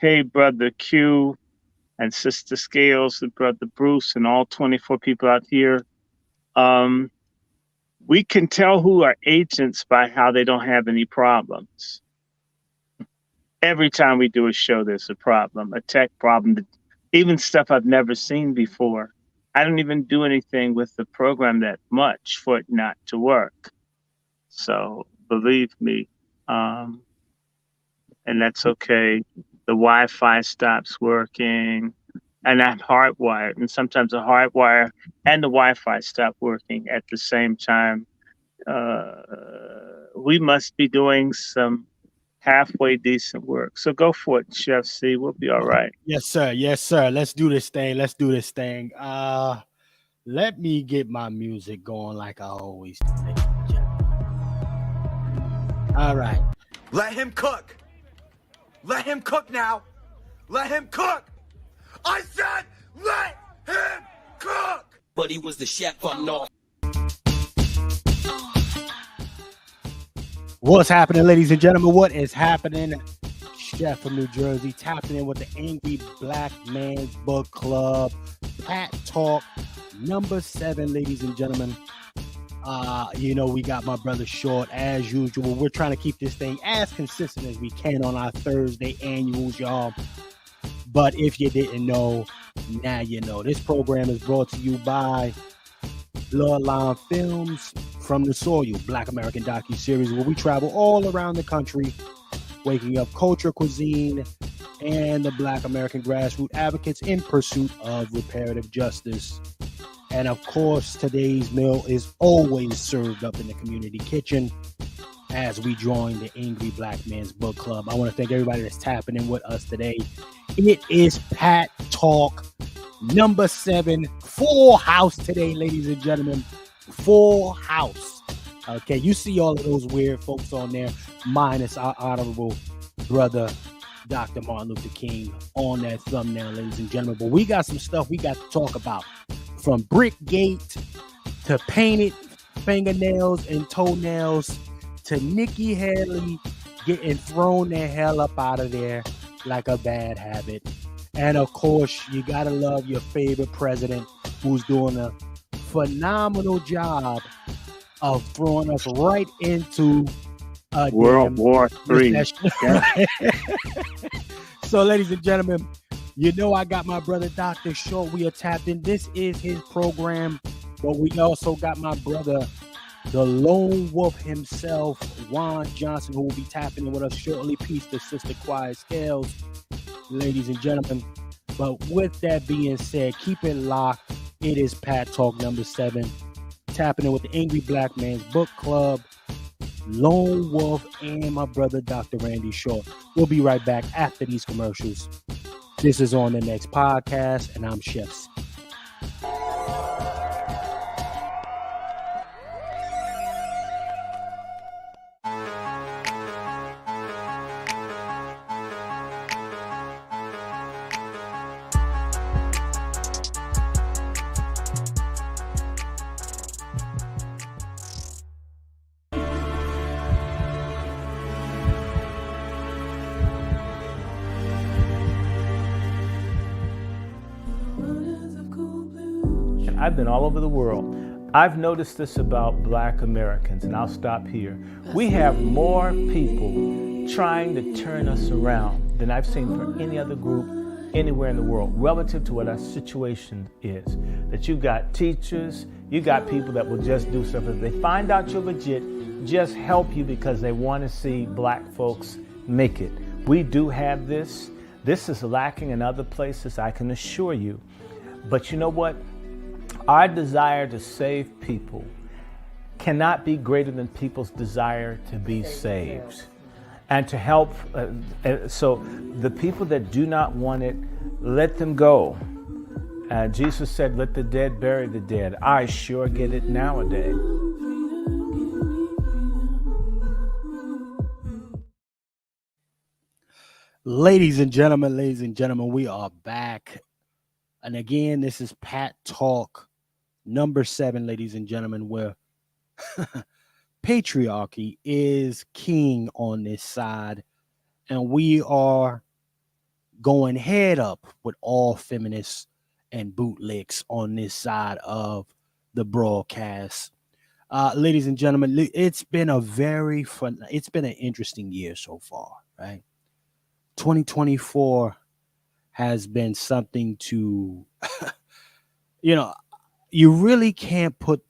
hey, Brother Q and Sister Scales and Brother Bruce and all 24 people out here. We can tell who are agents by how they don't have any problems. Every time we do a show, there's a problem, a tech problem, even stuff I've never seen before. I don't even do anything with the program that much for it not to work. So believe me, and that's okay. The Wi-Fi stops working, and I'm hardwired, and sometimes the hardwire and the Wi-Fi stop working at the same time. We must be doing some halfway decent work. So go for it, Chef C. We'll be all right. Yes, sir. Yes, sir. Let's do this thing. Let's do this thing. Let me get my music going like I always do. All right. Let him cook. Let him cook now. Let him cook. I said let him cook. But he was the chef from North. What's happening, ladies and gentlemen? What is happening? Chef from New Jersey, tapping in with the Angry Black Man's Book Club. Pat Talk number 7, ladies and gentlemen. We got my brother Short as usual. We're trying to keep this thing as consistent as we can on our Thursday annuals, y'all. But if you didn't know, now you know. This program is brought to you by Bloodline Films, From the Soil, Black American docu-series, where we travel all around the country, waking up culture, cuisine, and the Black American grassroots advocates in pursuit of reparative justice. And of course, today's meal is always served up in the community kitchen as we join the Angry Black Man's Book Club. I want to thank everybody that's tapping in with us today. It is Pat Talk number 7, full house today, ladies and gentlemen. Full house. Okay, you see all of those weird folks on there, minus our honorable brother, Dr. Martin Luther King, on that thumbnail, ladies and gentlemen. But we got some stuff we got to talk about. From Brickgate to painted fingernails and toenails to Nikki Haley getting thrown the hell up out of there like a bad habit. And of course, you got to love your favorite president who's doing a phenomenal job of throwing us right into a World War III. So, ladies and gentlemen, you know I got my brother Dr. Short. We are tapped in. This is his program, but we also got my brother, the Lone Wolf himself, Juan Johnson, who will be tapping in with us shortly. Peace to Sister Quiet Scales, ladies and gentlemen. But with that being said, keep it locked. It is Pat Talk number 7, tapping in with the Angry Black Man's Book Club, Lone Wolf, and my brother Dr. Randy Short. We'll be right back after these commercials. This is On the Next Podcast, and I'm Chef C. I've been all over the world. I've noticed this about Black Americans, and I'll stop here. We have more people trying to turn us around than I've seen for any other group anywhere in the world relative to what our situation is. That you got teachers, you got people that will just do stuff. If they find out you're legit, just help you because they want to see Black folks make it. We do have this. This is lacking in other places, I can assure you. But you know what? Our desire to save people cannot be greater than people's desire to be saved and to help. So the people that do not want it, let them go. Jesus said, let the dead bury the dead. I sure get it nowadays. Ladies and gentlemen, we are back. And again, this is Pat Talk number 7, ladies and gentlemen, where patriarchy is king on this side. And we are going head up with all feminists and bootlicks on this side of the broadcast. Ladies and gentlemen, it's been it's been an interesting year so far, right? 2024 has been something to, you know, you really can't put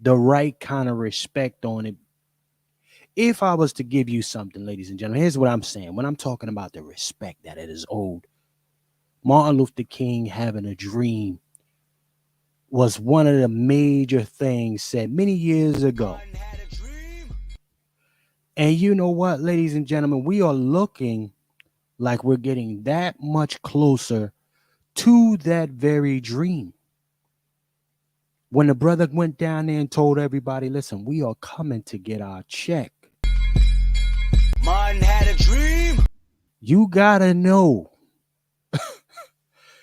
the right kind of respect on it. If I was to give you something, ladies and gentlemen, here's what I'm saying. When I'm talking about the respect that it is owed, Martin Luther King having a dream was one of the major things said many years ago. And you know what, ladies and gentlemen, we are looking like we're getting that much closer to that very dream. When the brother went down there and told everybody, listen, we are coming to get our check. Martin had a dream. You gotta know.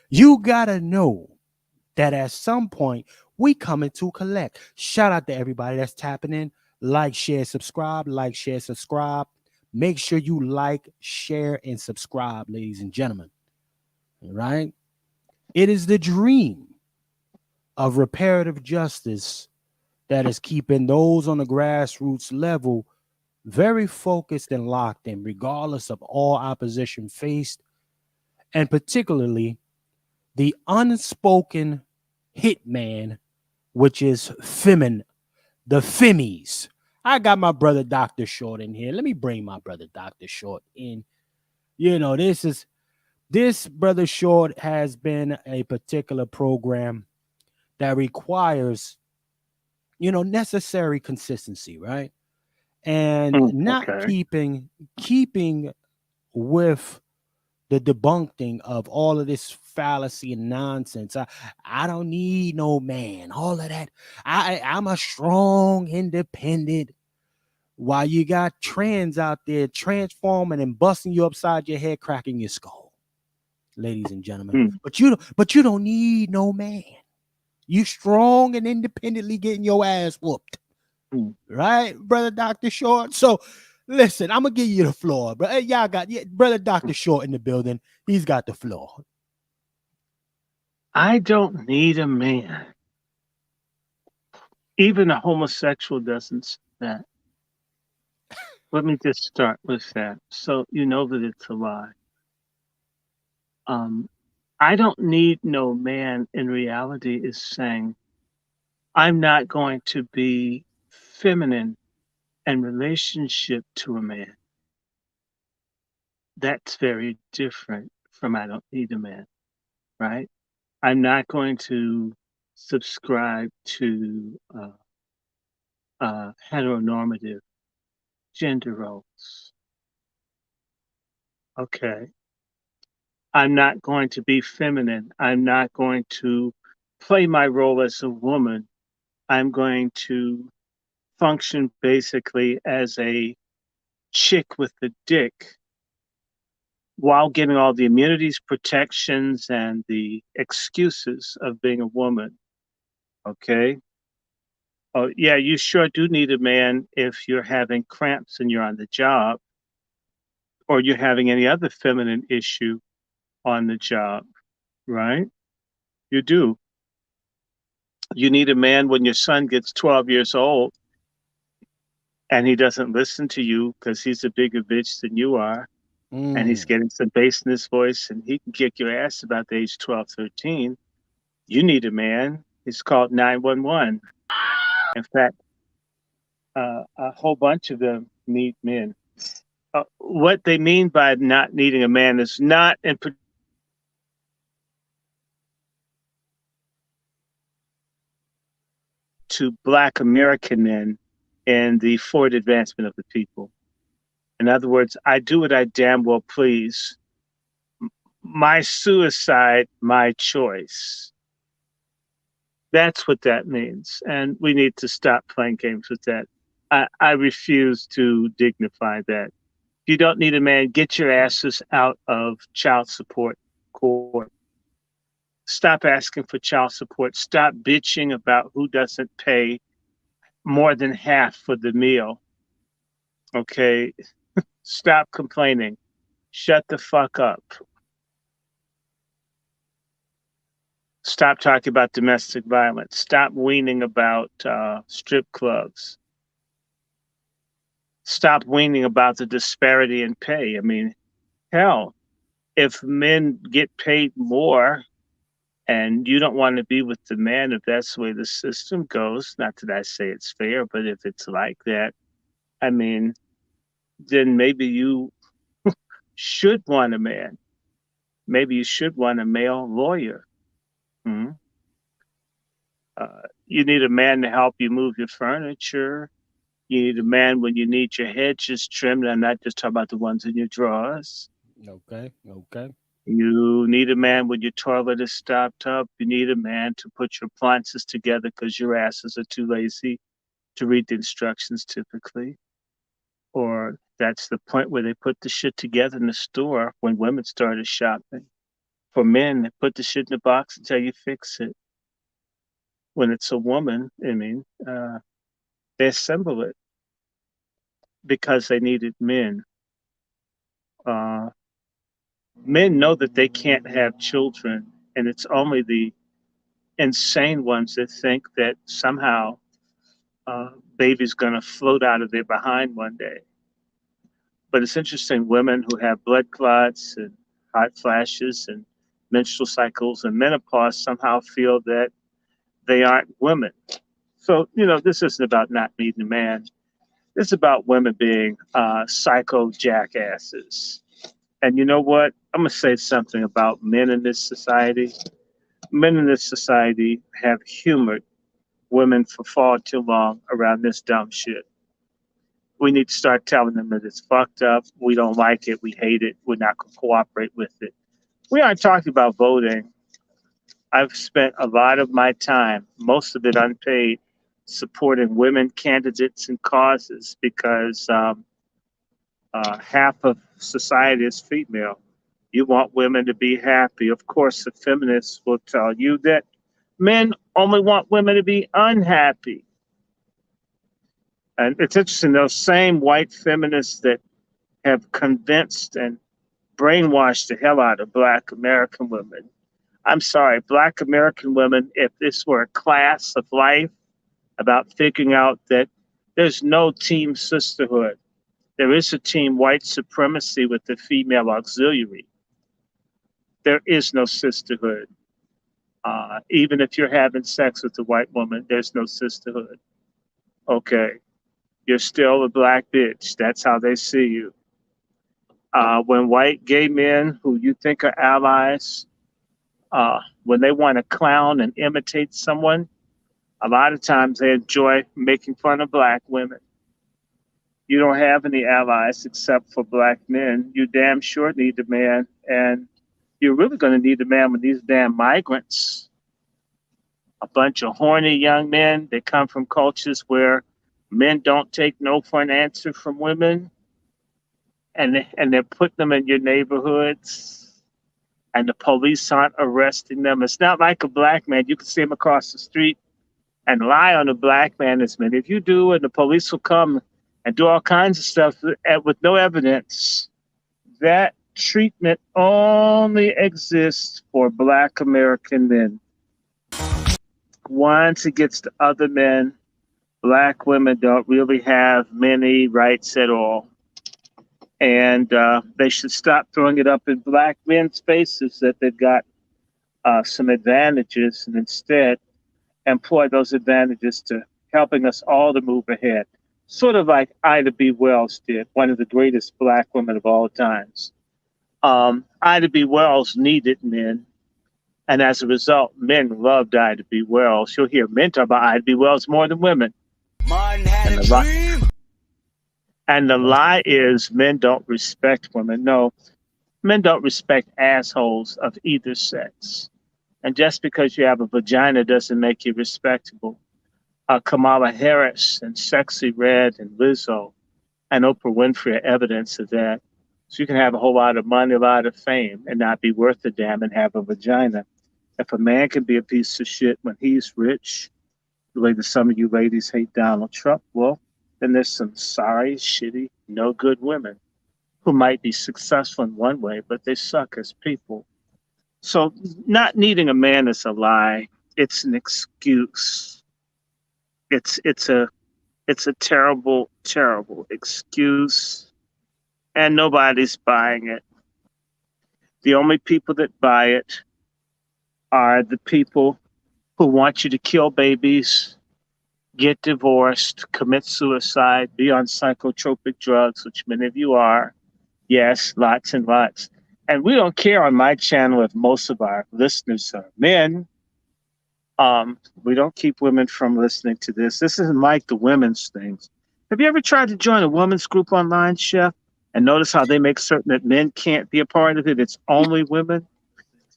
You gotta know that at some point we coming to collect. Shout out to everybody that's tapping in. Like, share, subscribe. Like, share, subscribe. Make sure you like, share, and subscribe, ladies and gentlemen. All right? It is the dream of reparative justice that is keeping those on the grassroots level very focused and locked in, regardless of all opposition faced, and particularly the unspoken hitman, which is the Femmies. I got my brother Dr. Short in here. Let me bring my brother Dr. Short in. You know, this brother Short has been a particular program that requires, you know, necessary consistency, right? And not keeping with the debunking of all of this fallacy and nonsense. I don't need no man. All of that. I'm a strong, independent. While you got trans out there transforming and busting you upside your head, cracking your skull, ladies and gentlemen. But you don't need no man. You strong and independently getting your ass whooped. Right, brother Dr. Short? So listen, I'm gonna give you the floor, bro. Hey, y'all got brother Dr. Short in the building. He's got the floor. I don't need a man. Even a homosexual doesn't say that. Let me just start with that, so you know that it's a lie. I don't need no man in reality is saying, I'm not going to be feminine in relationship to a man. That's very different from I don't need a man, right? I'm not going to subscribe to heteronormative gender roles. Okay. I'm not going to be feminine. I'm not going to play my role as a woman. I'm going to function basically as a chick with a dick while getting all the immunities, protections, and the excuses of being a woman. Okay. Oh, yeah, you sure do need a man if you're having cramps and you're on the job, or you're having any other feminine issue on the job, right? You do. You need a man when your son gets 12 years old and he doesn't listen to you because he's a bigger bitch than you are. And he's getting some bass in his voice and he can kick your ass about the age 12, 13. You need a man. He's called 911. In fact, a whole bunch of them need men. What they mean by not needing a man is not in to Black American men and the forward advancement of the people. In other words, I do what I damn well please. My suicide, my choice. That's what that means. And we need to stop playing games with that. I refuse to dignify that. If you don't need a man, get your asses out of child support court. Stop asking for child support. Stop bitching about who doesn't pay more than half for the meal. Okay? Stop complaining. Shut the fuck up. Stop talking about domestic violence. Stop weaning about strip clubs. Stop weaning about the disparity in pay. I mean, hell, if men get paid more and you don't want to be with the man, if that's the way the system goes, not that I say it's fair, but if it's like that, I mean, then maybe you should want a man. Maybe you should want a male lawyer. Hmm? You need a man to help you move your furniture. You need a man when you need your hedges trimmed. I'm not just talking about the ones in your drawers. Okay, okay. You need a man when your toilet is stopped up. You need a man to put your appliances together because your asses are too lazy to read the instructions typically. Or that's the point where they put the shit together in the store when women started shopping. For men, they put the shit in the box until you fix it. When it's a woman, I mean, they assemble it because they needed men. Uh, Men know that they can't have children, and it's only the insane ones that think that somehow baby's going to float out of their behind one day. But it's interesting, women who have blood clots and hot flashes and menstrual cycles and menopause somehow feel that they aren't women. So, this isn't about not needing a man. This is about women being psycho jackasses. And you know what? I'm going to say something about men in this society. Men in this society have humored women for far too long around this dumb shit. We need to start telling them that it's fucked up. We don't like it. We hate it. We're not going to cooperate with it. We aren't talking about voting. I've spent a lot of my time, most of it unpaid, supporting women candidates and causes because half of society is female. You want women to be happy. Of course, the feminists will tell you that men only want women to be unhappy. And it's interesting, those same white feminists that have convinced and brainwashed the hell out of Black American women. I'm sorry, Black American women, if this were a class of life about figuring out that there's no team sisterhood, there is a team white supremacy with the female auxiliary. There is no sisterhood. Even if you're having sex with a white woman, there's no sisterhood. Okay, you're still a Black bitch. That's how they see you. When white gay men who you think are allies, when they want to clown and imitate someone, a lot of times they enjoy making fun of Black women. You don't have any allies except for Black men. You damn sure need a man, and you're really going to need a man with these damn migrants. A bunch of horny young men. They come from cultures where men don't take no for an answer from women, and they're putting them in your neighborhoods, and the police aren't arresting them. It's not like a Black man. You can see him across the street and lie on a Black man as many. If you do, and the police will come and do all kinds of stuff with no evidence, that treatment only exists for Black American men. Once it gets to other men, Black women don't really have many rights at all. And they should stop throwing it up in Black men's faces that they've got some advantages, and instead employ those advantages to helping us all to move ahead. Sort of like Ida B. Wells did, one of the greatest Black women of all times. Ida B. Wells needed men, and as a result, men loved Ida B. Wells. You'll hear men talk about Ida B. Wells more than women. Martin had a dream. And the lie is men don't respect women. No, men don't respect assholes of either sex. And just because you have a vagina doesn't make you respectable. Kamala Harris and Sexy Red and Lizzo and Oprah Winfrey are evidence of that. So you can have a whole lot of money, a lot of fame, and not be worth a damn and have a vagina. If a man can be a piece of shit when he's rich, the way that some of you ladies hate Donald Trump, well, then there's some sorry, shitty, no good women who might be successful in one way, but they suck as people. So not needing a man is a lie. It's an excuse. It's a terrible, terrible excuse, and nobody's buying it. The only people that buy it are the people who want you to kill babies, get divorced, commit suicide, be on psychotropic drugs, which many of you are. Yes, lots and lots. And we don't care on my channel if most of our listeners are men. We don't keep women from listening to this. This isn't like the women's things. Have you ever tried to join a women's group online, Chef, and notice how they make certain that men can't be a part of it? It's only women.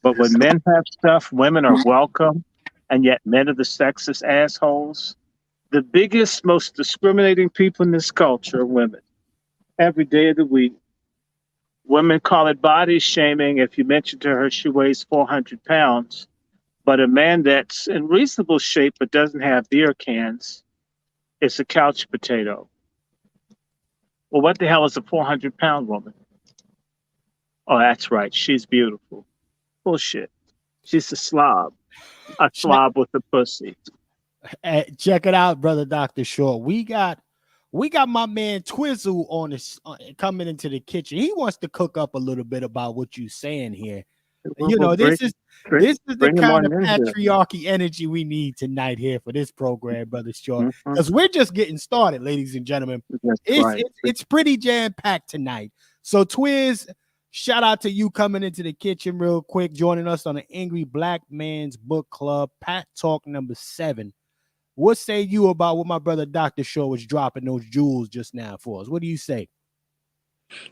But when men have stuff, women are welcome, and yet men are the sexist assholes. The biggest, most discriminating people in this culture are women. Every day of the week. Women call it body shaming if you mention to her she weighs 400 pounds. But a man that's in reasonable shape but doesn't have beer cans is a couch potato. Well, what the hell is a 400-pound woman? Oh, that's right. She's beautiful. Bullshit. She's a slob with a pussy. Check it out, brother Dr. Short. We got my man Twizzle on this coming into the kitchen. He wants to cook up a little bit about what you're saying here. This is the kind of patriarchy energy we need tonight here for this program, brother Short. Because we're just getting started, ladies and gentlemen. It's pretty jam-packed tonight. So Twiz, shout out to you coming into the kitchen real quick, joining us on the Angry Black Man's Book Club, Pat Talk number 7. What say you about what my brother Dr. Shaw was dropping those jewels just now for us? What do you say?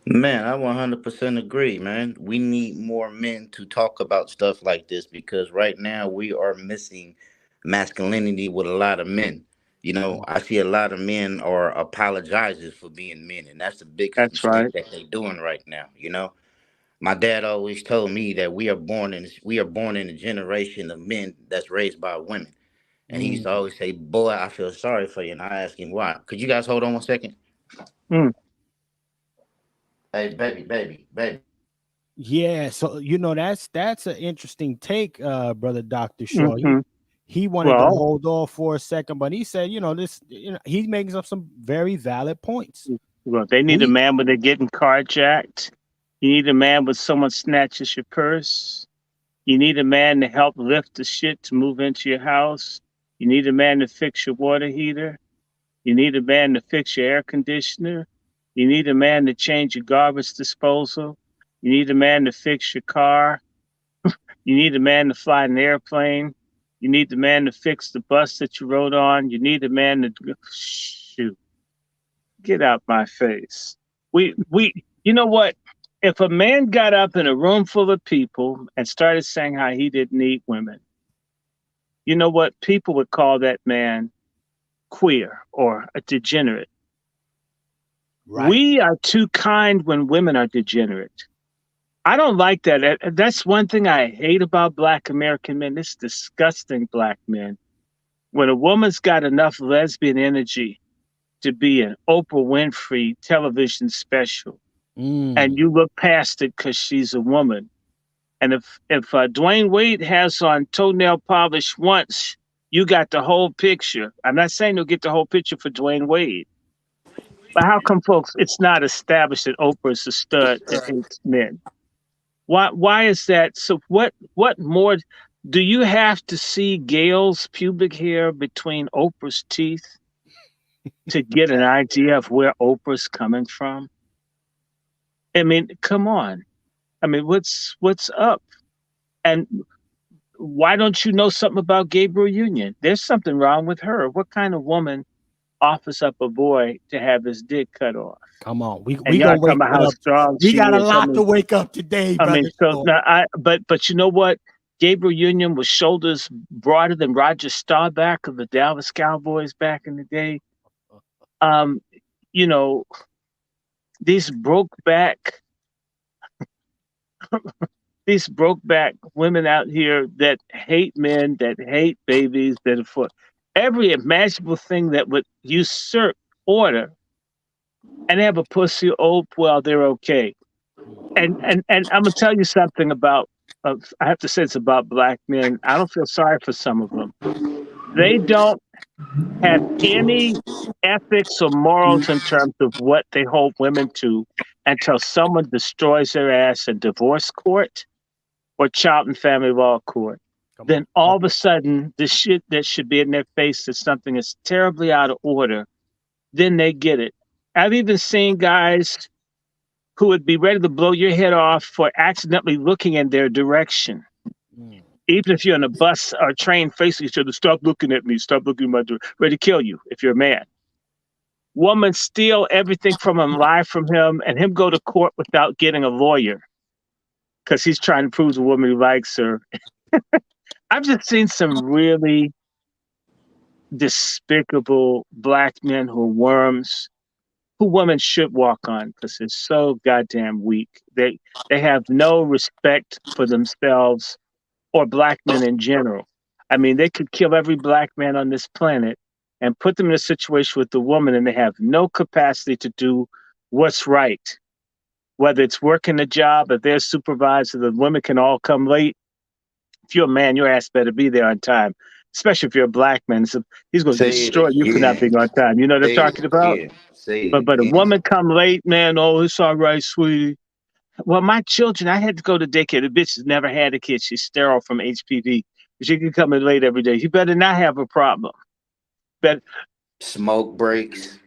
Man, I 100% agree, man. We need more men to talk about stuff like this because right now we are missing masculinity with a lot of men. I see a lot of men are apologizing for being men, and that's the biggest mistake that they're doing right now. My dad always told me that we are born in a generation of men that's raised by women. And he used to always say, "Boy, I feel sorry for you." And I asked him why. Could you guys hold on 1 second? Hey, baby. Yeah, so that's an interesting take, brother Dr. Shaw. He wanted to hold off for a second, but he said, he makes up some very valid points. Well, they need a man when they're getting carjacked. You need a man when someone snatches your purse. You need a man to help lift the shit to move into your house. You need a man to fix your water heater. You need a man to fix your air conditioner. You need a man to change your garbage disposal. You need a man to fix your car. You need a man to fly an airplane. You need the man to fix the bus that you rode on. You need a man to shoot. Get out my face. You know what? If a man got up in a room full of people and started saying how he didn't need women, you know what? People would call that man queer or a degenerate. Right. We are too kind when women are degenerate. I don't like that. That's one thing I hate about Black American men. This disgusting Black men. When a woman's got enough lesbian energy to be an Oprah Winfrey television special, and you look past it because she's a woman. And if Dwayne Wade has on toenail polish once, you got the whole picture. I'm not saying you'll get the whole picture for Dwayne Wade. But how come, folks, it's not established that Oprah is a stud that hates men? Why is that? So what more do you have to see Gail's pubic hair between Oprah's teeth to get an idea of where Oprah's coming from? I mean, come on. I mean, what's up? And why don't you know something about Gabriel Union? There's something wrong with her. What kind of woman offers up a boy to have his dick cut off? Come on, we gonna wake up. We got a lot to wake up today, brother. I mean, so now but you know what? Gabriel Union was shoulders broader than Roger Staubach of the Dallas Cowboys back in the day. These broke back women out here that hate men, that hate babies, that are for every imaginable thing that would usurp order, and have a pussy, well, they're okay. And I'm gonna tell you something about I have to say it's about black men. I don't feel sorry for some of them. They don't have any ethics or morals in terms of what they hold women to until someone destroys their ass in divorce court or child and family law court. Then all of a sudden, the shit that should be in their face that something is terribly out of order, then they get it. I've even seen guys who would be ready to blow your head off for accidentally looking in their direction. Even if you're on a bus or train facing each other, stop looking at me, stop looking at my direction, ready to kill you if you're a man. Woman steal everything from him, lie from him, and him go to court without getting a lawyer because he's trying to prove the woman who likes her. I've just seen some really despicable black men who are worms, who women should walk on because they're so goddamn weak. They have no respect for themselves or black men in general. I mean, they could kill every black man on this planet and put them in a situation with the woman, and they have no capacity to do what's right. Whether it's working a job, if they're supervisor, the women can all come late. If you're a man, your ass better be there on time, especially if you're a black man. So he's going to Say it destroy you for not being again. on time. You know what I'm Say it talking about? again. Say it But a again. woman come late, man, oh, it's all right, sweetie. Well, my children, I had to go to daycare. The bitch has never had a kid. She's sterile from HPV. She can come in late every day. You better not have a problem. But Smoke breaks.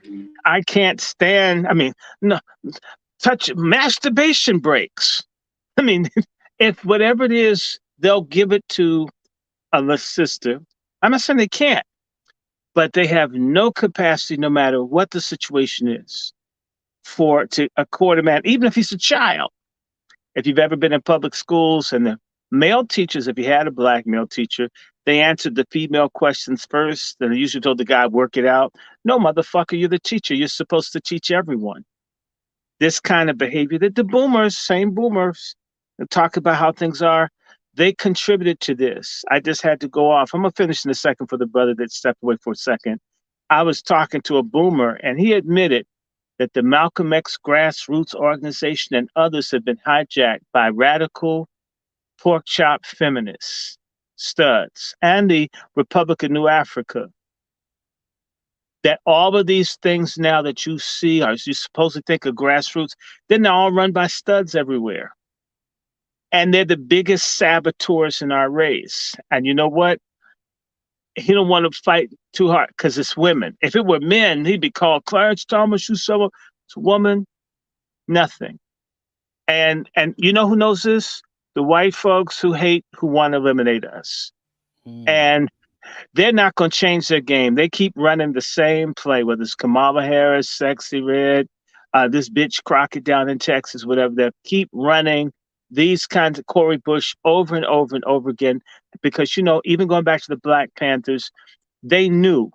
I can't stand, I mean, no, touch masturbation breaks. I mean, if whatever it is, they'll give it to a sister. I'm not saying they can't, but they have no capacity, no matter what the situation is, to accord a man, even if he's a child. If you've ever been in public schools and the male teachers, if you had a black male teacher, they answered the female questions first. And they usually told the guy, work it out. No, motherfucker, you're the teacher. You're supposed to teach everyone. This kind of behavior that the boomers, same boomers, that talk about how things are, they contributed to this. I just had to go off. I'm going to finish in a second for the brother that stepped away for a second. I was talking to a boomer, and he admitted that the Malcolm X grassroots organization and others have been hijacked by radical pork chop feminists, studs, and the Republic of New Africa. That all of these things now that you see are you supposed to think of grassroots, then they're all run by studs everywhere. And they're the biggest saboteurs in our race. And you know what? He don't want to fight too hard because it's women. If it were men, he'd be called Clarence Thomas, you so it's a woman, nothing. And you know who knows this? The white folks who want to eliminate us. And they're not going to change their game. They keep running the same play, whether it's Kamala Harris, Sexy Red, this bitch Crockett down in Texas, whatever. They keep running these kinds of Cori Bush over and over and over again. Because, you know, even going back to the Black Panthers, they knew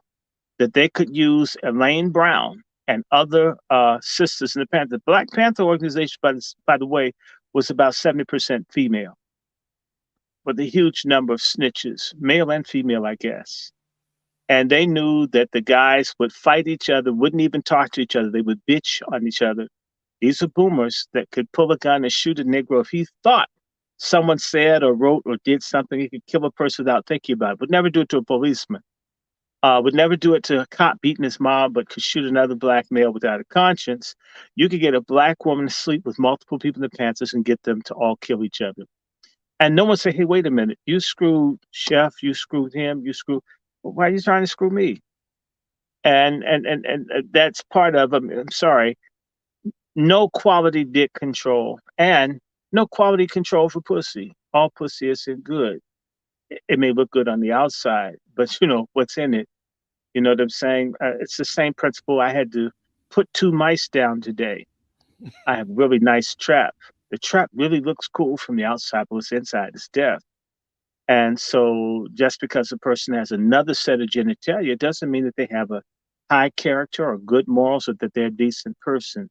that they could use Elaine Brown and other sisters in the Panther. The Black Panther organization, by the way, was about 70% female, with a huge number of snitches, male and female, I guess. And they knew that the guys would fight each other, wouldn't even talk to each other. They would bitch on each other. These are boomers that could pull a gun and shoot a Negro if he thought someone said or wrote or did something. He could kill a person without thinking about it. Would never do it to a policeman. Would never do it to a cop beating his mom, but could shoot another black male without a conscience. You could get a black woman to sleep with multiple people in the Panthers and get them to all kill each other. And no one say, hey, wait a minute, you screwed Chef, you screwed him, you screwed, well, why are you trying to screw me? And that's part of, I'm sorry, no quality dick control and no quality control for pussy. All pussy isn't good. It may look good on the outside, but you know, what's in it? You know what I'm saying? It's the same principle. I had to put 2 mice down today. I have really nice trap. The trap really looks cool from the outside, but what's inside is death. And so just because a person has another set of genitalia doesn't mean that they have a high character or good morals or that they're a decent person.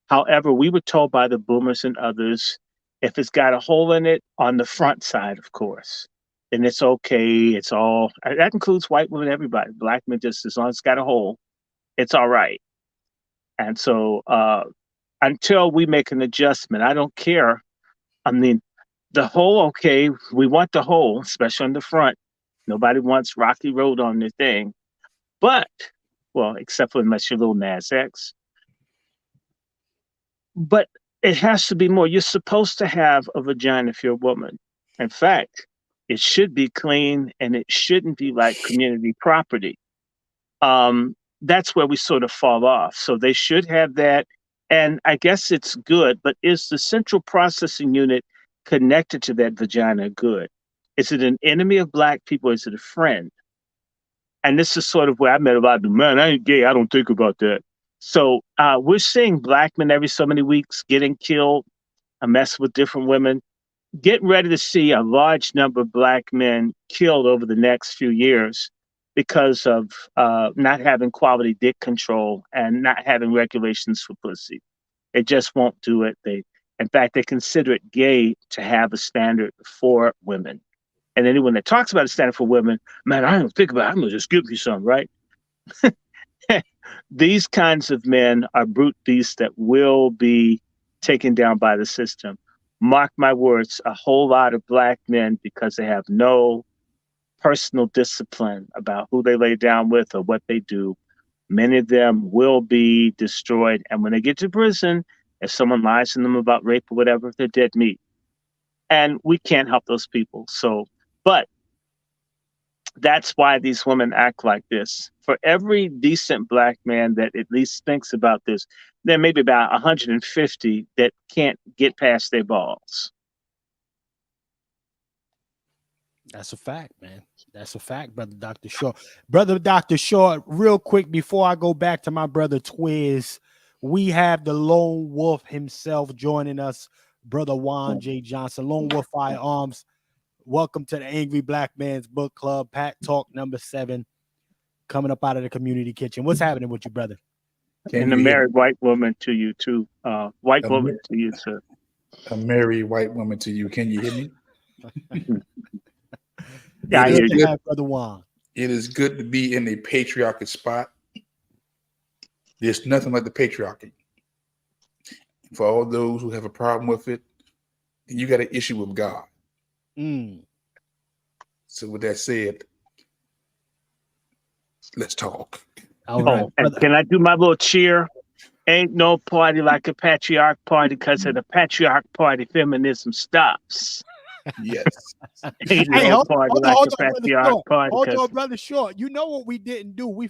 However, we were told by the boomers and others, if it's got a hole in it on the front side, of course, then it's okay. It's all, that includes white women, everybody, black men, just as long as it's got a hole, it's all right. And so until we make an adjustment, I don't care. I mean, The hole, okay, we want the hole, especially on the front. Nobody wants rocky road on their thing. But, well, except for unless you're little Nas X. But it has to be more. You're supposed to have a vagina if you're a woman. In fact, it should be clean and it shouldn't be like community property. That's where we sort of fall off. So they should have that. And I guess it's good, but is the central processing unit connected to that vagina good? Is it an enemy of Black people? Is it a friend? And this is sort of where I met a lot of them. Man, I ain't gay. I don't think about that. So we're seeing Black men every so many weeks getting killed, a mess with different women. Get ready to see a large number of Black men killed over the next few years because of not having quality dick control and not having regulations for pussy. They just won't do it. In fact, they consider it gay to have a standard for women. And anyone that talks about a standard for women, man, I don't think about it. I'm going to just give you some, right? These kinds of men are brute beasts that will be taken down by the system. Mark my words, a whole lot of Black men, because they have no personal discipline about who they lay down with or what they do, many of them will be destroyed. And when they get to prison, if someone lies to them about rape or whatever, they're dead meat. And we can't help those people. So, but that's why these women act like this. For every decent Black man that at least thinks about this, there may be about 150 that can't get past their balls. That's a fact, man. That's a fact, brother Dr. Short. Brother Dr. Short, real quick before I go back to my brother Twiz, we have the Lone Wolf himself joining us, brother Juan J. Johnson, Lone Wolf Firearms. Welcome to the Angry Black Man's Book Club, Pat Talk number 7, coming up out of the community kitchen. What's happening with you, brother? And a married white woman to you, too. White woman to you, sir. A married white woman to you. Can you hear me? Yeah, I hear you. Brother Juan. It is good to be in a patriarchal spot. There's nothing like the patriarchy. For all those who have a problem with it, you got an issue with God. So with that said, let's talk. All right. And can I do my little cheer? Ain't no party like a patriarch party, because at a patriarch party, feminism stops. Yes. Ain't no party like a patriarch party. Hold on, brother Short. You know what we didn't do? We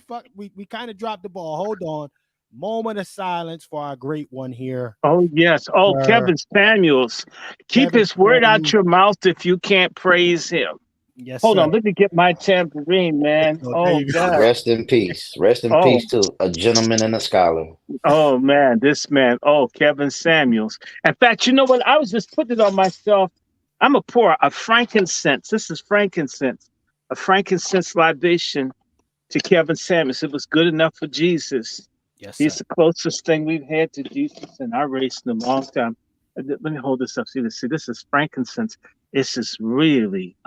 kind of dropped the ball. Hold on. Moment of silence for our great one here. Oh, yes. Oh, Kevin Samuels. Keep his word out your mouth if you can't praise him. Yes. Hold on. Let me get my tambourine, man. Oh, God. Rest in peace. Rest in peace to a gentleman and a scholar. Oh, man. This man. Oh, Kevin Samuels. In fact, you know what? I was just putting it on myself. I'm a pour a frankincense. This is frankincense. A frankincense libation to Kevin Samuels. It was good enough for Jesus. Yes, he's the closest thing we've had to Jesus in our race in a long time. Let me hold this up. See, this is frankincense. This is really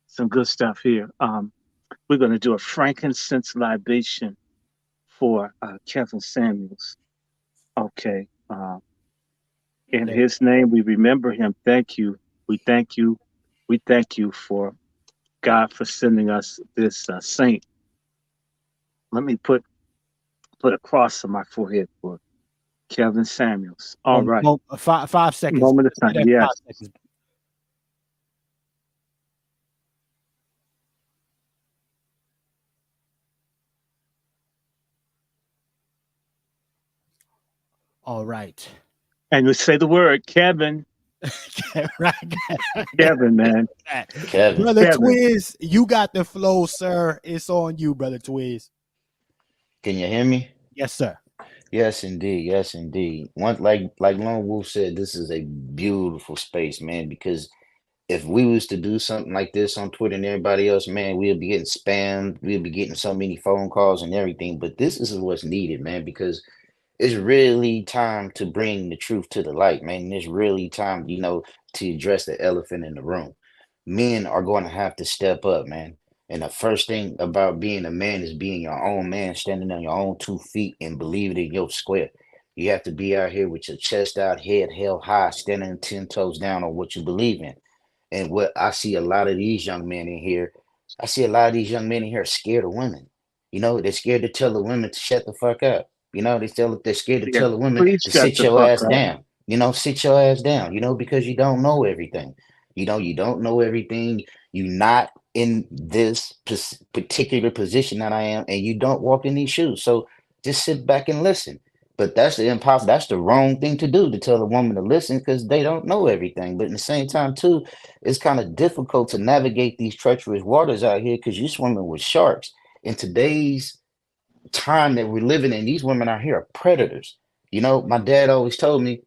some good stuff here. We're going to do a frankincense libation for Kevin Samuels. Okay. In his name, we remember him. Thank you. We thank you. We thank you for God for sending us this saint. Let me put a cross on my forehead for Kevin Samuels. All right. 5 seconds. Moment of time. Yes. All right. And we say the word Kevin. Kevin, man. Kevin. Brother Twiz, you got the flow, sir. It's on you, brother Twiz. Can you hear me? Yes, sir. Yes, indeed. Yes, indeed. One like Lone Wolf said, this is a beautiful space, man, because if we was to do something like this on Twitter and everybody else, man, we'll be getting spammed. We'll be getting so many phone calls and everything. But this is what's needed, man, because it's really time to bring the truth to the light, man. It's really time, to address the elephant in the room. Men are going to have to step up, man. And the first thing about being a man is being your own man, standing on your own 2 feet and believing in your square. You have to be out here with your chest out, head held high, standing 10 toes down on what you believe in. And what I see a lot of these young men in here, I see a lot of these young men in here scared of women. You know, they're scared to tell the women to shut the fuck up. You know, they're scared to Yeah, tell the women please to shut sit the your fuck ass up. down. You know, sit your ass down, you know, because you don't know everything. You know, you don't know everything. You're not in this particular position that I am, and you don't walk in these shoes. So just sit back and listen. But that's the impossible. That's the wrong thing to do, to tell a woman to listen, because they don't know everything. But at the same time, too, it's kind of difficult to navigate these treacherous waters out here because you're swimming with sharks. In today's time that we're living in, these women out here are predators. You know, my dad always told me,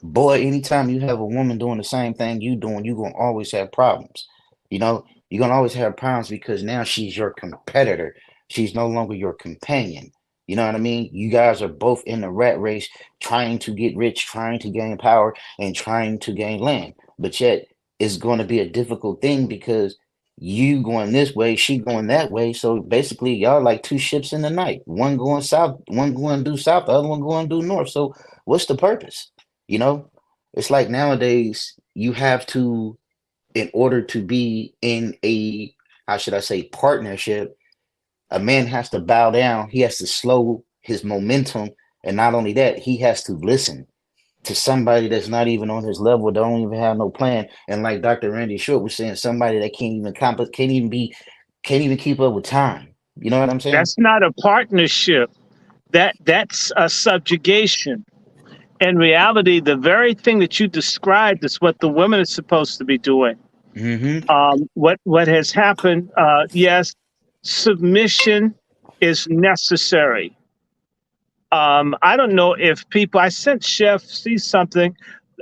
boy, anytime you have a woman doing the same thing you doing, you're gonna always have problems. You know, you're gonna always have problems because now she's your competitor. She's no longer your companion. You know what I mean? You guys are both in the rat race, trying to get rich, trying to gain power, and trying to gain land. But yet, it's going to be a difficult thing because you going this way, she going that way. So basically, y'all like two ships in the night. One going south, one going due south, the other one going due north. So what's the purpose? You know, it's like nowadays you have to, in order to be in a, how should I say, partnership, a man has to bow down. He has to slow his momentum. And not only that, he has to listen to somebody that's not even on his level, don't even have no plan. And like Dr. Randy Short was saying, somebody that can't even keep up with time. You know what I'm saying? That's not a partnership. That's a subjugation. In reality, the very thing that you described is what the women are supposed to be doing. Mm-hmm. What has happened? Yes, submission is necessary. I don't know if people. I sent Chef see something.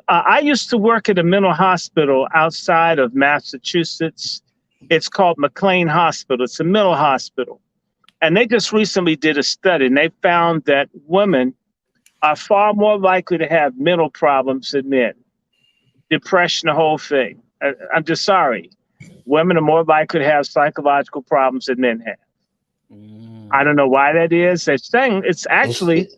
I used to work at a mental hospital outside of Massachusetts. It's called McLean Hospital. It's a mental hospital, and they just recently did a study, and they found that women are far more likely to have mental problems than men. Depression, the whole thing. I'm just sorry. Women are more likely to have psychological problems than men have. I don't know why that is. That thing, it's It's actually, it,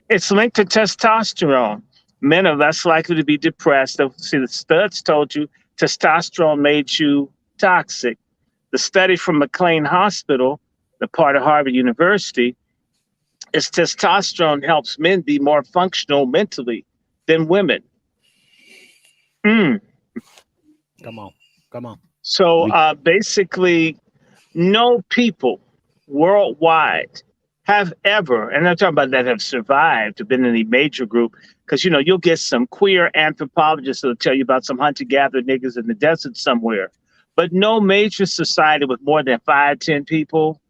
it's linked to testosterone. Men are less likely to be depressed. See, the studs told you testosterone made you toxic. The study from McLean Hospital, the part of Harvard University, is testosterone helps men be more functional mentally than women. Mm. Come on. Come on. So we basically, no people worldwide have ever, and I'm talking about that have survived, have been in a major group, because you'll get some queer anthropologists that'll tell you about some hunter-gatherer niggas in the desert somewhere. But no major society with more than 5, 10 people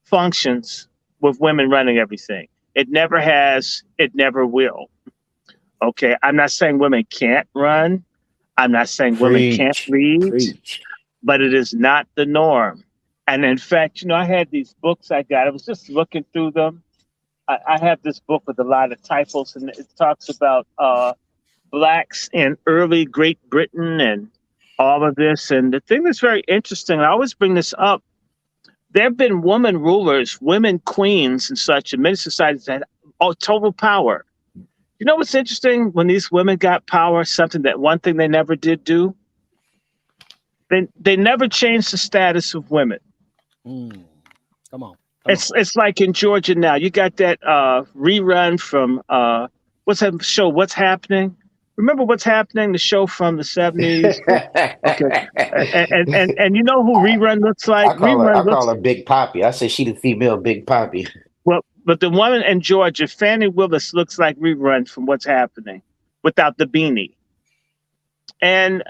functions with women running everything. It never has, it never will. Okay, I'm not saying women can't run. I'm not saying women can't preach, lead, preach. but it is not the norm. And in fact, I had these books I got. I was just looking through them. I have this book with a lot of typos, and it talks about blacks in early Great Britain and all of this. And the thing that's very interesting, I always bring this up, there have been women rulers, women queens and such in many societies that had total power. You know what's interesting? When these women got power, one thing they never did do, they never changed the status of women. Come on. Come on. It's like in Georgia now. You got that rerun from what's that show? What's Happening? Remember What's Happening? The show from the 70s. Okay, and you know who Rerun looks like? I Rerun call looks her Big Poppy. I say she the female Big Poppy. well, but the woman in Georgia, Fannie Willis, looks like Rerun from What's Happening without the beanie. And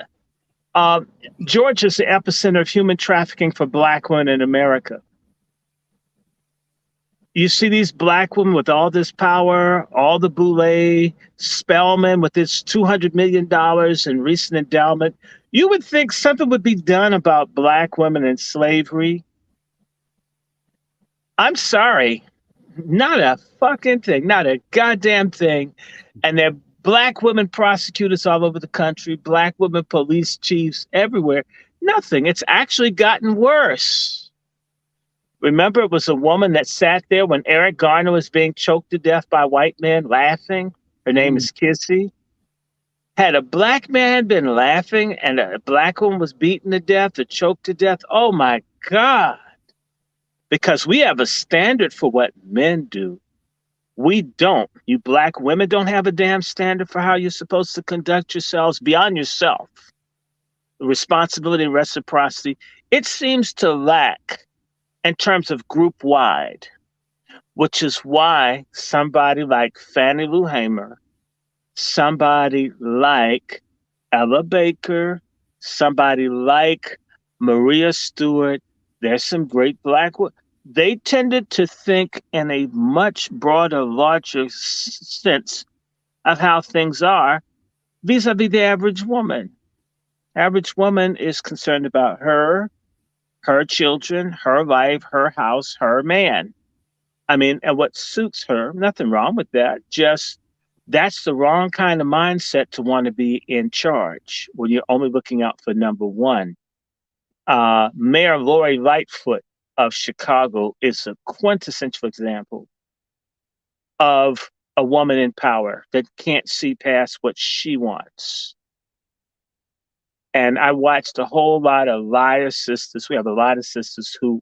Georgia's the epicenter of human trafficking for black women in America. You see these black women with all this power, all the boule, Spelman with its $200 million in recent endowment. You would think something would be done about black women in slavery. I'm sorry, not a fucking thing, not a goddamn thing. And there are black women prosecutors all over the country, black women police chiefs everywhere. Nothing. It's actually gotten worse. Remember, it was a woman that sat there when Eric Garner was being choked to death by white men laughing. Her name is Kissy. Had a black man been laughing and a black woman was beaten to death or choked to death, oh my God. Because we have a standard for what men do. We don't. You black women don't have a damn standard for how you're supposed to conduct yourselves beyond yourself. Responsibility and reciprocity. It seems to lack in terms of group wide, which is why somebody like Fannie Lou Hamer, somebody like Ella Baker, somebody like Maria Stewart, there's some great black women. They tended to think in a much broader, larger sense of how things are vis-a-vis the average woman. Average woman is concerned about her children, her life, her house, her man. I mean, and what suits her, nothing wrong with that. Just that's the wrong kind of mindset to want to be in charge when you're only looking out for number one. Mayor Lori Lightfoot of Chicago is a quintessential example of a woman in power that can't see past what she wants. And I watched a whole lot of liar sisters. We have a lot of sisters who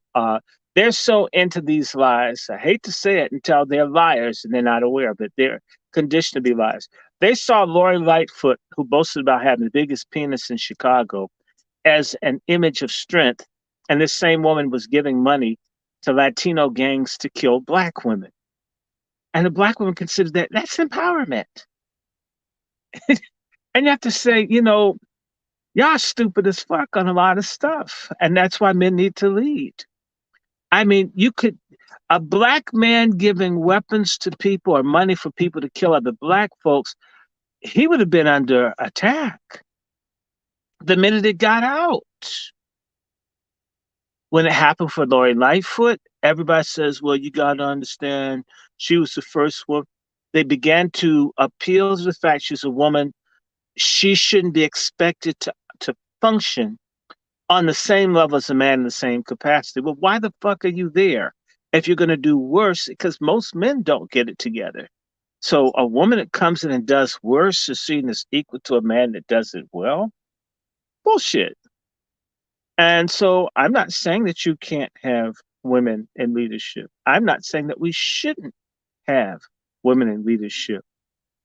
they're so into these lies. I hate to say it until they're liars and they're not aware of it. They're conditioned to be liars. They saw Lori Lightfoot, who boasted about having the biggest penis in Chicago, as an image of strength. And this same woman was giving money to Latino gangs to kill black women. And the black women considered that's empowerment. And you have to say, y'all stupid as fuck on a lot of stuff. And that's why men need to lead. I mean, a black man giving weapons to people or money for people to kill other black folks, he would have been under attack the minute it got out. When it happened for Lori Lightfoot, everybody says, well, you got to understand, she was the first one. They began to appeal to the fact she's a woman. She shouldn't be expected to function on the same level as a man in the same capacity. Well, why the fuck are you there if you're going to do worse? Because most men don't get it together. So a woman that comes in and does worse is seen as equal to a man that does it well. Bullshit. And so I'm not saying that you can't have women in leadership. I'm not saying that we shouldn't have women in leadership,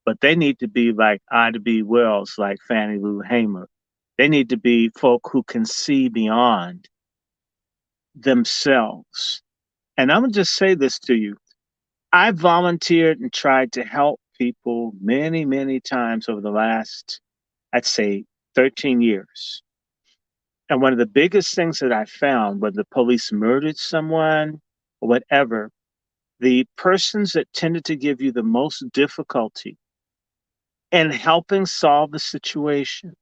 but they need to be like Ida B. Wells, like Fannie Lou Hamer. They need to be folk who can see beyond themselves. And I'm going to just say this to you. I volunteered and tried to help people many, many times over the last, I'd say, 13 years. And one of the biggest things that I found, when the police murdered someone or whatever, the persons that tended to give you the most difficulty in helping solve the situation,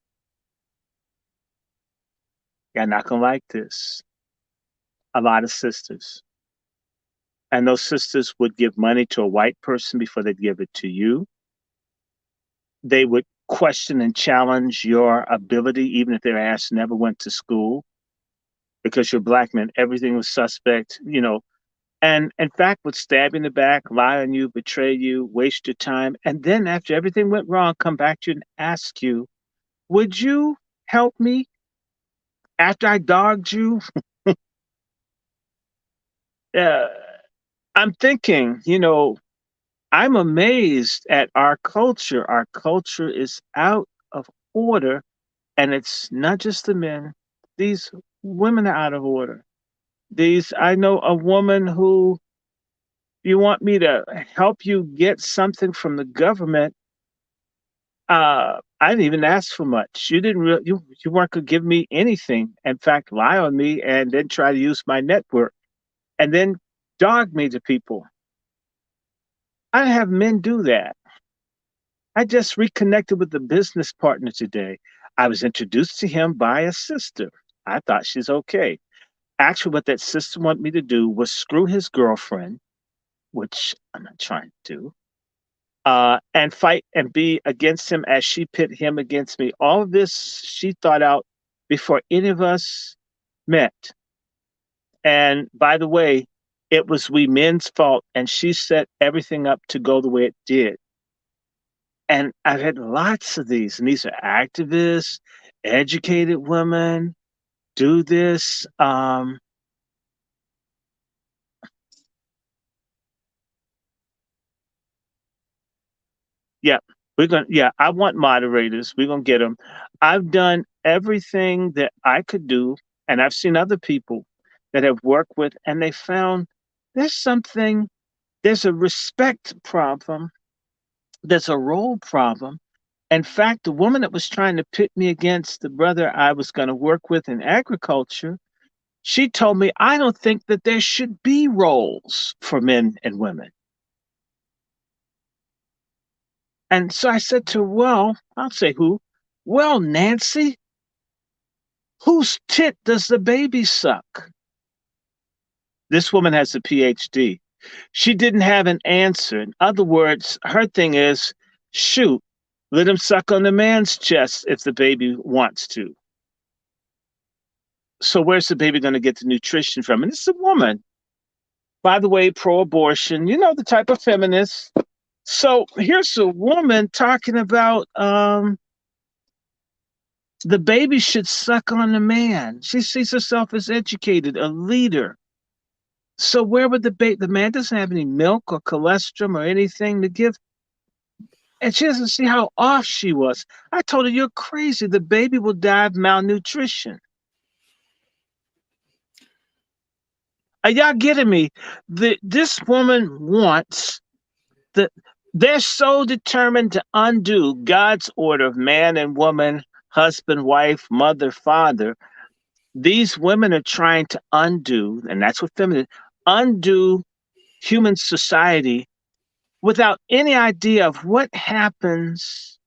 you're not going to like this, a lot of sisters. And those sisters would give money to a white person before they'd give it to you. They would question and challenge your ability, even if their ass never went to school, because you're black men. Everything was suspect, and in fact would stab you in the back, lie on you, betray you, waste your time. And then after everything went wrong, come back to you and ask you, would you help me after I dogged you? I'm thinking, I'm amazed at our culture. Our culture is out of order, and it's not just the men. These women are out of order. I know a woman who, you want me to help you get something from the government. I didn't even ask for much. You didn't you weren't gonna give me anything. In fact, lie on me and then try to use my network and then dog me to people. I have men do that. I just reconnected with a business partner today. I was introduced to him by a sister. I thought she's okay. Actually, what that sister wanted me to do was screw his girlfriend, which I'm not trying to do, and fight and be against him as she pit him against me. All of this she thought out before any of us met. And by the way, it was we men's fault, and she set everything up to go the way it did. And I've had lots of these, and these are activists, educated women do this. Yeah, yeah, I want moderators. We're gonna get them. I've done everything that I could do, and I've seen other people that have worked with, and they found there's something, there's a respect problem, there's a role problem. In fact, the woman that was trying to pit me against the brother I was going to work with in agriculture, she told me, I don't think that there should be roles for men and women. And so I said to her, well, I'll say who? Well, Nancy, whose tit does the baby suck? This woman has a PhD. She didn't have an answer. In other words, her thing is, shoot, let him suck on the man's chest if the baby wants to. So where's the baby going to get the nutrition from? And it's a woman, by the way, pro-abortion, you know, the type of feminist. So here's a woman talking about the baby should suck on the man. She sees herself as educated, a leader. So where would the man doesn't have any milk or cholesterol or anything to give. And she doesn't see how off she was. I told her, you're crazy. The baby will die of malnutrition. Are y'all getting me? This woman wants they're so determined to undo God's order of man and woman, husband, wife, mother, father. These women are trying to undo, and that's what feminists undo human society without any idea of what happens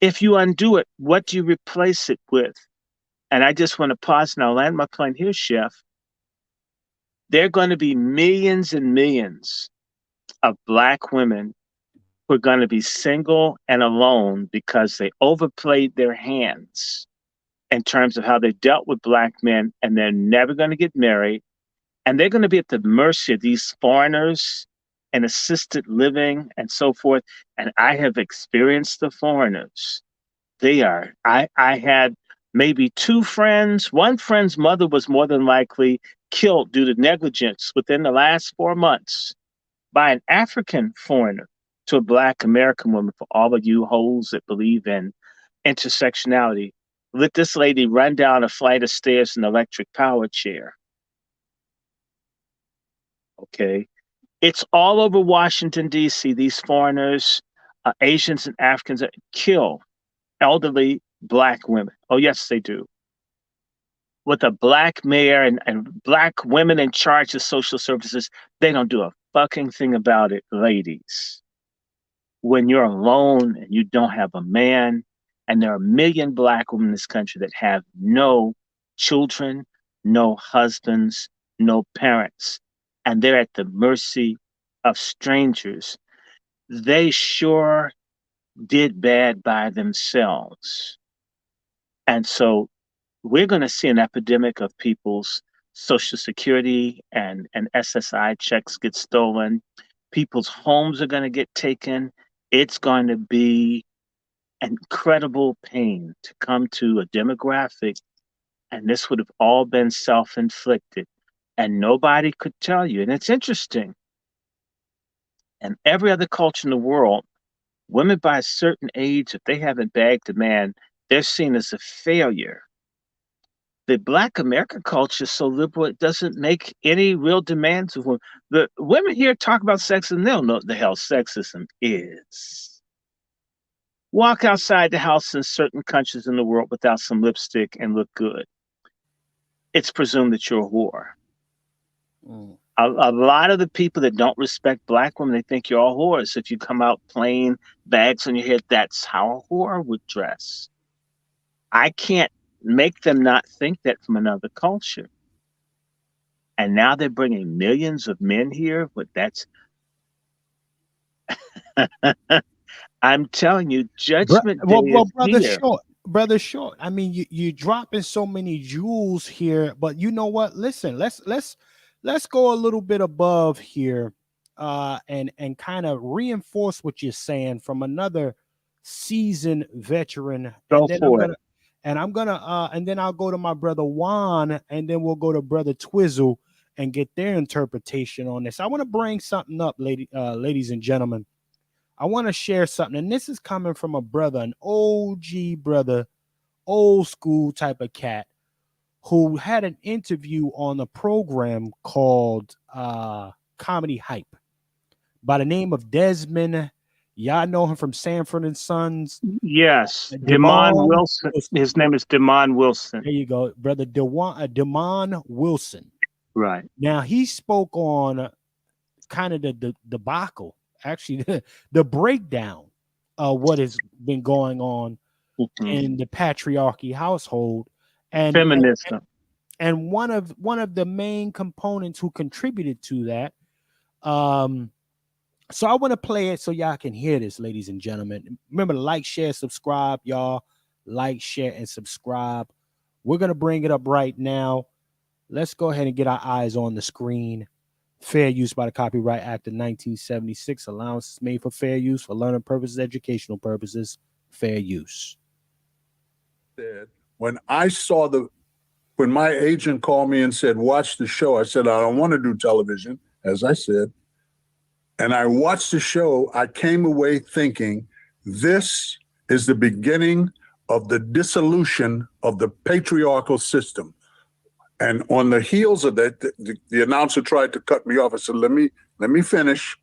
if you undo it. What do you replace it with? And I just want to pause now, land my plane here, Chef. There are going to be millions and millions of Black women who are going to be single and alone because they overplayed their hands in terms of how they dealt with Black men, and they're never going to get married. And they're going to be at the mercy of these foreigners and assisted living and so forth. And I have experienced the foreigners. I had maybe two friends. One friend's mother was more than likely killed due to negligence within the last 4 months by an African foreigner to a Black American woman. For all of you hoes that believe in intersectionality, let this lady run down a flight of stairs in an electric power chair. Okay. It's all over Washington, D.C. These foreigners, Asians and Africans, kill elderly Black women. Oh, yes, they do. With a Black mayor and Black women in charge of social services, they don't do a fucking thing about it, ladies. When you're alone and you don't have a man, and there are 1 million Black women in this country that have no children, no husbands, no parents, and they're at the mercy of strangers, they sure did bad by themselves. And so we're going to see an epidemic of people's Social Security and SSI checks get stolen. People's homes are going to get taken. It's going to be incredible pain to come to a demographic, and this would have all been self-inflicted, and nobody could tell you. And it's interesting. In every other culture in the world, women by a certain age, if they haven't bagged a man, they're seen as a failure. The Black American culture is so liberal, it doesn't make any real demands of women. The women here talk about sexism, they don't know what the hell sexism is. Walk outside the house in certain countries in the world without some lipstick and look good. It's presumed that you're a whore. Mm. A lot of the people that don't respect Black women, they think you're all whores. If you come out plain, bags on your head, that's how a whore would dress. I can't make them not think that from another culture. And now they're bringing millions of men here, but that's... I'm telling you, judgment day is brother here. Brother Short, I mean, you dropping so many jewels here, but you know what? Listen, let's go a little bit above here and kind of reinforce what you're saying from another seasoned veteran. Go for it. And then I'll go to my brother Juan, and then we'll go to brother Twizzle and get their interpretation on this. I want to bring something up, ladies and gentlemen. I want to share something, and this is coming from a brother, an OG brother, old school type of cat, who had an interview on a program called Comedy Hype by the name of Desmond. Y'all know him from Sanford and Sons. Yes, Demond Wilson. His name is Demond Wilson. There you go, brother Demond Wilson. Right. Now he spoke on kind of the debacle, actually the breakdown of what has been going on in the patriarchy household and feminism. And one of the main components who contributed to that. So I want to play it so y'all can hear this, ladies and gentlemen. Remember to like, share, subscribe, y'all. Like, share, and subscribe. We're going to bring it up right now. Let's go ahead and get our eyes on the screen. Fair use by the Copyright Act of 1976. Allowances made for fair use for learning purposes, educational purposes. Fair use. When my agent called me and said, watch the show, I said, I don't want to do television, as I said. And I watched the show. I came away thinking, this is the beginning of the dissolution of the patriarchal system. And on the heels of that, the announcer tried to cut me off. I said, let me finish.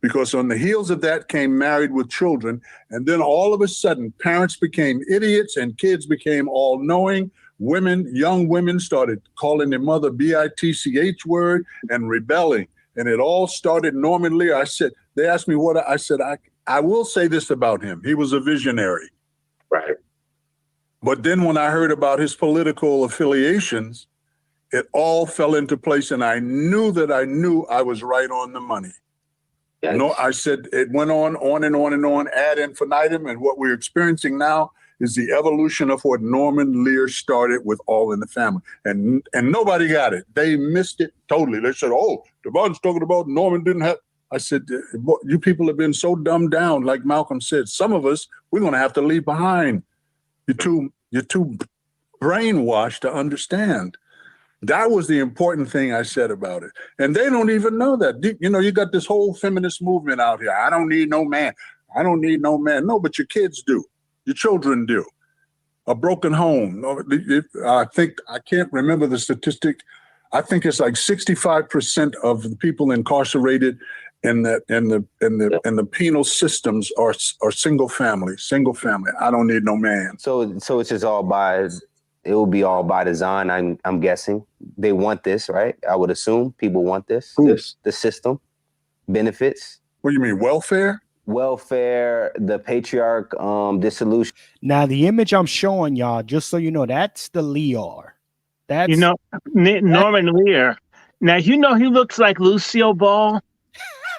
Because on the heels of that came Married with Children. And then all of a sudden, parents became idiots and kids became all-knowing. Young women started calling their mother bitch word and rebelling. And it all started Norman Lear. They asked me what I said. I will say this about him. He was a visionary. Right. But then when I heard about his political affiliations, it all fell into place. And I knew I was right on the money. Yes. No, I said it went on and on and on, ad infinitum. And what we're experiencing now is the evolution of what Norman Lear started with All in the Family. And nobody got it. They missed it totally. They said, oh, Devon's talking about Norman didn't have. I said, you people have been so dumbed down, like Malcolm said. Some of us, we're going to have to leave behind. You're too brainwashed to understand. That was the important thing I said about it. And they don't even know that. You know, you got this whole feminist movement out here. I don't need no man. I don't need no man. No, but your kids do. Your children do. A broken home. I can't remember the statistic. I think it's like 65% of the people incarcerated in the penal systems are single family. I don't need no man. So it's just it will be all by design. I'm guessing they want this, right? I would assume people want this. The system, benefits. What do you mean, welfare? Welfare, the patriarch dissolution. Now the image I'm showing y'all, just so you know, that's the Lear. That's Norman Lear. Now he looks like Lucille Ball.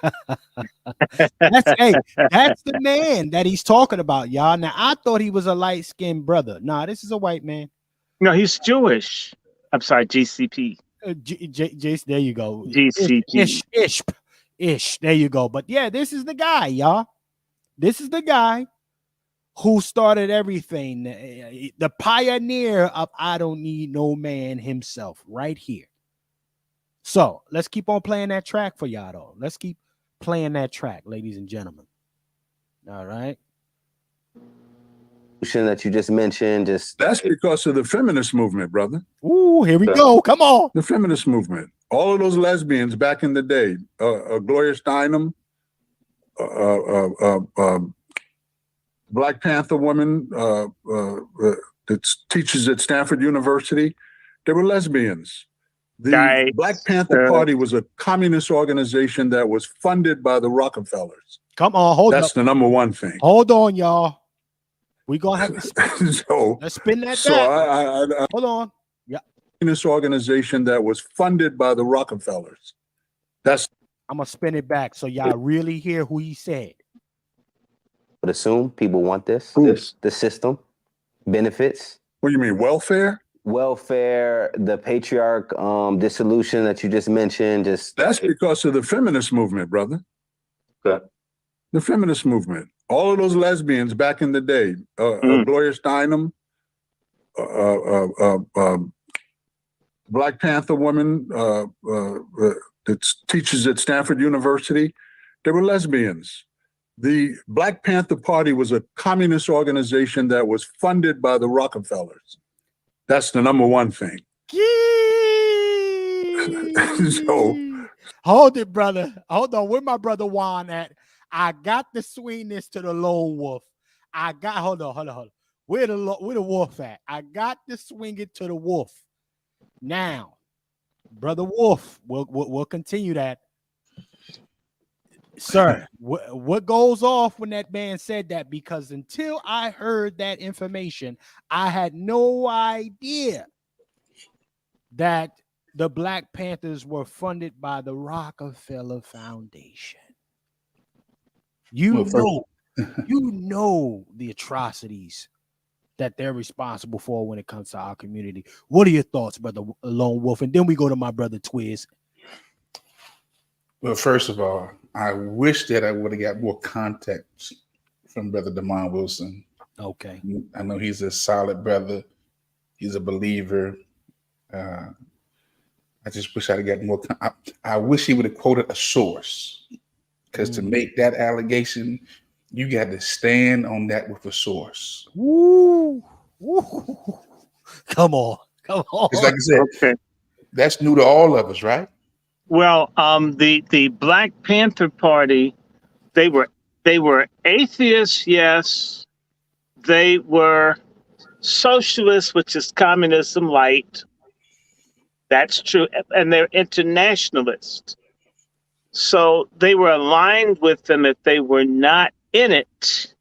That's the man that he's talking about, y'all. Now I thought he was a light-skinned brother. Nah, this is a white man. No, he's Jewish. I'm sorry, GCP. There you go. GCP. Ish. There you go. But yeah, this is the guy, y'all. This is the guy who started everything. The pioneer of I don't need no man himself, right here. So let's keep on playing that track for y'all, though. Let's keep playing that track, ladies and gentlemen. All right. That you just mentioned, that's because of the feminist movement, brother. Ooh, here we go. Come on. The feminist movement. All of those lesbians back in the day, Gloria Steinem, Black Panther woman that teaches at Stanford University, they were lesbians. The Black Panther Party was a communist organization that was funded by the Rockefellers. Come on, That's the number one thing. Hold on, y'all. We're going to have to let's spin that back. Hold on. Yeah. This organization that was funded by the Rockefellers. I'm going to spin it back so y'all really hear who he said. But assume people want this. The system, benefits. What do you mean, welfare? welfare, the patriarch dissolution that you just mentioned. That's because of the feminist movement, brother. Okay. The feminist movement. All of those lesbians back in the day, Gloria Steinem, Black Panther woman that teaches at Stanford University, they were lesbians. The Black Panther Party was a communist organization that was funded by the Rockefellers. That's the number one thing. So hold it, brother. Hold on. Where my brother Juan at? I got to swing this to the lone wolf. Hold on. Where the wolf at? I got to swing it to the wolf. Now, brother Wolf, we'll continue that. Sir, what goes off when that man said that? Because until I heard that information, I had no idea that the Black Panthers were funded by the Rockefeller Foundation. You know the atrocities that they're responsible for when it comes to our community. What are your thoughts, brother Lone Wolf? And then we go to my brother Twiz. Well, first of all, I wish that I would have got more context from Brother Damon Wilson. Okay. I know he's a solid brother. He's a believer. I just wish I'd got more. I wish he would have quoted a source, because to make that allegation, you got to stand on that with a source. Woo. Come on. It's like I said, okay. That's new to all of us, right? Well, the Black Panther Party, they were atheists, yes. They were socialists, which is communism light. That's true. And they're internationalists. So they were aligned with them. If they were not in it,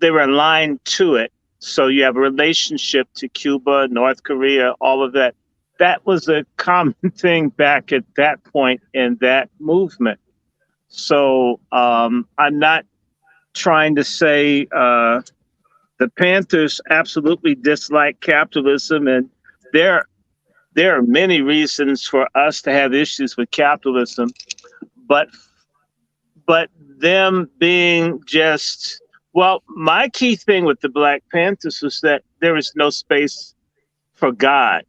they were aligned to it. So you have a relationship to Cuba, North Korea, all of that. That was a common thing back at that point in that movement. So I'm not trying to say the Panthers absolutely dislike capitalism, and there are many reasons for us to have issues with capitalism, but them being just, well, my key thing with the Black Panthers was that there is no space for God.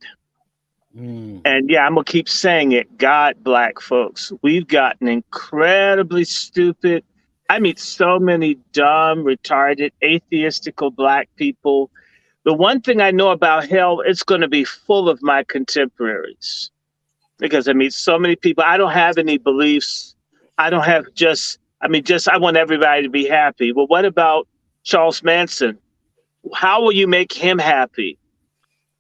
And yeah, I'm going to keep saying it. God, Black folks, we've gotten incredibly stupid. I meet so many dumb, retarded, atheistical Black people. The one thing I know about hell, it's going to be full of my contemporaries, because I meet so many people. I don't have any beliefs. I don't have I want everybody to be happy. Well, what about Charles Manson? How will you make him happy?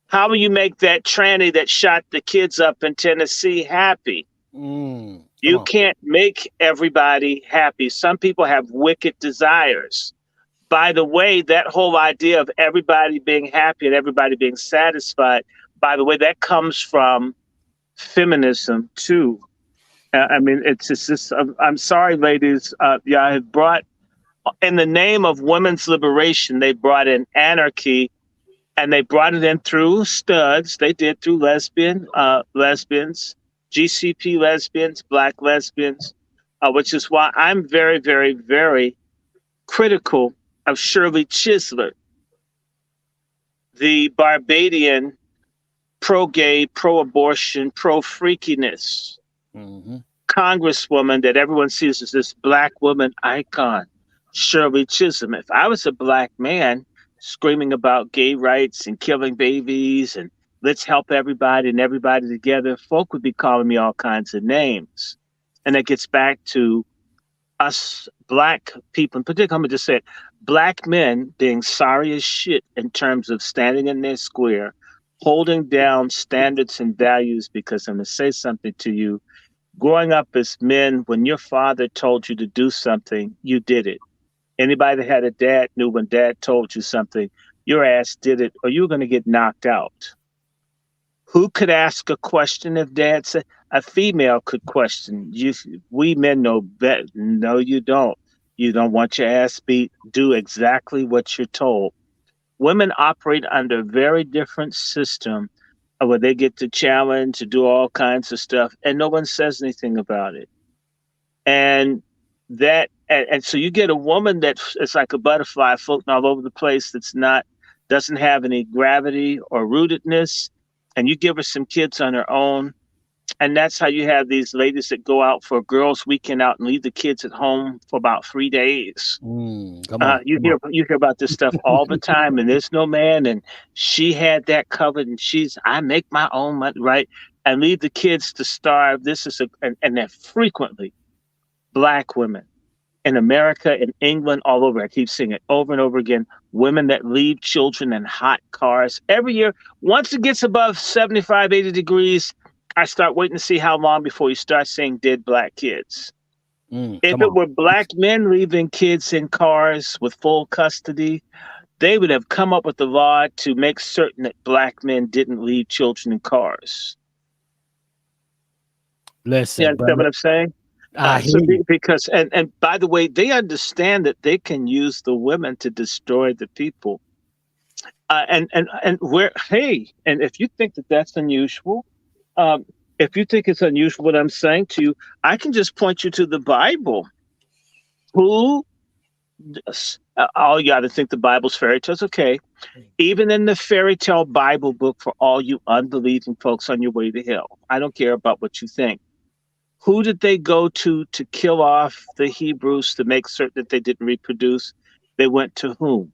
How will you make that tranny that shot the kids up in Tennessee happy? You can't make everybody happy. Some people have wicked desires. By the way, that whole idea of everybody being happy and everybody being satisfied, by the way, that comes from feminism too. It's just I'm sorry, ladies. Y'all have brought, in the name of women's liberation, they brought in anarchy. And they brought it in through studs. They did through lesbians, GCP lesbians, Black lesbians, which is why I'm very, very, very critical of Shirley Chisler, the Barbadian pro-gay, pro-abortion, pro-freakiness congresswoman that everyone sees as this Black woman icon, Shirley Chisholm. If I was a Black man screaming about gay rights and killing babies and let's help everybody and everybody together, folk would be calling me all kinds of names. And it gets back to us Black people, in particular, I'm going to just say it, Black men being sorry as shit in terms of standing in their square, holding down standards and values, because I'm going to say something to you. Growing up as men, when your father told you to do something, you did it. Anybody that had a dad knew when dad told you something, your ass did it, or you were going to get knocked out. Who could ask a question if dad said? A female could question. We men know better. No, you don't. You don't want your ass beat. Do exactly what you're told. Women operate under a very different system where they get to challenge, to do all kinds of stuff, and no one says anything about it. And and so you get a woman that is like a butterfly floating all over the place, doesn't have any gravity or rootedness, and you give her some kids on her own. And that's how you have these ladies that go out for a girls' weekend out and leave the kids at home for about 3 days. You hear about this stuff all the time, and there's no man, and she had that covered, and I make my own money, right? And leave the kids to starve. And they're frequently Black women in America, in England, all over. I keep seeing it over and over again. Women that leave children in hot cars every year. Once it gets above 75, 80 degrees, I start waiting to see how long before you start seeing dead Black kids. If it were Black men leaving kids in cars with full custody, they would have come up with the law to make certain that Black men didn't leave children in cars. Listen, you understand what I'm saying? Because by the way, they understand that they can use the women to destroy the people. And if you think that that's unusual, if you think it's unusual what I'm saying to you, I can just point you to the Bible. You got to think the Bible's fairy tales. Okay. Even in the fairy tale Bible book, for all you unbelieving folks on your way to hell, I don't care about what you think. Who did they go to kill off the Hebrews to make certain that they didn't reproduce? They went to whom?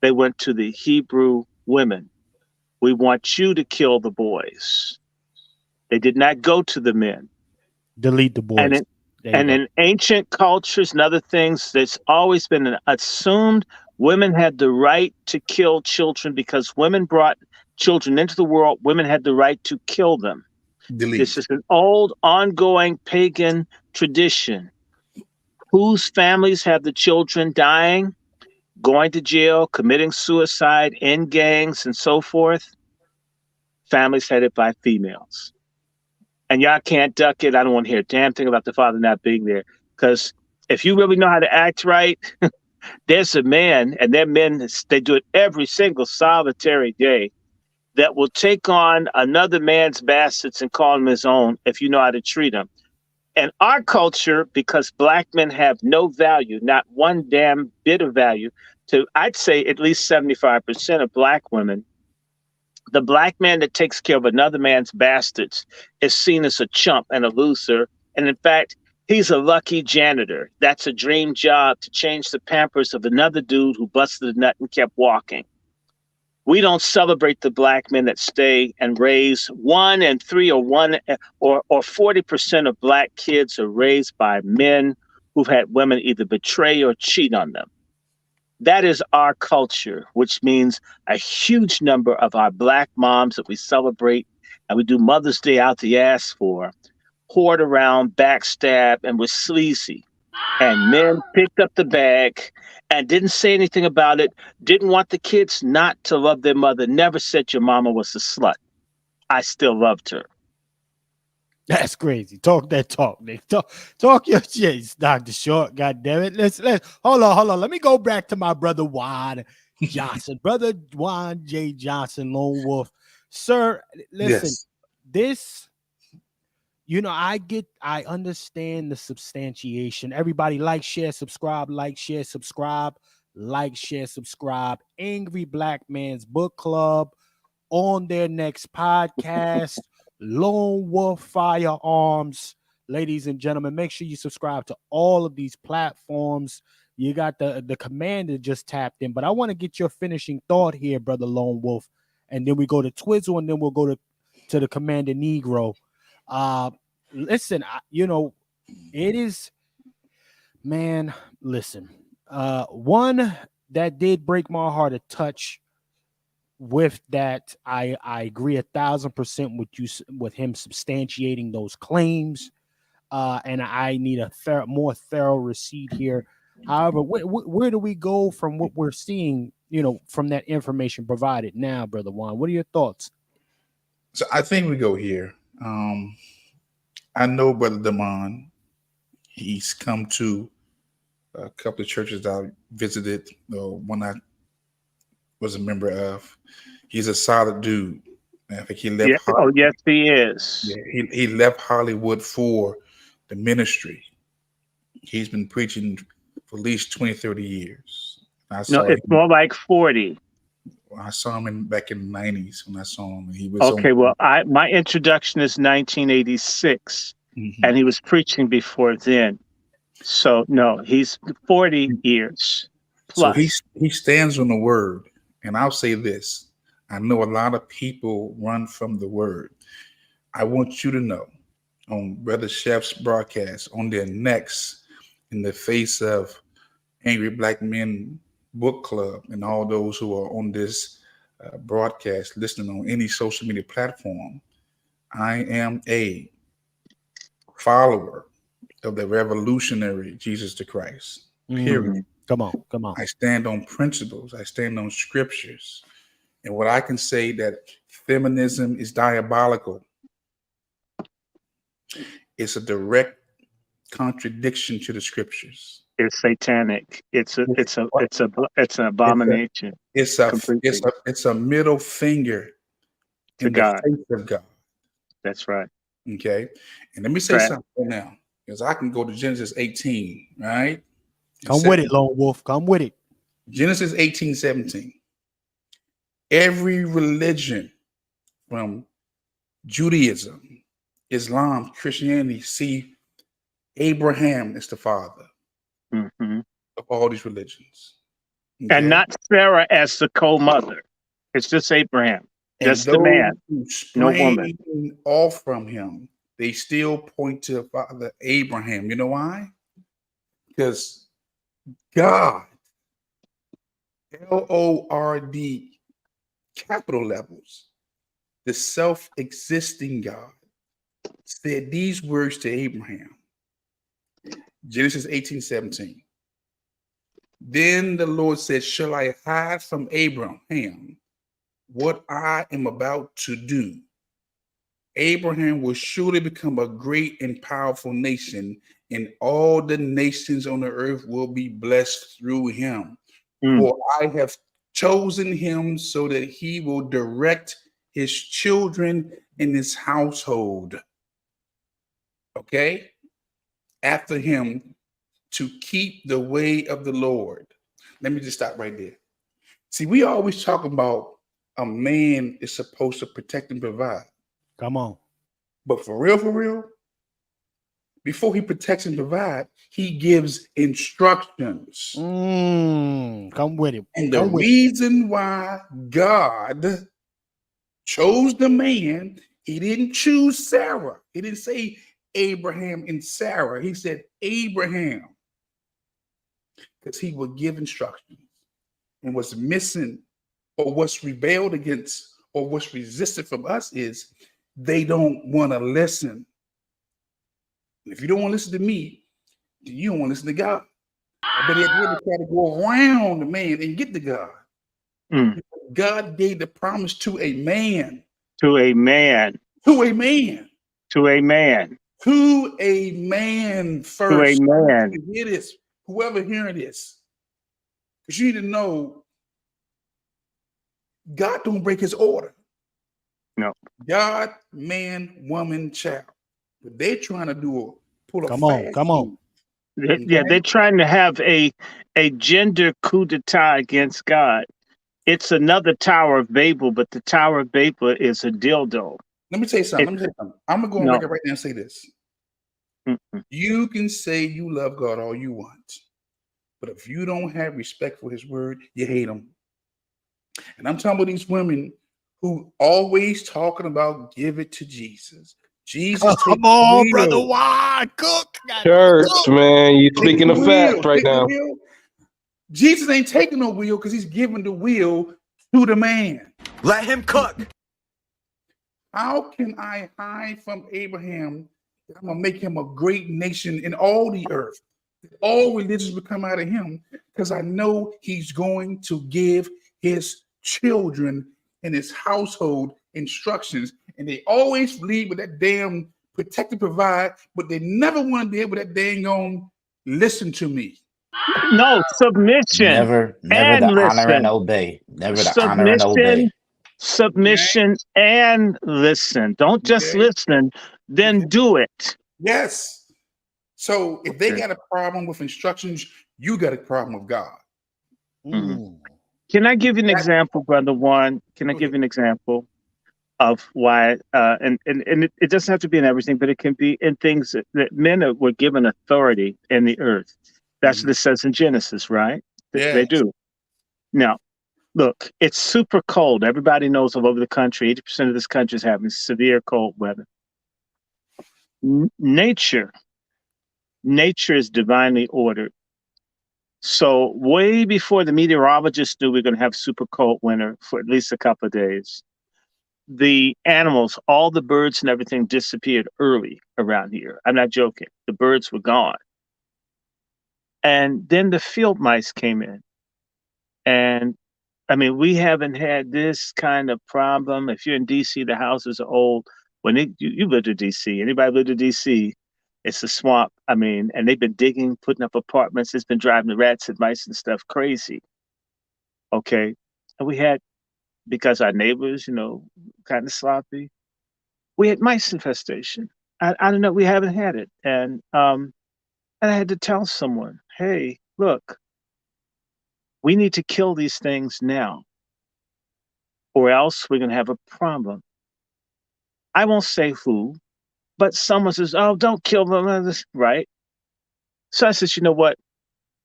They went to the Hebrew women. We want you to kill the boys. They did not go to the men. Delete the boys. And in ancient cultures and other things, there's always been assumed women had the right to kill children because women brought children into the world. Women had the right to kill them. Delete. This is an old, ongoing pagan tradition. Whose families have the children dying, going to jail, committing suicide, in gangs, and so forth? Families headed by females. And y'all can't duck it. I don't want to hear a damn thing about the father not being there. Because if you really know how to act right, there's a man, and they're men, they do it every single solitary day, that will take on another man's bastards and call them his own if you know how to treat them. And our culture, because Black men have no value, not one damn bit of value, to I'd say at least 75% of Black women, the Black man that takes care of another man's bastards is seen as a chump and a loser. And in fact, he's a lucky janitor. That's a dream job, to change the pampers of another dude who busted a nut and kept walking. We don't celebrate the Black men that stay and raise 1 in 3 or 40% of Black kids are raised by men who've had women either betray or cheat on them. That is our culture, which means a huge number of our Black moms that we celebrate and we do Mother's Day out the ass for, hoard around, backstab, and was sleazy. And men picked up the bag and didn't say anything about it, didn't want the kids not to love their mother, never said your mama was a slut. I still loved her. That's crazy. Talk that talk, Nick. Talk your shit, Dr. Short. God damn it. Let's hold on. Let me go back to my brother Juan Johnson. Brother Juan J. Johnson, Lone Wolf. Sir, listen, this, I understand the substantiation. Everybody like, share, subscribe, Angry Black Man's Book Club on their next podcast. Lone Wolf Firearms, ladies and gentlemen, make sure you subscribe to all of these platforms. You got the commander just tapped in, but I want to get your finishing thought here, brother Lone Wolf, and then we go to Twizzle, and then we'll go to the Commander Negro. Listen, it is, man. Listen, one that did break my heart a touch. With that, I agree 1,000% with him substantiating those claims, and I need a more thorough receipt here. However, where do we go from what we're seeing, from that information provided now, Brother Juan? What are your thoughts? So I think we go here. I know Brother Damon. He's come to a couple of churches I visited. One I was a member of. He's a solid dude. I think he left. Yeah. Oh, yes, he is. Yeah, he left Hollywood for the ministry. He's been preaching for at least 20, 30 years. No, it's more like 40. I saw him back in the 90s when I saw him. He was okay. Well, my introduction is 1986, and he was preaching before then. So no, he's 40 years plus. So he stands on the word, and I'll say this: I know a lot of people run from the word. I want you to know, on Brother Chef's broadcast, on their necks, in the face of Angry Black Men Book Club and all those who are on this broadcast listening on any social media platform, I am a follower of the revolutionary Jesus the Christ. Period. Come on. I stand on principles. I stand on scriptures. And what I can say that feminism is diabolical. It's a direct contradiction to the scriptures. It's satanic. It's an abomination. It's a middle finger to God. The face of God. That's right. Okay. And let me say something now, because I can go to Genesis 18, right? Come with it, Lone Wolf. Come with it. Genesis 18:17. Every religion from Judaism, Islam, Christianity, see Abraham as the father of all these religions. Okay? And not Sarah as the co-mother. It's just Abraham. Just the man. No woman. Off from him, they still point to Father Abraham. You know why? Because God, Lord, capital levels, the self-existing God, said these words to Abraham. Genesis 18:17. Then the Lord said, shall I hide from Abraham what I am about to do? Abraham will surely become a great and powerful nation, and all the nations on the earth will be blessed through him. For I have chosen him so that he will direct his children in his household. Okay? After him, to keep the way of the Lord. Let me just stop right there. See, we always talk about a man is supposed to protect and provide. Come on. But for real, before he protects and provides, he gives instructions. Come with it. And the reason why God chose the man, he didn't choose Sarah. He didn't say Abraham and Sarah. He said Abraham. Because he would give instructions. And what's missing or what's rebelled against or what's resisted from us is they don't want to listen. If you don't want to listen to me, then you don't want to listen to God. But they try to go around the man and get to God. God gave the promise to a man. To a man. To a man. To a man. To a man first. To a man. Hear this. Whoever hearing this, because you need to know God don't break his order. No. God, man, woman, child. But they're trying to pull a come on. Yeah, they're trying to have a gender coup d'etat against God. It's another Tower of Babel, but the Tower of Babel is a dildo. Let me tell you something. I'm going to go on record right now and say this. You can say you love God all you want, but if you don't have respect for his word, you hate him. And I'm talking about these women who always talking about give it to Jesus. Jesus, come on, brother. Why cook? Church, man, you speaking of facts right now. Jesus ain't taking no wheel because he's giving the wheel to the man. Let him cook. How can I hide from Abraham? I'm going to make him a great nation in all the earth. All religions will come out of him because I know he's going to give his children and his household instructions. And they always lead with that damn protect and provide, but they never want to be able to that dang on listen to me. No, submission Never and the honor and listen. obey. Never the honor and Submission, obey. submission, and listen. Don't just Okay. listen, then Okay. do it. Yes. So if they Okay. got a problem with instructions, you got a problem with God. Mm. Can I give you an example, brother Juan? Can I give you an example of why? And it doesn't have to be in everything, but it can be in things that were given authority in the earth. That's what it says in Genesis, right? They Yeah. do. Now, look, it's super cold. Everybody knows all over the country, 80% of this country is having severe cold weather. Nature is divinely ordered. So way before the meteorologists knew we were going to have super cold winter for at least a couple of days, the animals, all the birds and everything disappeared early around here. I'm not joking. The birds were gone. And then the field mice came in. And I mean, we haven't had this kind of problem. If you're in DC, the houses are old. When you lived in DC, anybody lived in DC, it's a swamp. I mean, and they've been digging, putting up apartments. It's been driving the rats and mice and stuff crazy. Okay. And we had, because our neighbors, kind of sloppy, we had mice infestation. I don't know, we haven't had it. And I had to tell someone, hey, look, we need to kill these things now, or else we're going to have a problem. I won't say who, but someone says, oh, don't kill them, right? So I said, you know what?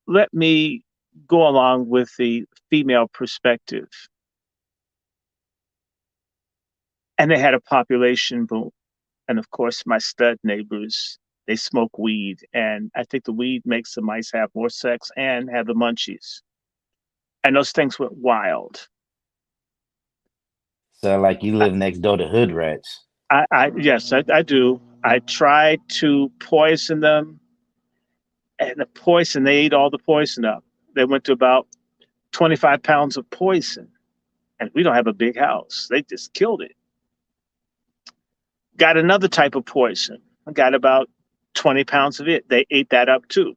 Let me go along with the female perspective. And they had a population boom. And of course, my stud neighbors, they smoke weed. And I think the weed makes the mice have more sex and have the munchies. And those things went wild. So like you live next door to hood rats. Yes, I do. I tried to poison them, and they ate all the poison up. They went to about 25 pounds of poison, and we don't have a big house. They just killed it. Got another type of poison. I got about 20 pounds of it. They ate that up too.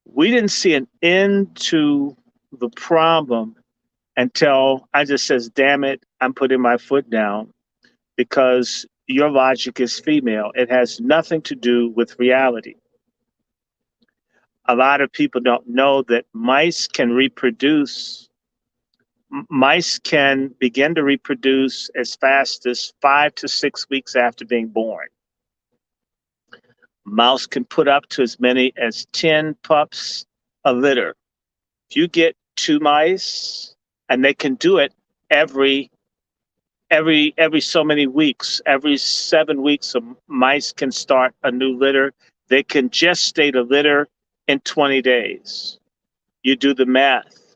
We didn't see an end to the problem until I just says, damn it, I'm putting my foot down, because your logic is female. It has nothing to do with reality. A lot of people don't know that mice can reproduce. Mice can begin to reproduce as fast as 5 to 6 weeks after being born. Mouse can put up to as many as 10 pups a litter. If you get 2 mice, and they can do it every so many weeks, every 7 weeks, mice can start a new litter. They can gestate a litter in 20 days. You do the math.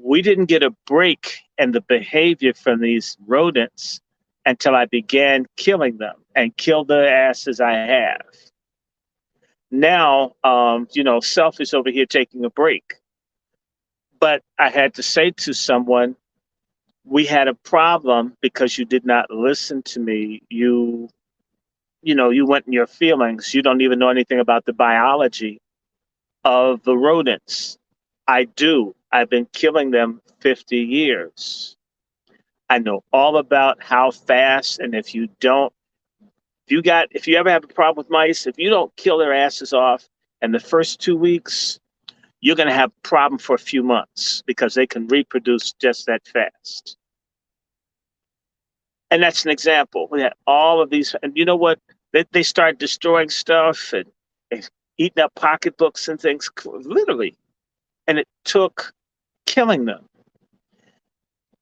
We didn't get a break in the behavior from these rodents until I began killing them, and killed the asses I have. Now, Self is over here taking a break. But I had to say to someone, we had a problem because you did not listen to me. You went in your feelings. You don't even know anything about the biology of the rodents. I do. I've been killing them 50 years. I know all about how fast, and if you ever have a problem with mice, if you don't kill their asses off in the first 2 weeks, you're going to have a problem for a few months, because they can reproduce just that fast. And that's an example. We had all of these, and you know what? They start destroying stuff and eating up pocketbooks and things, literally. And it took killing them.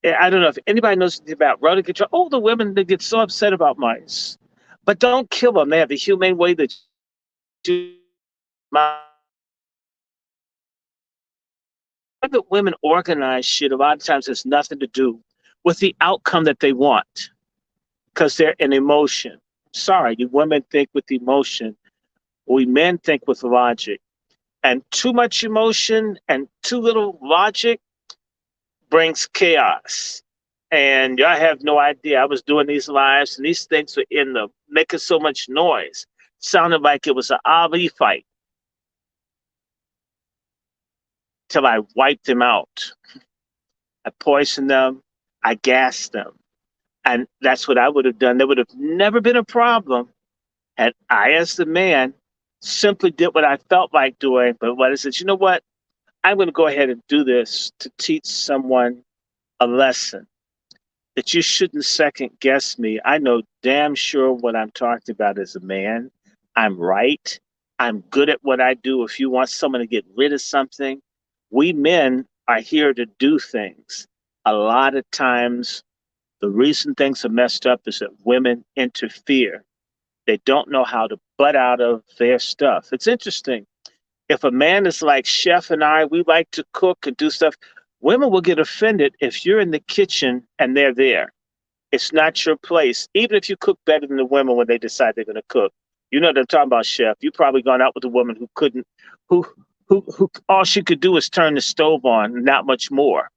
I don't know if anybody knows anything about rodent control. Oh, the women, they get so upset about mice. But don't kill them. They have a humane way that private women organize shit. A lot of times has nothing to do with the outcome that they want, because they're an emotion. Sorry, you women think with emotion. We men think with logic. And too much emotion and too little logic brings chaos. And I have no idea. I was doing these lives, and these things were making so much noise. Sounded like it was an Ali fight. Till I wiped them out. I poisoned them. I gassed them. And that's what I would have done. There would have never been a problem had I, as the man, simply did what I felt like doing. But what I said, you know what? I'm going to go ahead and do this to teach someone a lesson that you shouldn't second guess me. I know damn sure what I'm talking about as a man. I'm right. I'm good at what I do. If you want someone to get rid of something, we men are here to do things. A lot of times, the reason things are messed up is that women interfere. They don't know how to butt out of their stuff. It's interesting. If a man is like Chef and I, we like to cook and do stuff. Women will get offended if you're in the kitchen and they're there. It's not your place. Even if you cook better than the women when they decide they're going to cook. You know what I'm talking about, Chef. You probably gone out with a woman who couldn't, who all she could do was turn the stove on, not much more.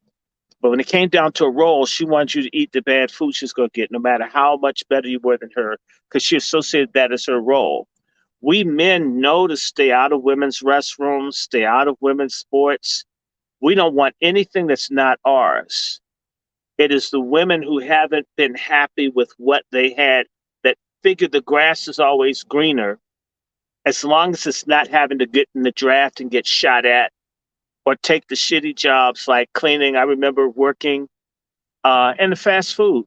But when it came down to a roll, she wanted you to eat the bad food she's going to get, no matter how much better you were than her, because she associated that as her role. We men know to stay out of women's restrooms, stay out of women's sports. We don't want anything that's not ours. It is the women who haven't been happy with what they had that figure the grass is always greener, as long as it's not having to get in the draft and get shot at or take the shitty jobs like cleaning. I remember working in the fast food.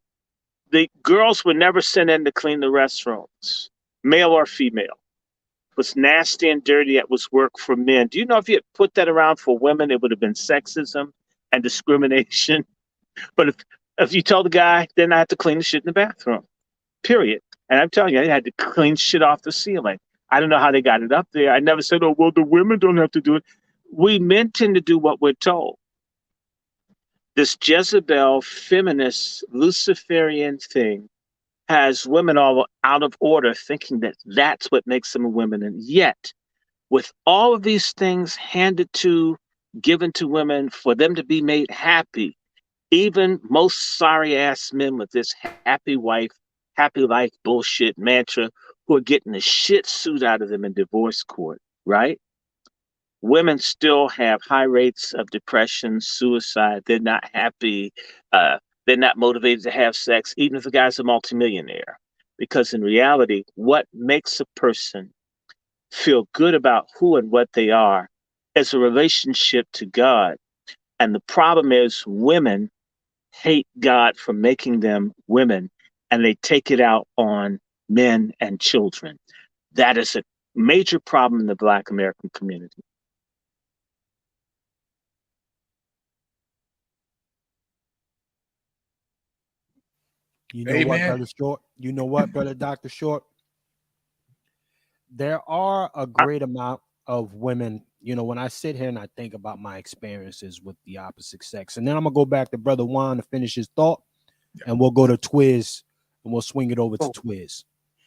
The girls were never sent in to clean the restrooms, male or female. It was nasty and dirty. It was work for men. Do you know if you had put that around for women, it would have been sexism and discrimination? But if you tell the guy, then I have to clean the shit in the bathroom, period. And I'm telling you, I had to clean shit off the ceiling. I don't know how they got it up there. I never said, oh, well, the women don't have to do it. We men tend to do what we're told. This Jezebel feminist Luciferian thing has women all out of order, thinking that that's what makes them a woman. And yet, with all of these things given to women for them to be made happy, even most sorry ass men with this happy wife, happy life bullshit mantra who are getting the shit suit out of them in divorce court, right? Women still have high rates of depression, suicide. They're not happy. They're not motivated to have sex, even if the guy's a multimillionaire. Because in reality, what makes a person feel good about who and what they are is a relationship to God. And the problem is women hate God for making them women, and they take it out on men and children. That is a major problem in the Black American community. You know what, Brother Short? You know what, Brother Dr. Short? There are a great amount of women, you know, when I sit here and I think about my experiences with the opposite sex, and then I'm going to go back to Brother Juan to finish his thought, and we'll go to Twiz, and we'll swing it over to Twiz.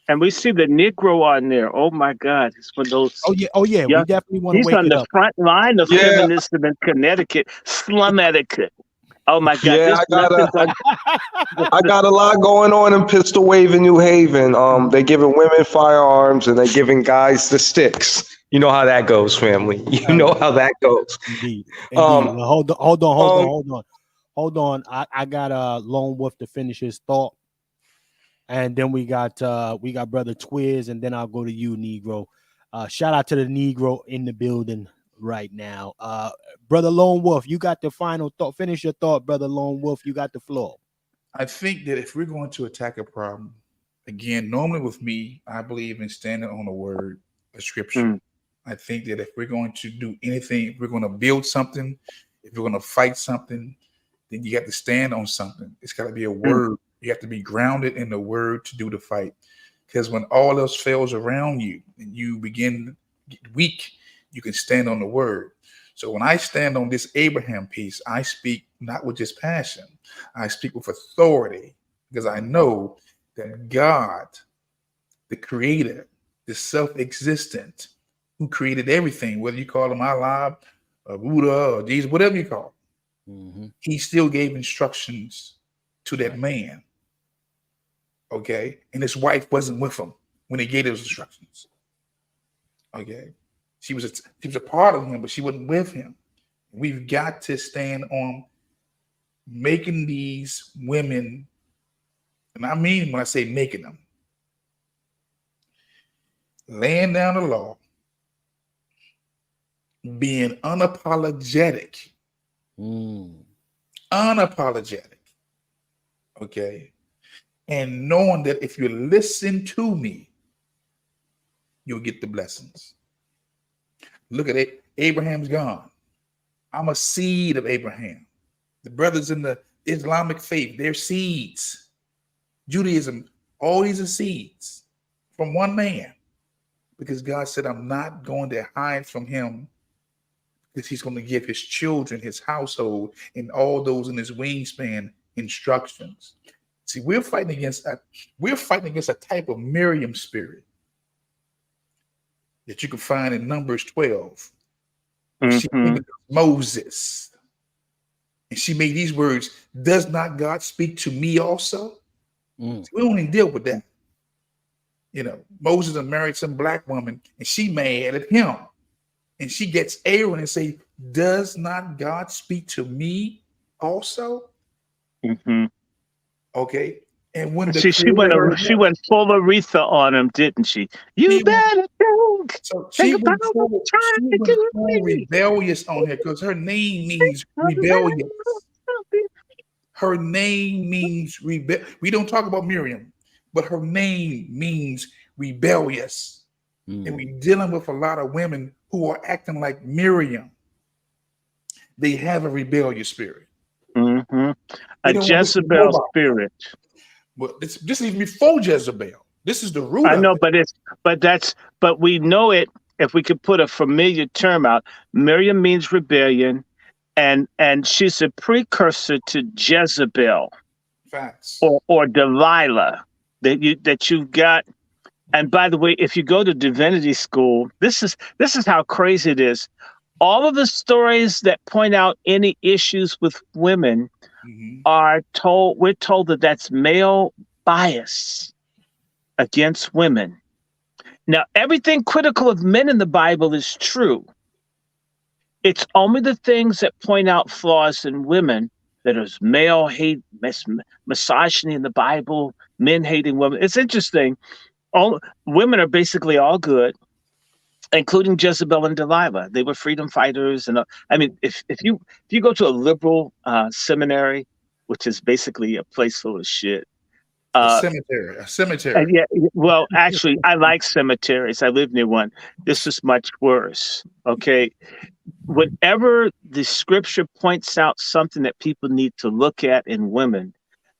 And we see the Negro on there. Oh, my God. It's one of those. Oh, yeah. We definitely want to wake it up. He's on the front line of feminism in Connecticut. Slum etiquette. Oh my God! Yeah, I got a lot going on in Pistol Wave in New Haven. They're giving women firearms and they're giving guys the sticks. You know how that goes, family. You know how that goes. Indeed. Well, hold on. I got Lone Wolf to finish his thought, and then we got Brother Twiz, and then I'll go to you, Negro. Shout out to the Negro in the building right now. Brother Lone Wolf, you got the final thought. Finish your thought, Brother Lone Wolf. You got the floor. I think that if we're going to attack a problem, again, normally with me, I believe in standing on the word of scripture. I think that if we're going to do anything, if we're going to build something, if we're going to fight something, then you got to stand on something. It's got to be a word. You have to be grounded in the word to do the fight. Because when all else fails around you and you begin to get weak, you can stand on the word. So when I stand on this Abraham piece, I speak not with just passion. I speak with authority because I know that God, the creator, the self-existent, who created everything, whether you call him Allah, or Buddha, or Jesus, whatever you call him, he still gave instructions to that man. Okay? And his wife wasn't with him when he gave those instructions. Okay. She was a part of him, but she wasn't with him. We've got to stand on making these women, and I mean when I say making them, laying down the law, being unapologetic, unapologetic, okay, and knowing that if you listen to me, you'll get the blessings. Look at it. Abraham's gone. I'm a seed of Abraham. The brothers in the Islamic faith, they're seeds. Judaism, all these are seeds from one man. Because God said, I'm not going to hide from him, because he's going to give his children, his household, and all those in his wingspan instructions. See, we're fighting against a type of Miriam spirit that you can find in Numbers 12. She made Moses. And she made these words, does not God speak to me also? So we don't even deal with that. You know, Moses married some black woman and she mad at him. And she gets Aaron and say, does not God speak to me also? Okay. And when she went full Aretha on him, didn't she? You better think. So she went full rebellious on her, because her name means rebellious. Her name means rebel. We don't talk about Miriam, but her name means rebellious. And we're dealing with a lot of women who are acting like Miriam. They have a rebellious spirit. A Jezebel spirit. But this is even before Jezebel. This is the root. I know, of it. but we know it. If we could put a familiar term out, Miriam means rebellion, and she's a precursor to Jezebel. Facts. Or Delilah that you've got. And by the way, if you go to divinity school, this is how crazy it is. All of the stories that point out any issues with women we're told that that's male bias against women. Now, everything critical of men in the Bible is true. It's only the things that point out flaws in women that is male hate, misogyny in the Bible, men hating women. It's interesting. All women are basically all good, including Jezebel and Delilah. They were freedom fighters, and I mean, if you go to a liberal seminary, which is basically a place full of shit. A cemetery. Yeah, well, actually, I like cemeteries. I live near one. This is much worse. Okay, whenever the scripture points out something that people need to look at in women,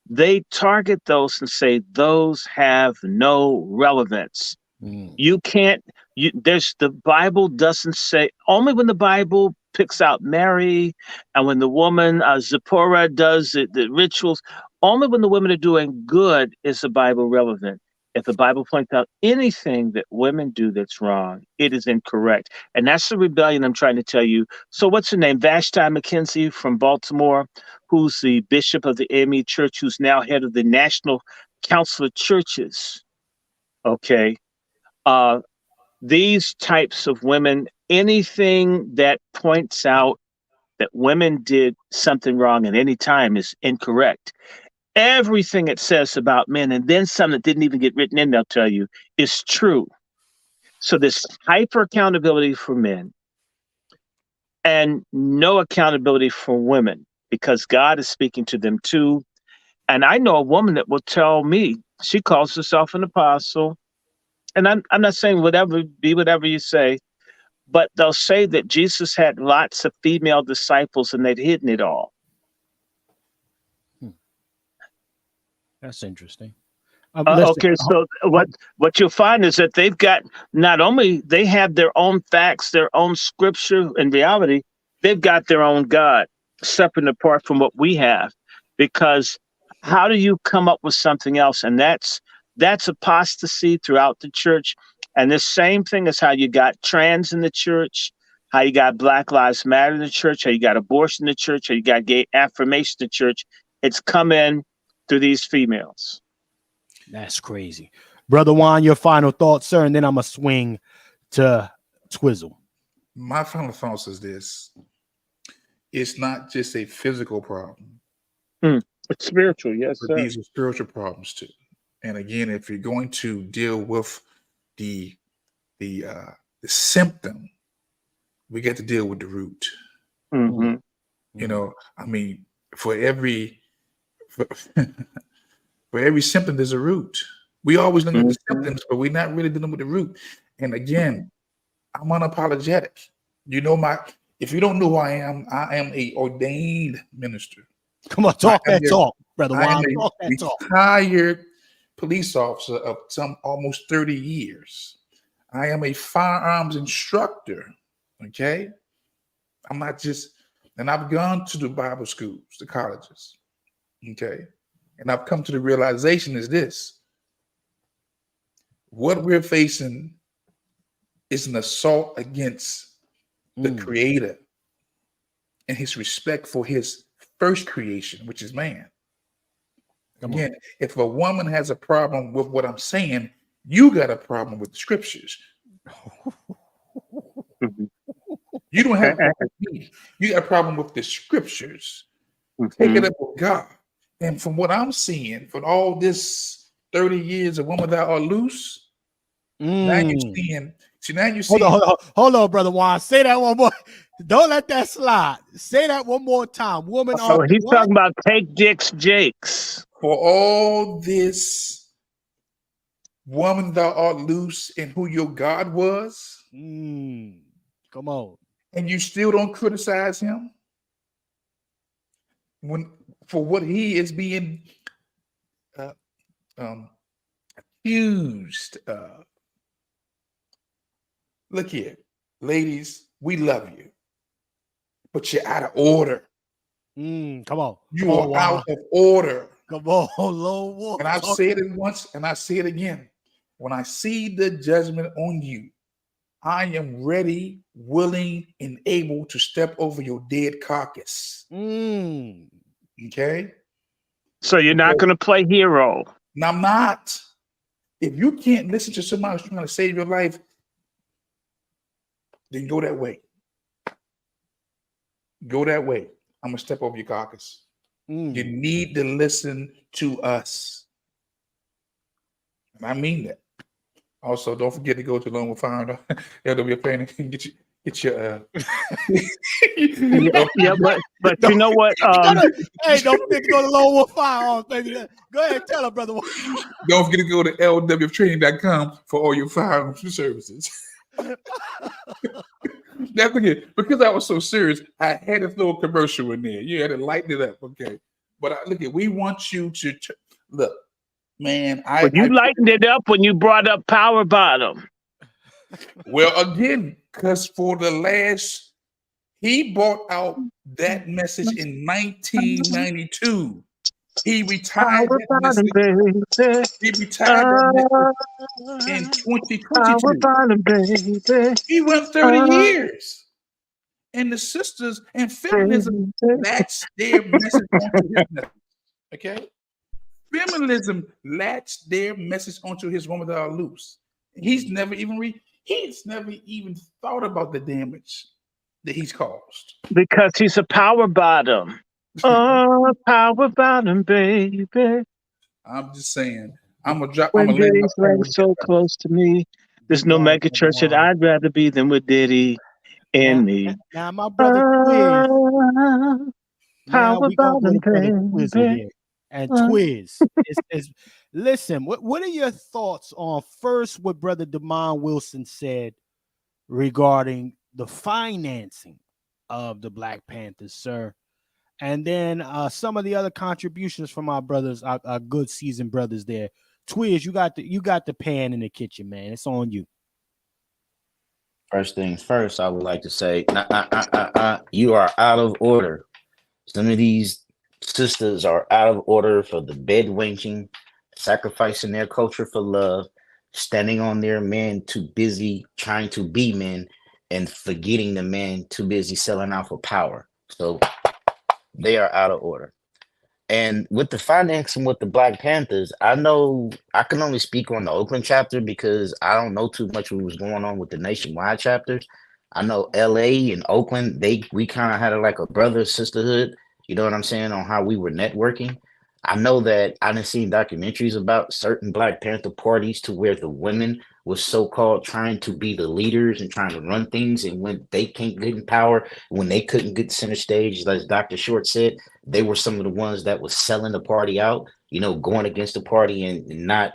they target those and say those have no relevance. You can't. The Bible doesn't say, only when the Bible picks out Mary and when the woman Zipporah does the rituals, only when the women are doing good is the Bible relevant. If the Bible points out anything that women do that's wrong, it is incorrect. And that's the rebellion I'm trying to tell you. So what's her name? Vashti McKenzie from Baltimore, who's the bishop of the AME Church, who's now head of the National Council of Churches. Okay. These types of women, anything that points out that women did something wrong at any time is incorrect. Everything it says about men, and then some that didn't even get written in, they'll tell you, is true. So this hyper accountability for men and no accountability for women, because God is speaking to them too. And I know a woman that will tell me, she calls herself an apostle. And I'm not saying be whatever you say, but they'll say that Jesus had lots of female disciples and they'd hidden it all. That's interesting. Okay, so what you'll find is that they've got, not only they have their own facts, their own scripture and reality, they've got their own God, separate and apart from what we have. Because how do you come up with something else? And that's apostasy throughout the church. And the same thing is how you got trans in the church, how you got Black Lives Matter in the church, how you got abortion in the church, how you got gay affirmation in the church. It's come in through these females. That's crazy. Brother Juan, your final thoughts, sir, and then I'm going to swing to Twizzle. My final thoughts is this: it's not just a physical problem. It's spiritual, yes, But sir. these are spiritual problems too. And again, if you're going to deal with the symptom, we got to deal with the root. Mm-hmm. You know, I mean, for every symptom, there's a root. We always look at the symptoms, but we're not really dealing with the root. And again, I'm unapologetic. You know, if you don't know who I am a ordained minister. Come on, talk that talk, brother. I am Talk a that talk. retired police officer of some almost 30 years. I am a firearms instructor. Okay, I'm not just, and I've gone to the Bible schools, the colleges. Okay, and I've come to the realization is this: what we're facing is an assault against the Creator and His respect for His first creation, which is man. Again, if a woman has a problem with what I'm saying, you got a problem with the scriptures. You don't have a problem with me. You got a problem with the scriptures. Take it up with God. And from what I'm seeing, for all this 30 years of women that are loose, now you're seeing. See, now you see. Hold on, brother Juan. Say that one more. Don't let that slide. Say that one more time. Woman. Oh, he's talking about take dicks, Jakes. For all this, woman thou art loose in who your God was. Come on. And you still don't criticize him for what he is being accused of. Look here, ladies, we love you, but you're out of order. Come on. You are out of order. Come on, Lone Wolf. And I've said it once and I say it again. When I see the judgment on you, I am ready, willing, and able to step over your dead carcass. Okay? So you're not going to play hero? No, I'm not. If you can't listen to somebody who's trying to save your life, then go that way. Go that way. I'm going to step over your carcass. You need to listen to us. And I mean that. Also, don't forget to go to LoneWolf Dr. LW Planning and get your yeah, but you know what? Hey, don't forget to go to LoneWolf Firearms, baby. Go ahead, tell her, brother. Don't forget to go to lwtraining.com for all your firearms services. Now, because I was so serious, I had to throw a commercial in there. You had to lighten it up, okay? But we want you to look, man. You lightened it up when you brought up Power Bottom. Well, again, because for the last, he brought out that message in 1992. He retired that message. He retired that message in 2022. He went 30 years. And the sisters and feminism latched their message onto his message. Okay? Feminism latched their message onto his woman that are loose. He's never even thought about the damage that he's caused. Because he's a power bottom. Oh, power bottom, baby. I'm just saying. I'm gonna drop. When Diddy's right so close to me, there's no mega church that I'd rather be than with Diddy and me. Now, my brother Quiz. Now we gonna go to brother Quiz here. And Twiz, listen. What are your thoughts on first what Brother Demond Wilson said regarding the financing of the Black Panthers, sir? And then some of the other contributions from our brothers, our good seasoned brothers there. Twiz, you got the pan in the kitchen, man. It's on you. First things first, I would like to say, you are out of order. Some of these sisters are out of order for the bed wenching, sacrificing their culture for love, standing on their men too busy trying to be men, and forgetting the man too busy selling out for power. So they are out of order. And with the financing with the Black Panthers, I know I can only speak on the Oakland chapter because I don't know too much what was going on with the nationwide chapters. I know LA and Oakland, we kind of had like a brother sisterhood, you know what I'm saying, on how we were networking. I know that I done seen documentaries about certain Black Panther parties to where the women was so-called trying to be the leaders and trying to run things, and when they can't get in power, when they couldn't get center stage, as Dr. Short said, they were some of the ones that was selling the party out, you know, going against the party and not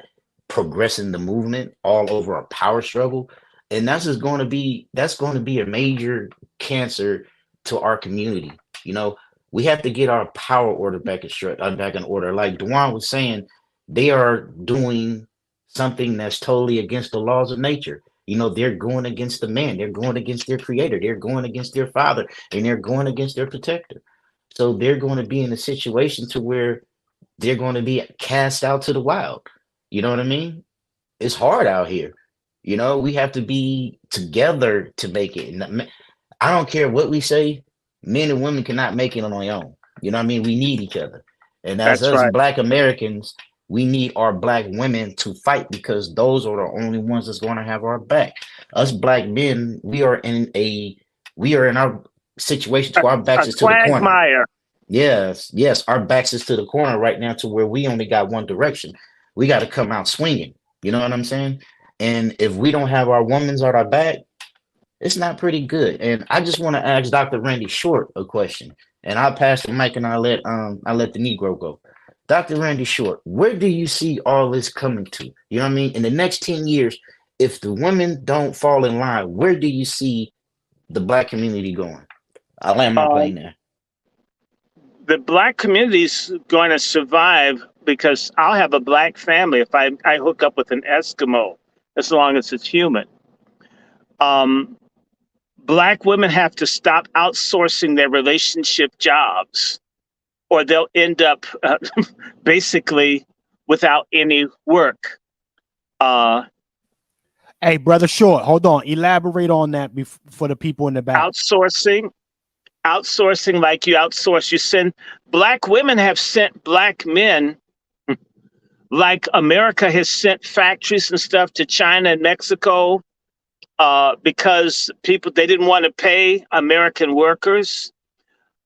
progressing the movement all over a power struggle. And that's going to be a major cancer to our community. You know, we have to get our power order back in order. Like Dwan was saying, they are doing something that's totally against the laws of nature. You know, they're going against the man, they're going against their creator, they're going against their father, and they're going against their protector. So they're going to be in a situation to where they're going to be cast out to the wild. You know what I mean? It's hard out here. You know, we have to be together to make it. And I don't care what we say, men and women cannot make it on their own. You know what I mean? We need each other. And as That's us right. Black Americans, we need our Black women to fight because those are the only ones that's going to have our back. Us Black men, we are in our situation to our backs A is to the corner. quagmire. Yes, our backs is to the corner right now to where we only got one direction. We got to come out swinging. You know what I'm saying? And if we don't have our women's on our back, it's not pretty good. And I just want to ask Dr. Randy Short a question. And I'll pass the mic and I'll let the Negro go. Dr. Randy Short, where do you see all this coming to? You know what I mean? In the next 10 years, if the women don't fall in line, where do you see the Black community going? I'll land my plane there. The Black community is going to survive because I'll have a Black family if I hook up with an Eskimo, as long as it's human. Black women have to stop outsourcing their relationship jobs, or they'll end up basically without any work. Hey, brother Short, hold on. Elaborate on that for the people in the back. Outsourcing like you outsource. You send Black women have sent Black men, like America has sent factories and stuff to China and Mexico because they didn't want to pay American workers.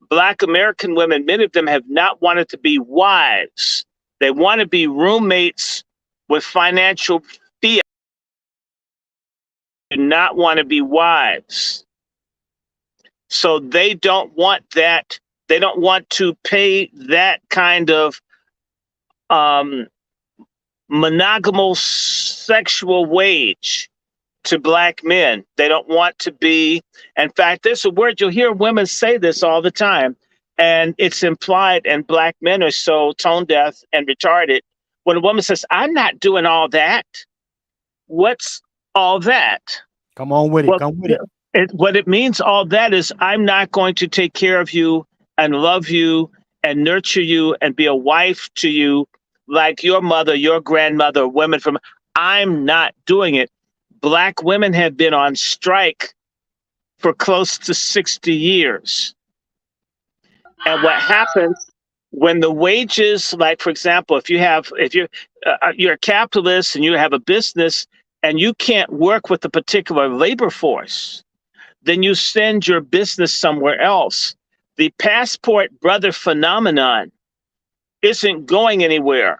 Black American women, many of them have not wanted to be wives. They want to be roommates with financial fiat. Do not want to be wives. So they don't want that. They don't want to pay that kind of monogamous sexual wage to Black men. They don't want to be. In fact, there's a word, you'll hear women say this all the time, and it's implied, and Black men are so tone deaf and retarded. When a woman says, I'm not doing all that, what's all that? Come on with it. Well, come with it. What it means, all that is, I'm not going to take care of you and love you and nurture you and be a wife to you like your mother, your grandmother, women from. I'm not doing it. Black women have been on strike for close to 60 years. And what happens when the wages, like, for example, if you're a capitalist and you have a business and you can't work with a particular labor force, then you send your business somewhere else. The passport brother phenomenon isn't going anywhere.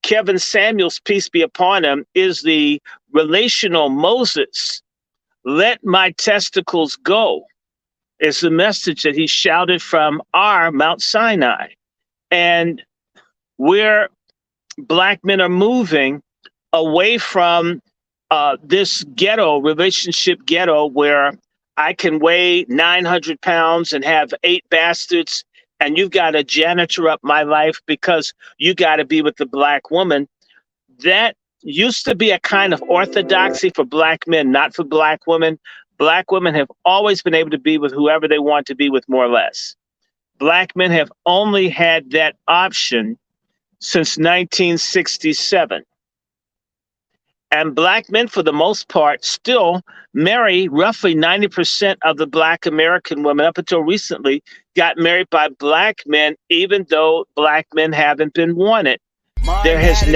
Kevin Samuels, peace be upon him, is the relational Moses. Let my testicles go is the message that he shouted from our Mount Sinai. And where Black men are moving away from this relationship ghetto, where I can weigh 900 pounds and have 8 bastards, and you've got to janitor up my life because you got to be with the Black woman. That used to be a kind of orthodoxy for Black men, not for Black women. Black women have always been able to be with whoever they want to be with, more or less. Black men have only had that option since 1967. And black men, for the most part, still marry roughly 90% of the black American women up until recently got married by black men, even though black men haven't been wanted. There has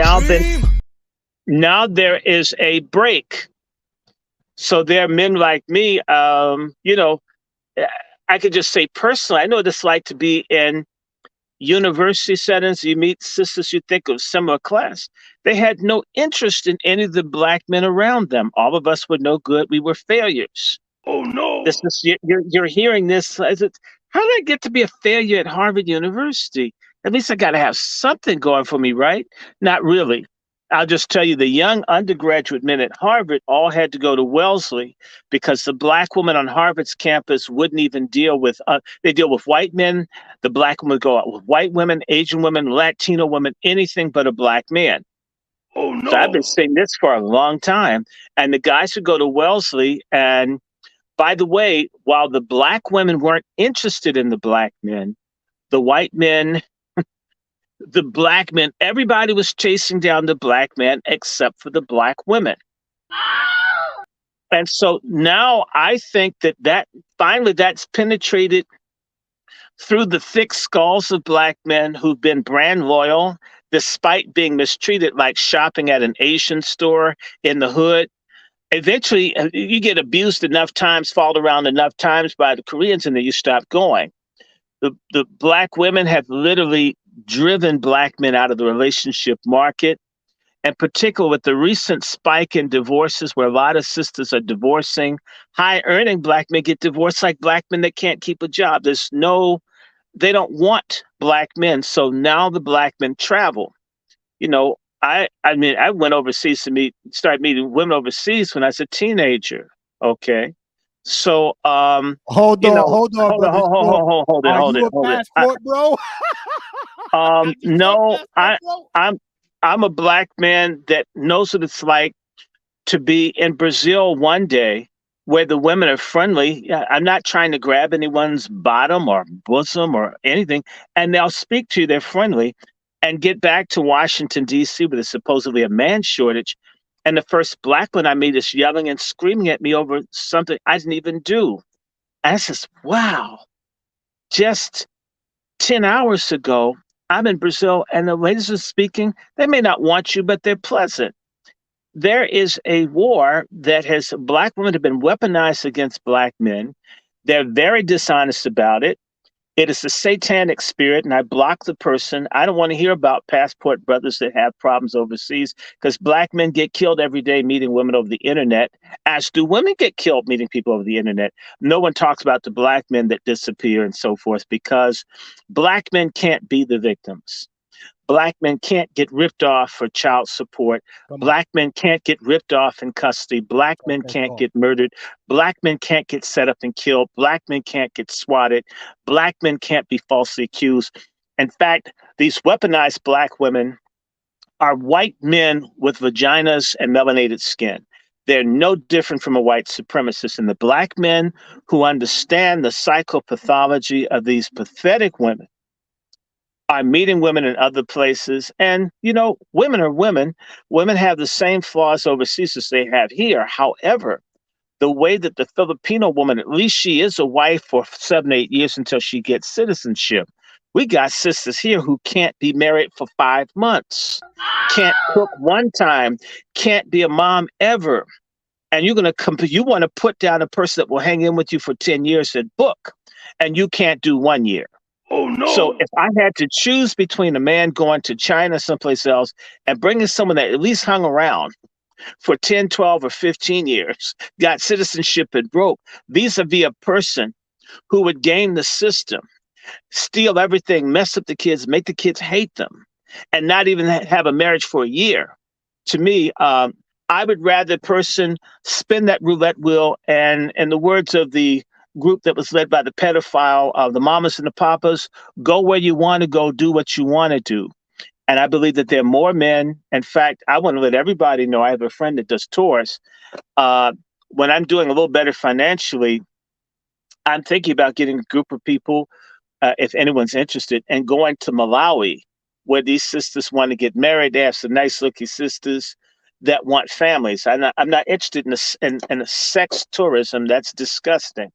now there is a break. So there are men like me, you know, I could just say personally, I know what it's like to be in university settings. You meet sisters you think of similar class. They had no interest in any of the black men around them. All of us were no good. We were failures. Oh no! This is you're hearing this. How did I get to be a failure at Harvard University? At least I got to have something going for me, right? Not really. I'll just tell you, the young undergraduate men at Harvard all had to go to Wellesley because the black woman on Harvard's campus wouldn't even deal with, they deal with white men. The black woman would go out with white women, Asian women, Latino women, anything but a black man. Oh no! So I've been saying this for a long time. And the guys would go to Wellesley. And by the way, while the black women weren't interested in the black men, the white men, the black men, everybody was chasing down the black man except for the black women. And so now I think that finally that's penetrated through the thick skulls of black men who've been brand loyal despite being mistreated, like shopping at an Asian store in the hood. Eventually, you get abused enough times, followed around enough times by the Koreans, and then you stop going. The black women have literally driven black men out of the relationship market, and particularly with the recent spike in divorces where a lot of sisters are divorcing, high-earning black men get divorced like black men that can't keep a job. They don't want black men, so now the black men travel. You know, I mean, I went overseas to start meeting women overseas when I was a teenager, okay? So, hold on, hold it. Passport, bro? No, I'm a black man that knows what it's like to be in Brazil one day where the women are friendly. I'm not trying to grab anyone's bottom or bosom or anything, and they'll speak to you, they're friendly, and get back to Washington, D.C., where there's supposedly a man shortage. And the first black one I meet is yelling and screaming at me over something I didn't even do. And I says, wow, just 10 hours ago, I'm in Brazil and the ladies are speaking. They may not want you, but they're pleasant. There is a war that black women have been weaponized against black men. They're very dishonest about it. It is a satanic spirit, and I block the person. I don't want to hear about passport brothers that have problems overseas because black men get killed every day meeting women over the internet, as do women get killed meeting people over the internet. No one talks about the black men that disappear and so forth because black men can't be the victims. Black men can't get ripped off for child support. Black men can't get ripped off in custody. Black men can't get murdered. Black men can't get set up and killed. Black men can't get swatted. Black men can't be falsely accused. In fact, these weaponized black women are white men with vaginas and melanated skin. They're no different from a white supremacist. And the black men who understand the psychopathology of these pathetic women are meeting women in other places. And, you know, women are women. Women have the same flaws overseas as they have here. However, the way that the Filipino woman, at least she is a wife for 7-8 years until she gets citizenship. We got sisters here who can't be married for 5 months, can't cook one time, can't be a mom ever. And you want to put down a person that will hang in with you for 10 years at book, and you can't do 1 year. Oh, no. So if I had to choose between a man going to China, someplace else, and bringing someone that at least hung around for 10, 12, or 15 years, got citizenship and broke, vis-a-vis a person who would game the system, steal everything, mess up the kids, make the kids hate them, and not even have a marriage for a year, to me, I would rather the person spin that roulette wheel and, in the words of the group that was led by the pedophile, the mamas and the papas, go where you want to go, do what you want to do. And I believe that there are more men. In fact, I want to let everybody know, I have a friend that does tours. When I'm doing a little better financially, I'm thinking about getting a group of people, if anyone's interested, and going to Malawi, where these sisters want to get married. They have some nice looking sisters. that want families. I'm not interested in sex tourism. That's disgusting.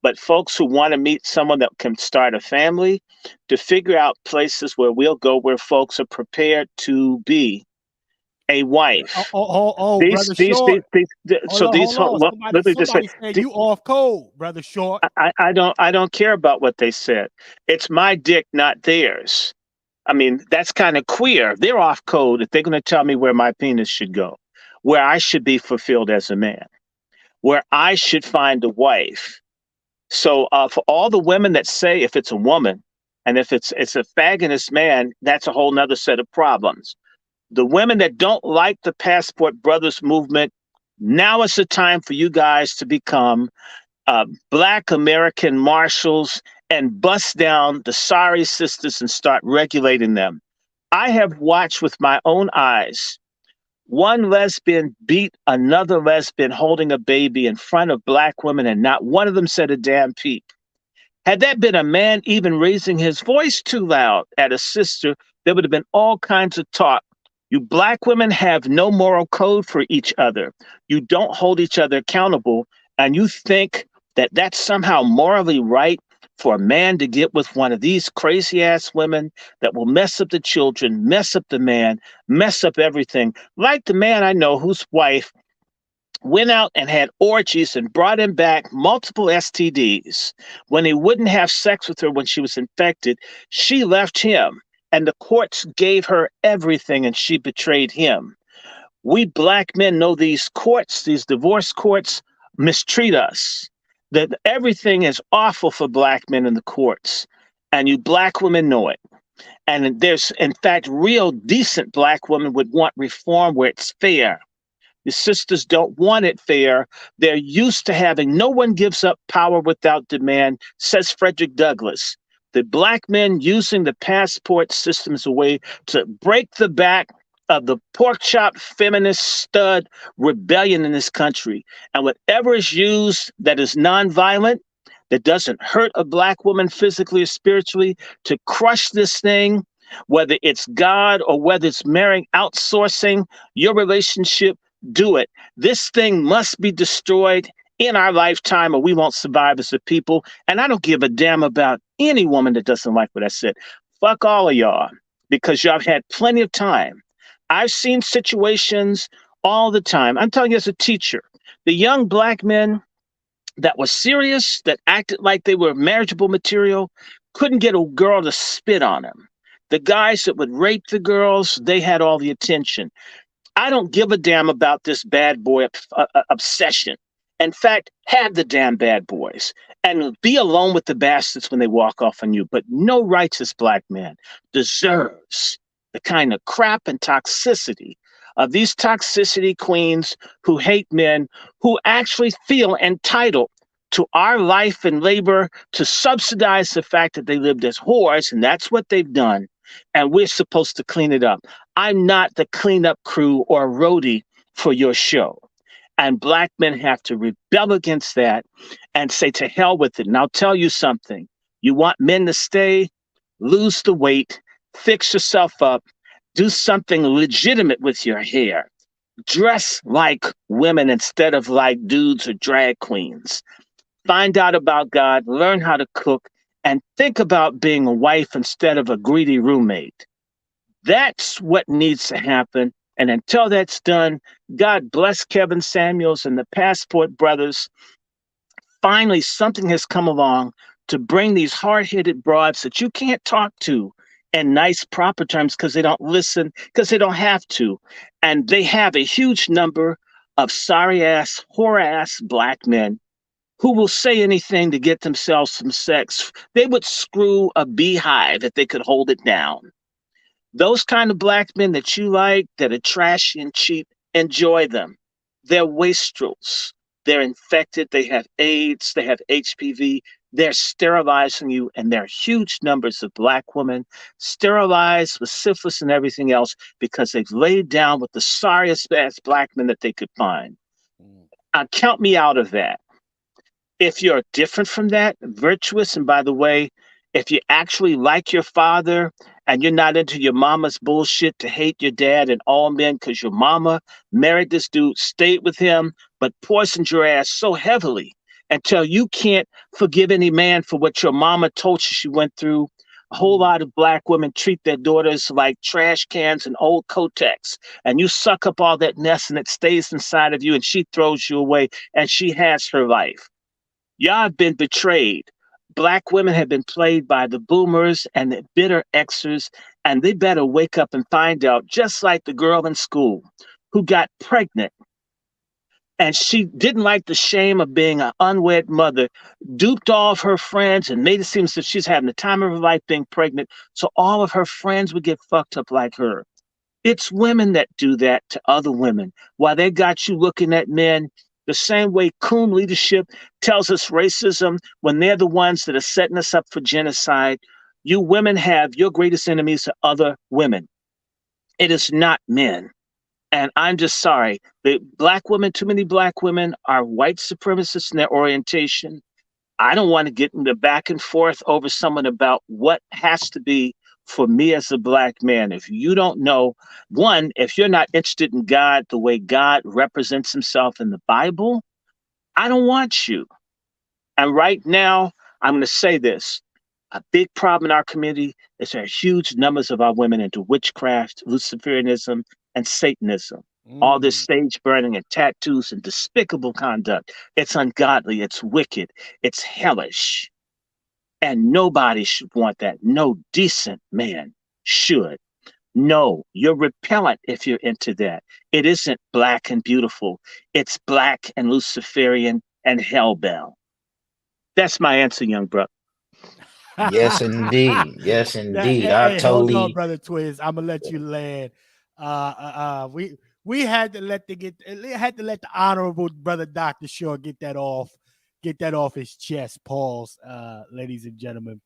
But folks who want to meet someone that can start a family, to figure out places where we'll go where folks are prepared to be a wife. Brother Short. Hold on. Let me just say, Somebody said you off code, Brother Short. I don't care about what they said. It's my dick, not theirs. I mean, that's kind of queer. They're off code if they're going to tell me where my penis should go, where I should be fulfilled as a man, where I should find a wife. So for all the women that say if it's a woman and if it's a fagonist man, that's a whole nother set of problems. The women that don't like the Passport Brothers movement, now is the time for you guys to become Black American marshals and bust down the sorry sisters and start regulating them. I have watched with my own eyes one lesbian beat another lesbian holding a baby in front of Black women, and not one of them said a damn peep. Had that been a man even raising his voice too loud at a sister, there would have been all kinds of talk. You Black women have no moral code for each other. You don't hold each other accountable, and you think that that's somehow morally right for a man to get with one of these crazy ass women that will mess up the children, mess up the man, mess up everything. Like the man I know whose wife went out and had orgies and brought him back multiple STDs. When he wouldn't have sex with her when she was infected, she left him, and the courts gave her everything, and she betrayed him. We Black men know these courts, these divorce courts, mistreat us. That everything is awful for Black men in the courts, and you Black women know it. And there's, in fact, real decent Black women would want reform where it's fair. The sisters don't want it fair. They're used to having no one gives up power without demand, says Frederick Douglass. The Black men using the passport system as a way to break the back of the pork chop feminist stud rebellion in this country. And whatever is used that is nonviolent, that doesn't hurt a Black woman physically or spiritually, to crush this thing, whether it's God or whether it's marrying, outsourcing your relationship, do it. This thing must be destroyed in our lifetime or we won't survive as a people. And I don't give a damn about any woman that doesn't like what I said. Fuck all of y'all, because y'all have had plenty of time. I've seen situations all the time. I'm telling you as a teacher, the young Black men that were serious, that acted like they were marriageable material, couldn't get a girl to spit on them. The guys that would rape the girls, they had all the attention. I don't give a damn about this bad boy obsession. In fact, have the damn bad boys and be alone with the bastards when they walk off on you. But no righteous Black man deserves the kind of crap and toxicity of these toxicity queens who hate men, who actually feel entitled to our life and labor to subsidize the fact that they lived as whores, and that's what they've done. And we're supposed to clean it up. I'm not the cleanup crew or roadie for your show. And Black men have to rebel against that and say to hell with it. And I'll tell you something. You want men to stay, lose the weight, fix yourself up, do something legitimate with your hair. Dress like women instead of like dudes or drag queens. Find out about God, learn how to cook, and think about being a wife instead of a greedy roommate. That's what needs to happen. And until that's done, God bless Kevin Samuels and the Passport Brothers. Finally, something has come along to bring these hard-headed broads that you can't talk to in nice, proper terms because they don't listen, because they don't have to. And they have a huge number of sorry-ass, whore-ass Black men who will say anything to get themselves some sex. They would screw a beehive if they could hold it down. Those kind of Black men that you like, that are trashy and cheap, enjoy them. They're wastrels. They're infected. They have AIDS. They have HPV. They're sterilizing you. And there are huge numbers of Black women sterilized with syphilis and everything else because they've laid down with the sorriest ass Black men that they could find. Count me out of that. If you're different from that, virtuous, and by the way, if you actually like your father and you're not into your mama's bullshit to hate your dad and all men because your mama married this dude, stayed with him, but poisoned your ass so heavily until you can't forgive any man for what your mama told you she went through. A whole lot of black women treat their daughters like trash cans and old Kotex, and you suck up all that mess and it stays inside of you, and she throws you away, and she has her life. Y'all have been betrayed. Black women have been played by the boomers and the bitter Xers, and they better wake up and find out, just like the girl in school who got pregnant and she didn't like the shame of being an unwed mother, duped all of her friends and made it seem as if she's having the time of her life being pregnant, so all of her friends would get fucked up like her. It's women that do that to other women while they got you looking at men the same way coon leadership tells us racism when they're the ones that are setting us up for genocide. You women have your greatest enemies are other women. It is not men. And I'm just sorry. The black women, too many black women are white supremacists in their orientation. I don't want to get in the back and forth over someone about what has to be for me as a black man. If you don't know, one, if you're not interested in God the way God represents himself in the Bible, I don't want you. And right now, I'm going to say this. A big problem in our community is there are huge numbers of our women into witchcraft, Luciferianism, and Satanism. All this stage burning and tattoos and despicable conduct. It's ungodly. It's wicked. It's hellish. And nobody should want that. No decent man should. No, you're repellent if you're into that. It isn't black and beautiful. It's black and Luciferian and hellbound. That's my answer, young brother. Yes, indeed. Yes, indeed. I Hey, hold on, totally. brother Twiz. I'm gonna let you land. We had to let the honorable brother Dr. Shaw get that off his chest. Pause, ladies and gentlemen.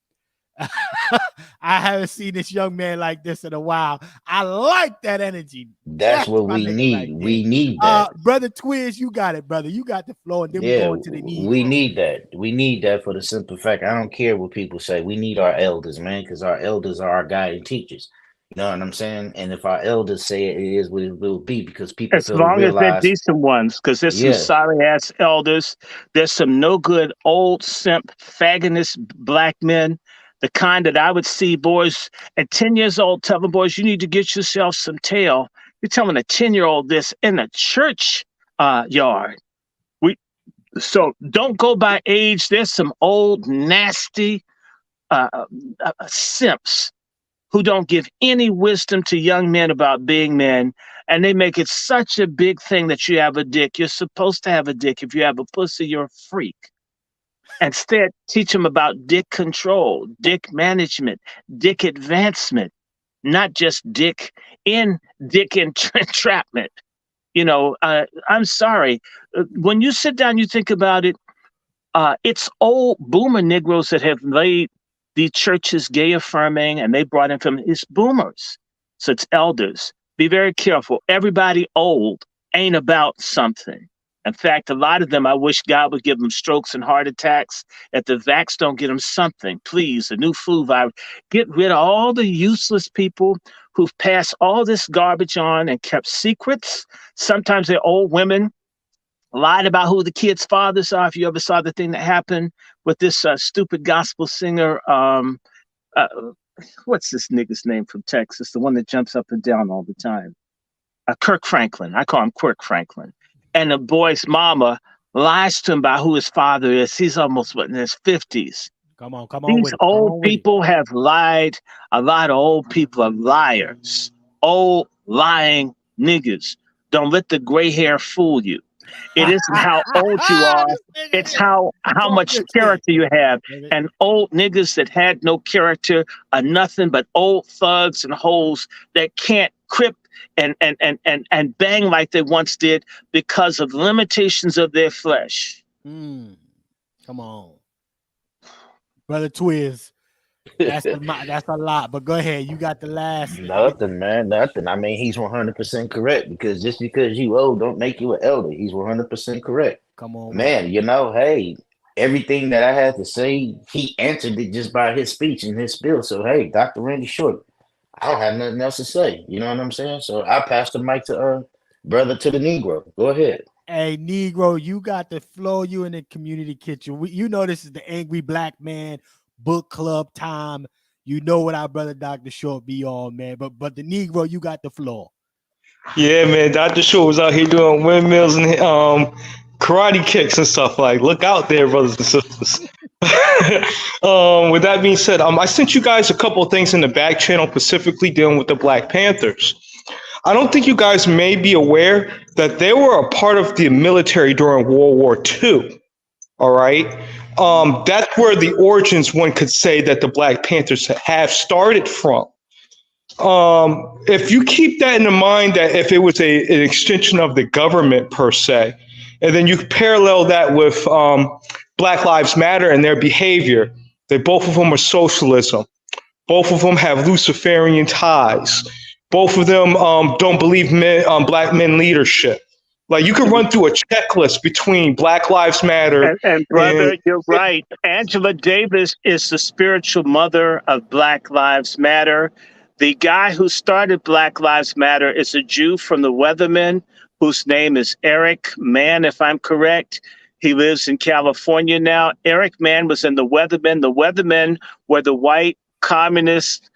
I haven't seen this young man like this in a while. I like that energy. That's what we need. Right, we need that. Brother Twiz, you got it, brother. You got the floor, and then we go into the need. We need that. We need that for the simple fact. I don't care what people say. We need our elders, man, because our elders are our guiding teachers. You know what I'm saying? And if our elders say it, it is what it will be, because people as long as they're decent ones, because there's some sorry ass elders. There's some no good old simp fagonist black men, the kind that I would see boys at 10 years old telling boys, you need to get yourself some tail. You're telling a 10-year-old this in a church yard. So don't go by age. There's some old nasty simps who don't give any wisdom to young men about being men, and they make it such a big thing that you have a dick. You're supposed to have a dick. If you have a pussy, you're a freak. Instead, teach them about dick control, dick management, dick advancement, not just dick entrapment. You know, I'm sorry. When you sit down, you think about it, it's old boomer Negroes that have laid the churches gay affirming, and they brought in from it's boomers. So it's elders. Be very careful. Everybody old ain't about something. In fact, a lot of them, I wish God would give them strokes and heart attacks. If the vax don't get them something, please, the new flu virus. Get rid of all the useless people who've passed all this garbage on and kept secrets. Sometimes they're old women, lied about who the kids' fathers are. If you ever saw the thing that happened with this stupid gospel singer, what's this nigga's name from Texas? The one that jumps up and down all the time. Kirk Franklin. I call him Quirk Franklin. And the boy's mama lies to him about who his father is. He's almost in his 50s. Come on. These old people have lied. A lot of old people are liars. Old lying niggas. Don't let the gray hair fool you. It isn't how old you are. It's how much character you have. And old niggas that had no character are nothing but old thugs and hoes that can't crip and bang like they once did because of limitations of their flesh. Come on. Brother Twiz. That's a lot, but go ahead. You got the last. Nothing, man. Nothing. I mean, he's 100% correct, because just because you old don't make you an elder. He's 100% correct. Come on, man. You know, hey, everything that I had to say, he answered it just by his speech and his spiel. So, hey, Dr. Randy Short, I don't have nothing else to say. You know what I'm saying? So I pass the mic to brother to the Negro. Go ahead. Hey, Negro, you got the flow. You in the community kitchen. You know this is the Angry Black Man book club time. You know what our brother Dr. Short be on, man. But the Negro, you got the floor. Yeah, man. Dr. Short was out here doing windmills and karate kicks and stuff. Like, look out there, brothers and sisters. With that being said, I sent you guys a couple of things in the back channel, specifically dealing with the Black Panthers. I don't think you guys may be aware that they were a part of the military during World War II. All right. That's where the origins, one could say, that the Black Panthers have started from. If you keep that in mind, that if it was an extension of the government per se, and then you parallel that with Black Lives Matter and their behavior, that both of them are socialism. Both of them have Luciferian ties. Both of them don't believe Black men leadership. Like, you can run through a checklist between Black Lives Matter. And brother, you're right. Angela Davis is the spiritual mother of Black Lives Matter. The guy who started Black Lives Matter is a Jew from the Weathermen, whose name is Eric Mann, if I'm correct. He lives in California now. Eric Mann was in the Weathermen. The Weathermen were the white communist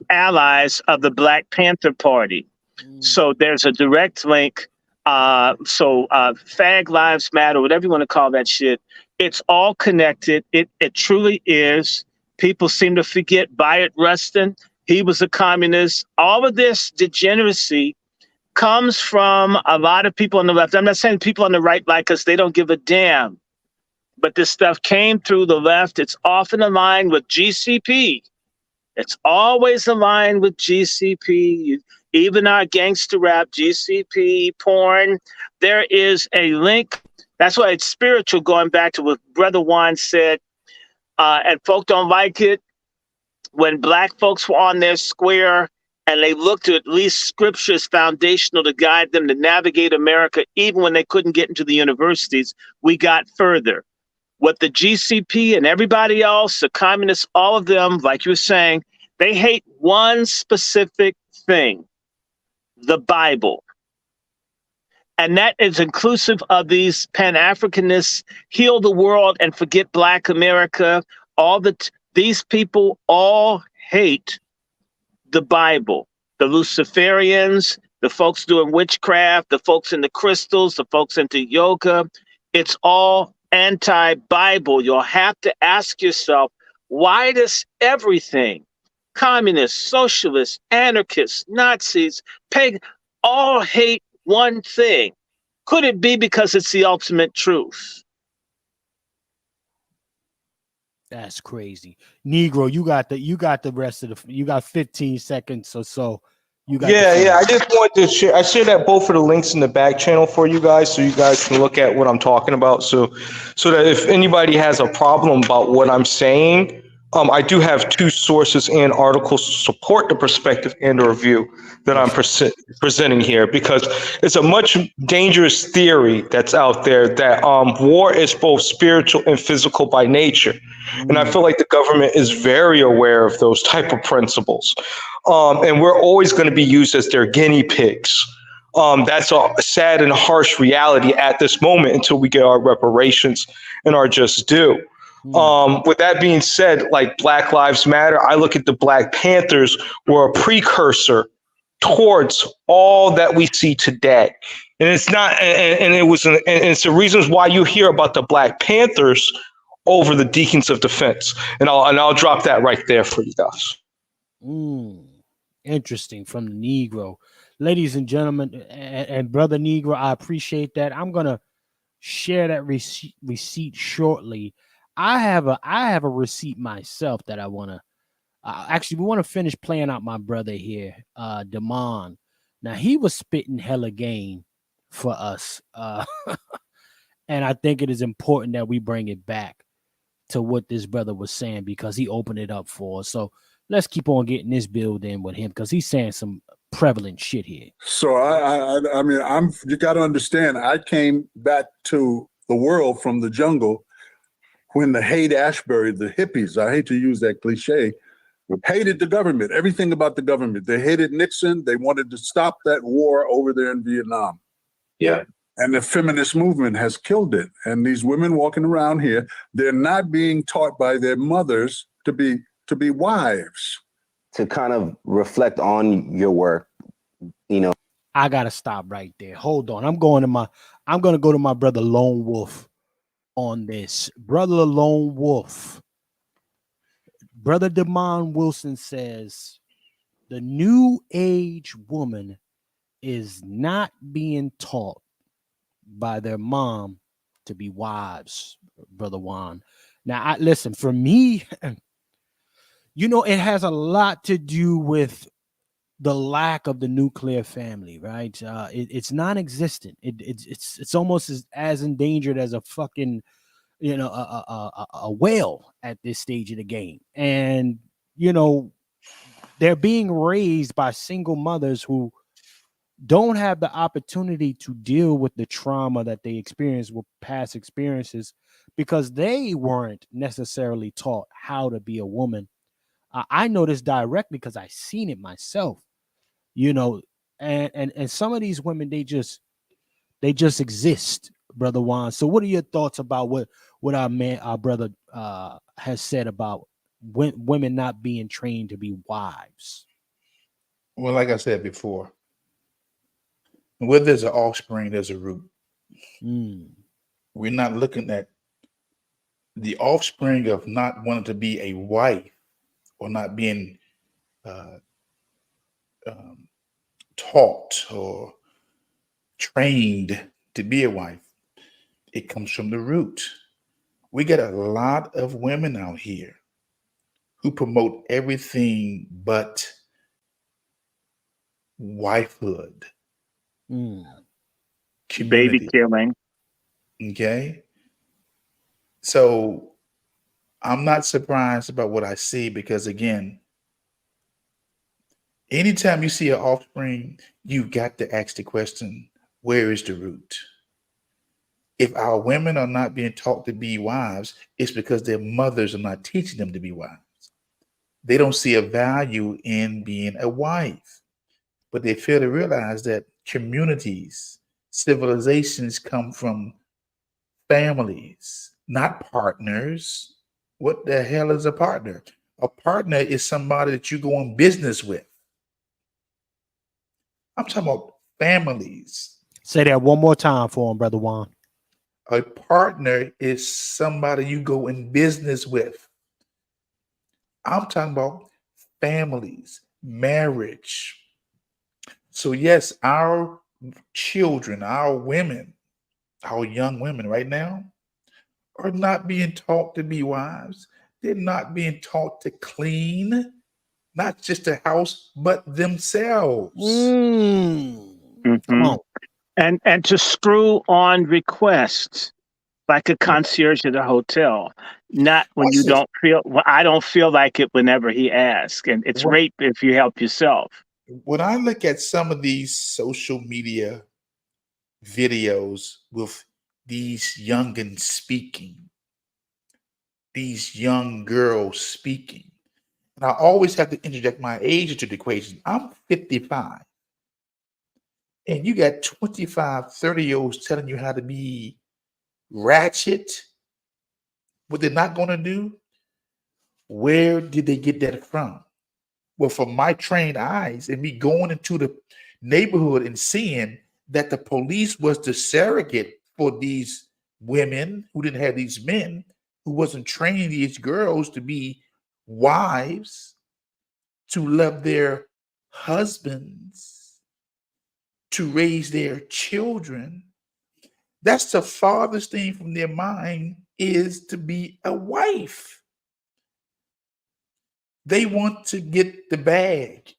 allies of the Black Panther Party. So there's a direct link. Fag Lives Matter, whatever you want to call that shit, it's all connected. It truly is. People seem to forget Bayard Rustin. He was a communist. All of this degeneracy comes from a lot of people on the left. I'm not saying people on the right like us, they don't give a damn. But this stuff came through the left. It's often aligned with GCP. It's always aligned with GCP. Even our gangster rap, GCP, porn, there is a link. That's why it's spiritual, going back to what Brother Juan said. And folk don't like it. When Black folks were on their square and they looked at least scripture as foundational to guide them to navigate America, even when they couldn't get into the universities, we got further. What the GCP and everybody else, the communists, all of them, like you were saying, they hate one specific thing, the Bible. And that is inclusive of these Pan-Africanists, heal the world and forget Black America. These people all hate the Bible. The Luciferians, the folks doing witchcraft, the folks into crystals, the folks into yoga. It's all anti-Bible. You'll have to ask yourself, why does everything, communists, socialists, anarchists, Nazis, pagan, all hate one thing? Could it be because it's the ultimate truth? That's crazy. Negro, you got the rest of you got 15 seconds or so. You got I just wanted to share. I shared that both of the links in the back channel for you guys, so you guys can look at what I'm talking about. So that if anybody has a problem about what I'm saying, I do have two sources and articles to support the perspective and or view that I'm presenting here, because it's a much dangerous theory that's out there that war is both spiritual and physical by nature. And I feel like the government is very aware of those type of principles. And we're always going to be used as their guinea pigs. That's a sad and harsh reality at this moment until we get our reparations and our just due. With that being said, like Black Lives Matter, I look at the Black Panthers were a precursor towards all that we see today. And it's not, and it's the reasons why you hear about the Black Panthers over the Deacons of Defense. And I'll drop that right there for you guys. Interesting, from the Negro. Ladies and gentlemen, and Brother Negro, I appreciate that. I'm going to share that receipt shortly. I have a receipt myself that I want to actually, we want to finish playing out my brother here, Damon. Now, he was spitting hella game for us. And I think it is important that we bring it back to what this brother was saying, because he opened it up for us. So let's keep on getting this build in with him, because he's saying some prevalent shit here. So I mean, you got to understand, I came back to the world from the jungle when the Haight-Ashbury, the hippies, I hate to use that cliche, hated the government, everything about the government. They hated Nixon. They wanted to stop that war over there in Vietnam. Yeah. And the feminist movement has killed it. And these women walking around here, they're not being taught by their mothers to be wives. To kind of reflect on your work, I gotta stop right there. Hold on. I'm gonna go to my brother Lone Wolf on this. Brother Lone Wolf. Brother Demond Wilson says the new age woman is not being taught by their mom to be wives, Brother Juan. Now, listen, for me, it has a lot to do with the lack of the nuclear family, right? It's non-existent. It's almost as endangered as a fucking a whale at this stage of the game. And they're being raised by single mothers who don't have the opportunity to deal with the trauma that they experience with past experiences because they weren't necessarily taught how to be a woman. I know this directly because I seen it myself, and some of these women, they just exist, Brother Juan. So what are your thoughts about what our brother has said about women not being trained to be wives? Well, like I said before, where there's an offspring, there's a root. We're not looking at the offspring of not wanting to be a wife or not being taught or trained to be a wife. It comes from the root. We got a lot of women out here who promote everything but wifehood. Baby killing. Okay. So I'm not surprised about what I see because, again, anytime you see an offspring, you've got to ask the question, where is the root? If our women are not being taught to be wives, it's because their mothers are not teaching them to be wives. They don't see a value in being a wife, but they fail to realize that communities, civilizations come from families, not partners. What the hell is a partner? A partner is somebody that you go on business with. I'm talking about families. Say that one more time for him, Brother Juan. A partner is somebody you go in business with. I'm talking about families, marriage. So yes, our children, our women, our young women right now are not being taught to be wives. They're not being taught to clean, not just the house, but themselves. Come on. And to screw on requests like a concierge at a hotel. Not when you don't feel. Well, I don't feel like it whenever he asks, and it's rape if you help yourself. When I look at some of these social media videos with these youngins speaking, these young girls speaking, and I always have to interject my age into the equation. I'm 55. And you got 25, 30-year-olds telling you how to be ratchet, what they're not going to do. Where did they get that from? Well, from my trained eyes and me going into the neighborhood and seeing that the police was the surrogate for these women who didn't have these men, who wasn't training these girls to be wives, to love their husbands, to raise their children. That's the farthest thing from their mind is to be a wife. They want to get the bag.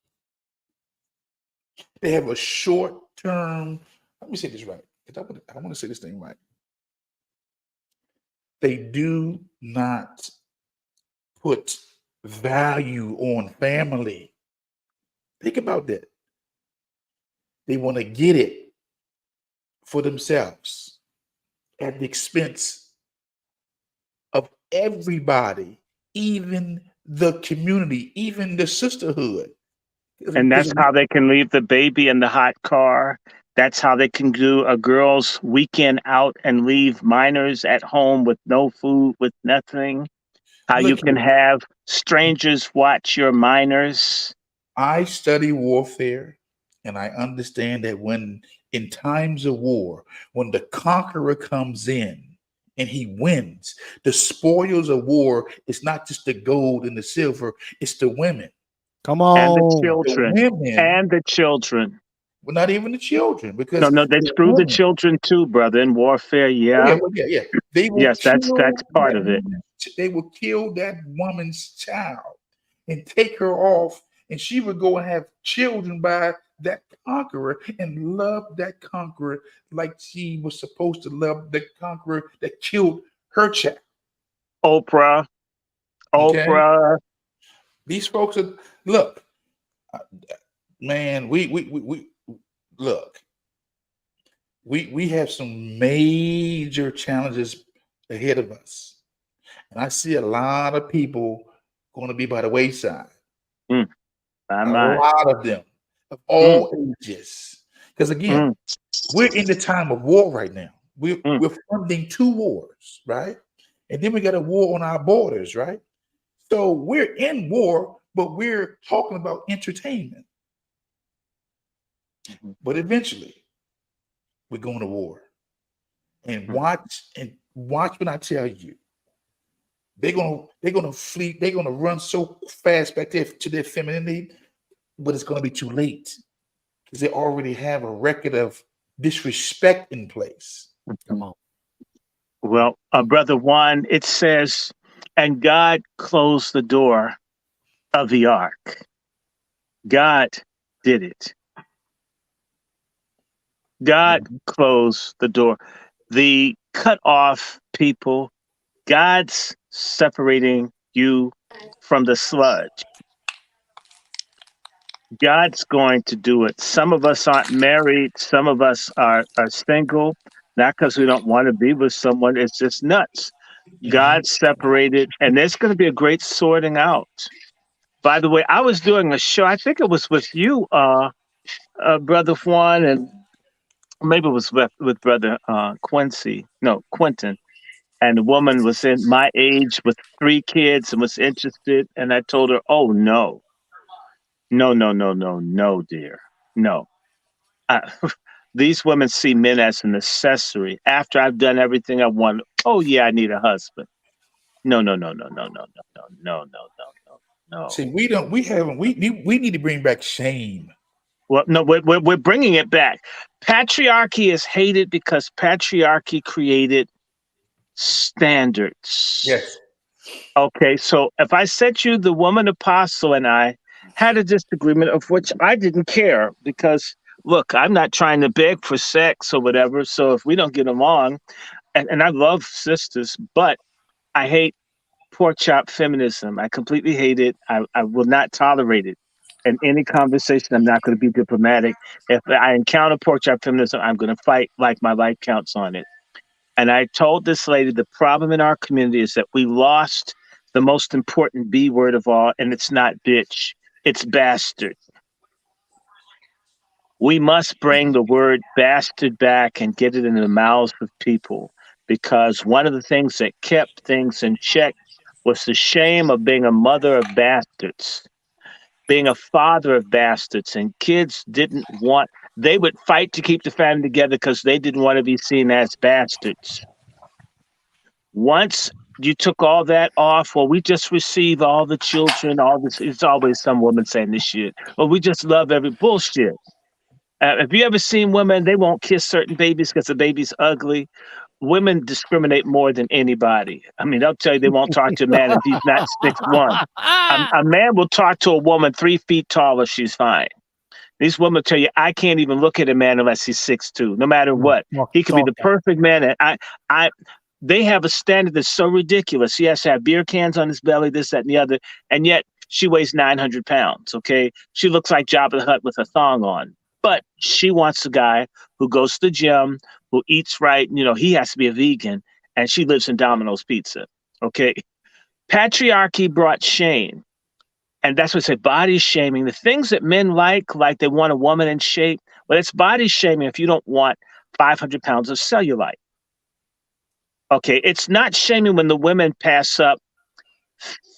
They have a short-term, let me say this right, because I want to say this thing right. They do not put value on family. Think about that. They want to get it for themselves at the expense of everybody, even the community, even the sisterhood. And that's how they can leave the baby in the hot car. That's how they can do a girls' weekend out and leave minors at home with no food, with nothing. How you can have strangers watch your minors. I study warfare, and I understand that when in times of war, when the conqueror comes in and he wins, the spoils of war is not just the gold and the silver, it's the women. Come on. And the children. The women, and the children. Well, not even the children, because no, they screw the children too, brother, in warfare. Yeah. Yeah. They will yes, that's part of it. They will kill that woman's child and take her off, and she would go and have children by that conqueror and love that conqueror like she was supposed to love the conqueror that killed her child. Oprah. These folks are, look, man, we look, we have some major challenges ahead of us. And I see a lot of people going to be by the wayside. A lot of them, of all ages. Because again, we're in the time of war right now. We're funding 2 wars, right? And then we got a war on our borders, right? So we're in war, but we're talking about entertainment. But eventually, we're going to war. And watch when I tell you, they're gonna flee, they're gonna run so fast back there to their femininity, but it's gonna be too late because they already have a record of disrespect in place. Come on. Well, brother Juan, it says, and God closed the door of the ark. God did it. God closed the door. The cut off people, God's separating you from the sludge. God's going to do it. Some of us aren't married. Some of us are single, not because we don't want to be with someone. It's just nuts. God separated, and there's going to be a great sorting out. By the way, I was doing a show. I think it was with you, Brother Juan, and maybe it was with Brother Quentin. And the woman was in my age with 3 kids and was interested. And I told her, oh, no, dear. No. These women see men as an accessory. After I've done everything I want, oh, yeah, I need a husband. No. See, we need to bring back shame. Well, no, we're bringing it back. Patriarchy is hated because patriarchy created standards. Yes. Okay, so if I said you, the woman apostle and I had a disagreement of which I didn't care because, look, I'm not trying to beg for sex or whatever. So if we don't get along, and I love sisters, but I hate pork chop feminism. I completely hate it. I will not tolerate it. In any conversation, I'm not going to be diplomatic. If I encounter pork chop feminism, I'm going to fight like my life counts on it. And I told this lady, the problem in our community is that we lost the most important B word of all, and it's not bitch, it's bastard. We must bring the word bastard back and get it in the mouths of people, because one of the things that kept things in check was the shame of being a mother of bastards, being a father of bastards, and kids they would fight to keep the family together because they didn't want to be seen as bastards. Once you took all that off, well, we just receive all the children, all this. It's always some woman saying this shit. Well, we just love every bullshit. If you ever seen women, they won't kiss certain babies because the baby's ugly. Women discriminate more than anybody. I mean, they'll tell you they won't talk to a man if he's not 6'1". A man will talk to a woman 3 feet taller, she's fine. These women tell you, I can't even look at a man unless he's 6'2", no matter what. He could be the perfect man. And they have a standard that's so ridiculous. He has to have beer cans on his belly, this, that, and the other. And yet she weighs 900 pounds, okay? She looks like Jabba the Hutt with a thong on. But she wants a guy who goes to the gym, who eats right. You know, he has to be a vegan. And she lives in Domino's Pizza, okay? Patriarchy brought shame. And that's what I say, body shaming. The things that men like they want a woman in shape, well, it's body shaming if you don't want 500 pounds of cellulite. Okay, it's not shaming when the women pass up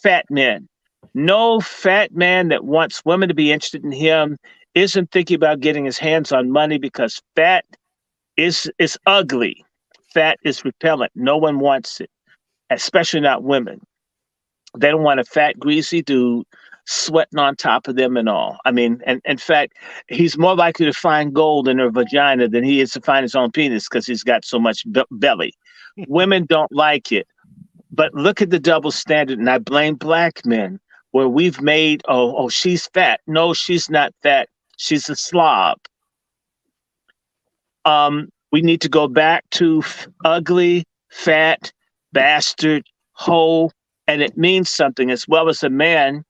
fat men. No fat man that wants women to be interested in him isn't thinking about getting his hands on money, because fat is ugly. Fat is repellent. No one wants it, especially not women. They don't want a fat, greasy dude sweating on top of them and all. I mean, and in fact, he's more likely to find gold in her vagina than he is to find his own penis, because he's got so much belly. Women don't like it. But look at the double standard, and I blame black men, where we've made, oh, she's fat. No, she's not fat. She's a slob. We need to go back to ugly, fat, bastard, hoe, and it means something, as well as a man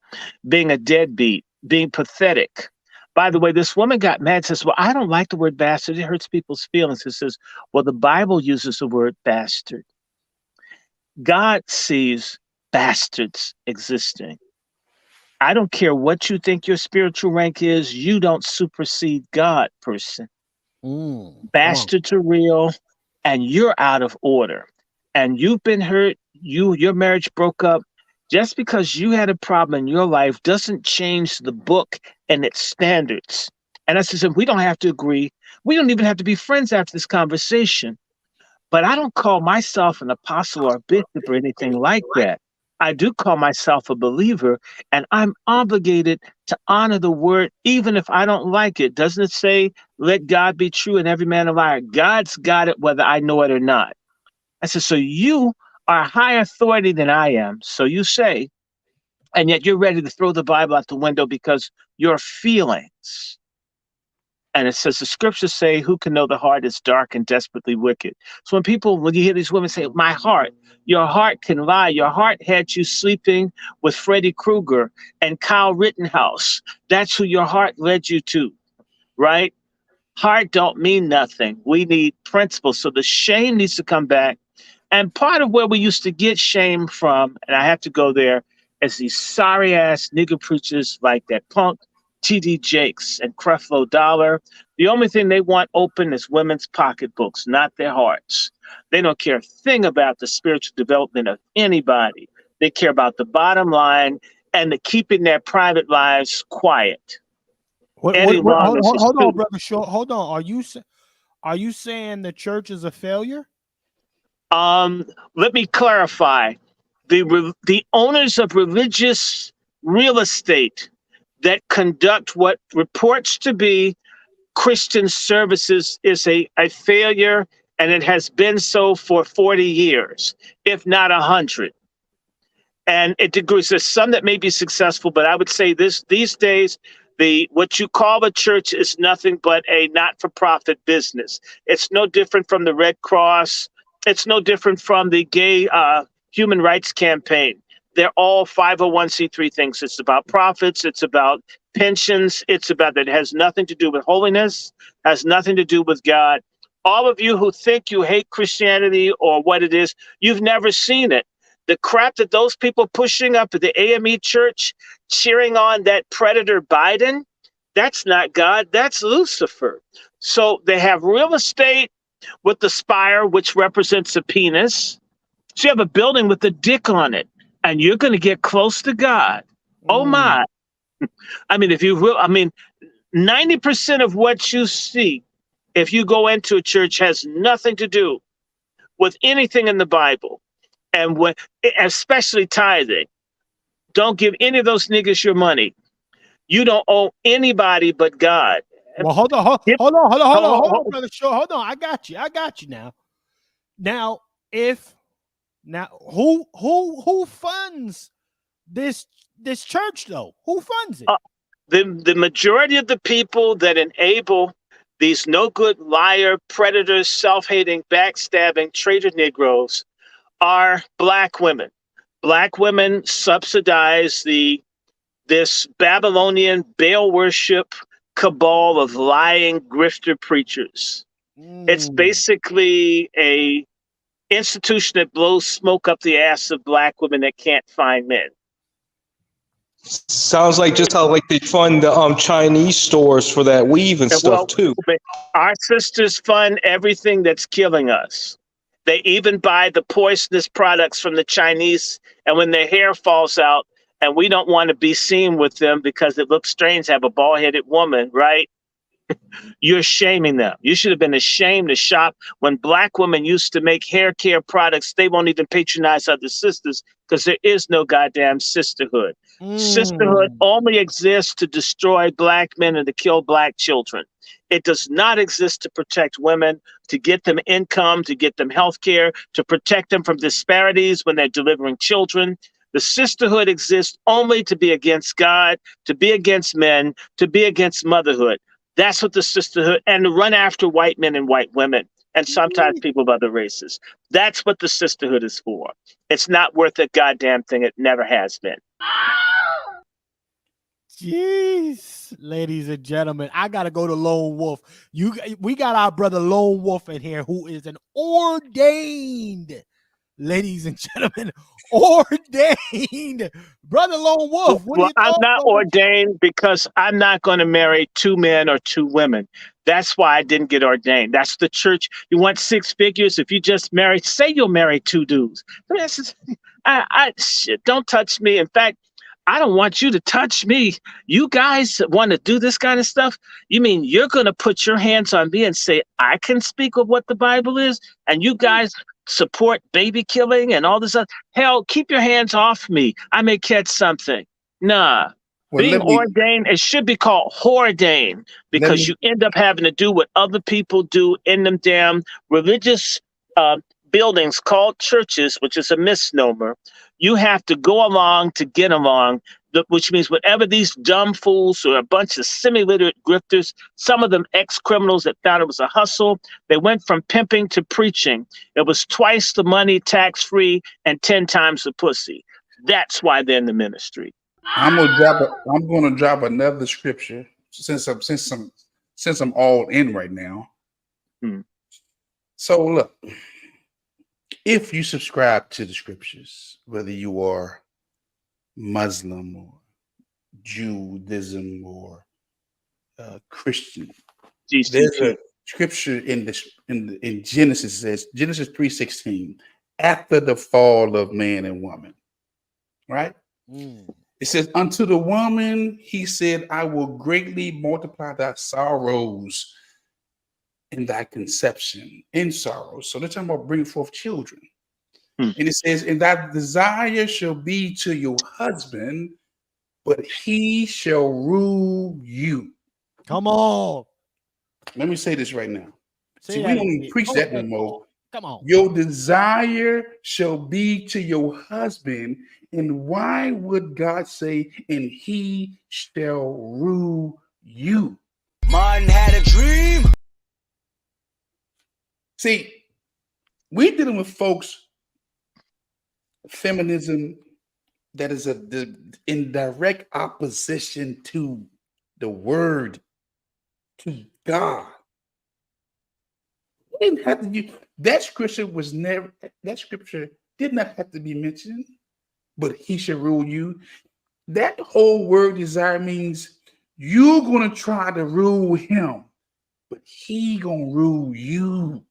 being a deadbeat, being pathetic. By the way, this woman got mad, says, well, I don't like the word bastard. It hurts people's feelings. It says, well, the Bible uses the word bastard. God sees bastards existing. I don't care what you think your spiritual rank is. You don't supersede God, person. Bastards are real, and you're out of order. And you've been hurt. Your marriage broke up. Just because you had a problem in your life doesn't change the book and its standards. And I said, we don't have to agree. We don't even have to be friends after this conversation. But I don't call myself an apostle or a bishop or anything like that. I do call myself a believer, and I'm obligated to honor the word, even if I don't like it. Doesn't it say, let God be true and every man a liar? God's got it whether I know it or not. I said, so you are a higher authority than I am, so you say, and yet you're ready to throw the Bible out the window because your feelings. And it says, the scriptures say, who can know the heart is dark and desperately wicked. So when you hear these women say, my heart, your heart can lie. Your heart had you sleeping with Freddy Krueger and Kyle Rittenhouse. That's who your heart led you to, right? Heart don't mean nothing. We need principles. So the shame needs to come back. And part of where we used to get shame from, and I have to go there, is these sorry ass nigger preachers like that punk T.D. Jakes and Creflo Dollar. The only thing they want open is women's pocketbooks, not their hearts. They don't care a thing about the spiritual development of anybody. They care about the bottom line and the keeping their private lives quiet. Hold on, brother Short. Hold on. Are you saying the church is a failure? Let me clarify. The owners of religious real estate that conduct what reports to be Christian services is a failure, and it has been so for 40 years, if not 100. And it degrees. There's some that may be successful, but I would say these days, what you call a church is nothing but a not-for-profit business. It's no different from the Red Cross. It's no different from the gay human rights campaign. They're all 501c3 things. It's about profits. It's about pensions. It's about that. It has nothing to do with holiness, has nothing to do with God. All of you who think you hate Christianity or what it is, you've never seen it. The crap that those people pushing up at the AME church, cheering on that predator Biden, that's not God, that's Lucifer. So they have real estate with the spire, which represents a penis. So you have a building with a dick on it, and you're going to get close to God. Oh my. I mean, 90% of what you see, if you go into a church, has nothing to do with anything in the Bible. And especially tithing. Don't give any of those niggas your money. You don't owe anybody but God. Well, hold on, brother Short. Hold on. I got you now. Now, who funds this church though? Who funds it? The majority of the people that enable these no good liar, predators, self-hating, backstabbing, traitor Negroes are Black women. Black women subsidize this Babylonian Baal worship cabal of lying grifter preachers. It's basically a institution that blows smoke up the ass of black women that can't find men. Sounds like just how like they fund the Chinese stores for that weave and stuff too. Our sisters fund everything that's killing us. They even buy the poisonous products from the Chinese, and when their hair falls out, and we don't want to be seen with them because it looks strange to have a bald-headed woman, right? You're shaming them. You should have been ashamed to shop when black women used to make hair care products. They won't even patronize other sisters because there is no goddamn sisterhood. Sisterhood only exists to destroy black men and to kill black children. It does not exist to protect women, to get them income, to get them health care, to protect them from disparities when they're delivering children. The sisterhood exists only to be against God, to be against men, to be against motherhood. That's what the sisterhood, and to run after white men and white women, and sometimes people of other races. That's what the sisterhood is for. It's not worth a goddamn thing. It never has been. Jeez, ladies and gentlemen, I gotta go to Lone Wolf. We got our brother Lone Wolf in here, who is an ordained, ladies and gentlemen, ordained brother Lone Wolf. Well, I'm not ordained because I'm not going to marry 2 men or 2 women. That's why I didn't get ordained. That's the church. You want 6 figures? If you just marry, say you'll marry 2 dudes. Shit, don't touch me. In fact, I don't want you to touch me. You guys want to do this kind of stuff? You mean you're going to put your hands on me and say, I can speak of what the Bible is? And you guys support baby killing and all this other? Hell, keep your hands off me. I may catch something. Nah. Being ordained, it should be called whoredained, because you end up having to do what other people do in them damn religious buildings called churches, which is a misnomer. You have to go along to get along, which means whatever these dumb fools or a bunch of semi-literate grifters, some of them ex-criminals that thought it was a hustle, they went from pimping to preaching. It was twice the money, tax-free, and 10 times the pussy. That's why they're in the ministry. I'm gonna drop another scripture since I'm all in right now. So look, if you subscribe to the scriptures, whether you are Muslim or Judaism or Christian, there's a scripture in Genesis says, Genesis 3:16, after the fall of man and woman, right? It says, unto the woman, he said, I will greatly multiply thy sorrows in thy conception, in sorrow. So they're talking about bringing forth children. And it says, and thy desire shall be to your husband, but he shall rule you. Come on. Let me say this right now. Say See, that we don't again. even preach that no more. Come on. Your desire shall be to your husband. And why would God say, and he shall rule you? Martin had a dream. See, we're dealing with folks, feminism that is in direct opposition to the word, to God. We didn't have to that scripture did not have to be mentioned, but he shall rule you. That whole word desire means you're going to try to rule him, but he going to rule you.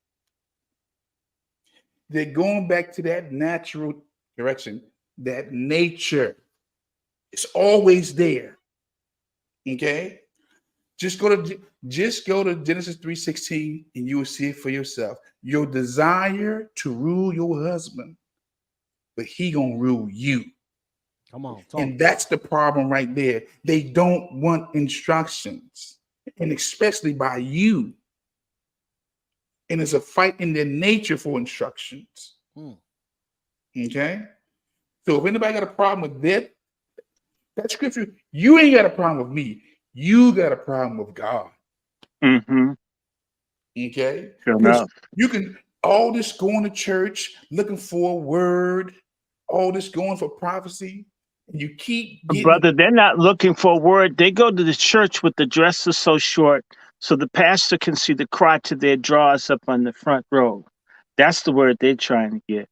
They're going back to that natural direction, that nature. It's always there. Okay? Just go to Genesis 3:16 and you will see it for yourself. Your desire to rule your husband, but he gonna rule you. Come on. And that's the problem right there. They don't want instructions, and especially by you. And it's a fight in their nature for instructions. Okay? So if anybody got a problem with that scripture, you ain't got a problem with me. You got a problem with God. Okay? Sure enough. You can all this going to church, looking for a word, all this going for prophecy, and you keep getting... Brother, they're not looking for a word. They go to the church with the dresses so short so the pastor can see the crotch of their drawers up on the front row. That's the word they're trying to get.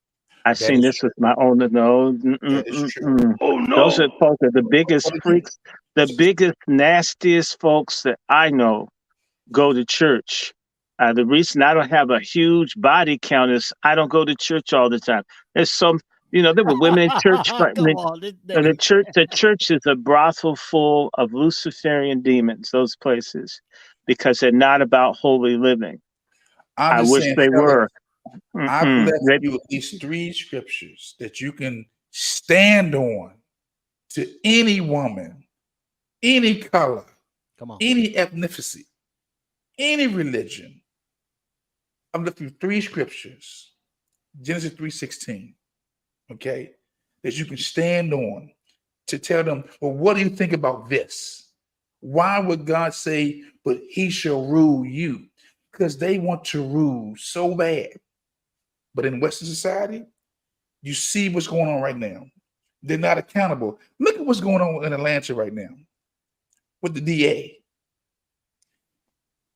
I've That seen is this true. with my own nose. That is true. Oh Those are no. folks are the biggest But again, freaks, the biggest, nastiest folks that I know go to church. The reason I don't have a huge body count is I don't go to church all the time. There's some, there were women in church. Come on, this The nigga. church is a brothel full of Luciferian demons. Those places, because they're not about holy living. I'm I just wish saying, they fellas, were. I've left They- you at least 3 scriptures that you can stand on to any woman, any color, Come on. any ethnicity, any religion. I've left you 3 scriptures, Genesis 3:16, okay, that you can stand on to tell them, well, what do you think about this? Why would God say, but he shall rule you? Because they want to rule so bad. But in Western society, you see what's going on right now. They're not accountable. Look at what's going on in Atlanta right now with the DA.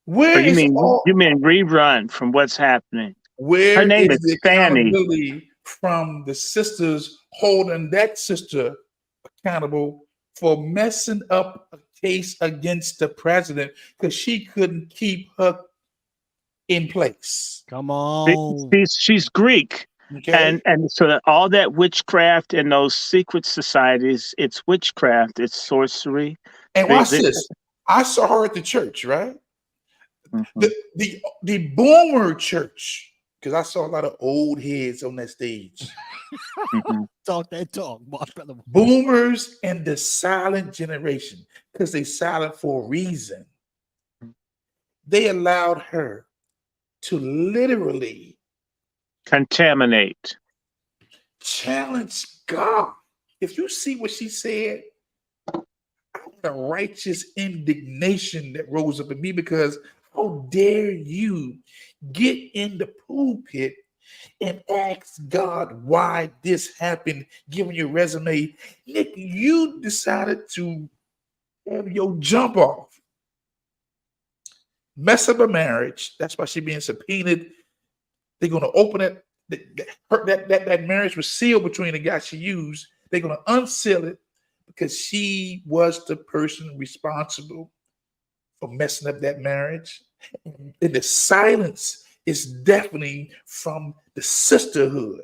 Where you is mean all? you mean rerun from what's happening? Where Her name is is the Fanny. accountability from the sisters holding that sister accountable for messing up a case against the president because she couldn't keep her in place? Come on. She's Greek. Okay. And so that all that witchcraft in those secret societies, it's witchcraft, it's sorcery. And They- watch they- this. I saw her at the church, right? Mhm. The boomer church, because I saw a lot of old heads on that stage. Mhm. Talk that talk, my brother. Boomers and the silent generation, because they silent for a reason. They allowed her to literally Contaminate. challenge God. If you see what she said, the righteous indignation that rose up in me, because how dare you get in the pulpit and ask God why this happened, given your resume. Nick, you decided to have your jump off, mess up a marriage. That's why she's being subpoenaed. They're going to open it. That marriage was sealed between the guy she used. They're going to unseal it because she was the person responsible for messing up that marriage. And the silence is definitely from the sisterhood.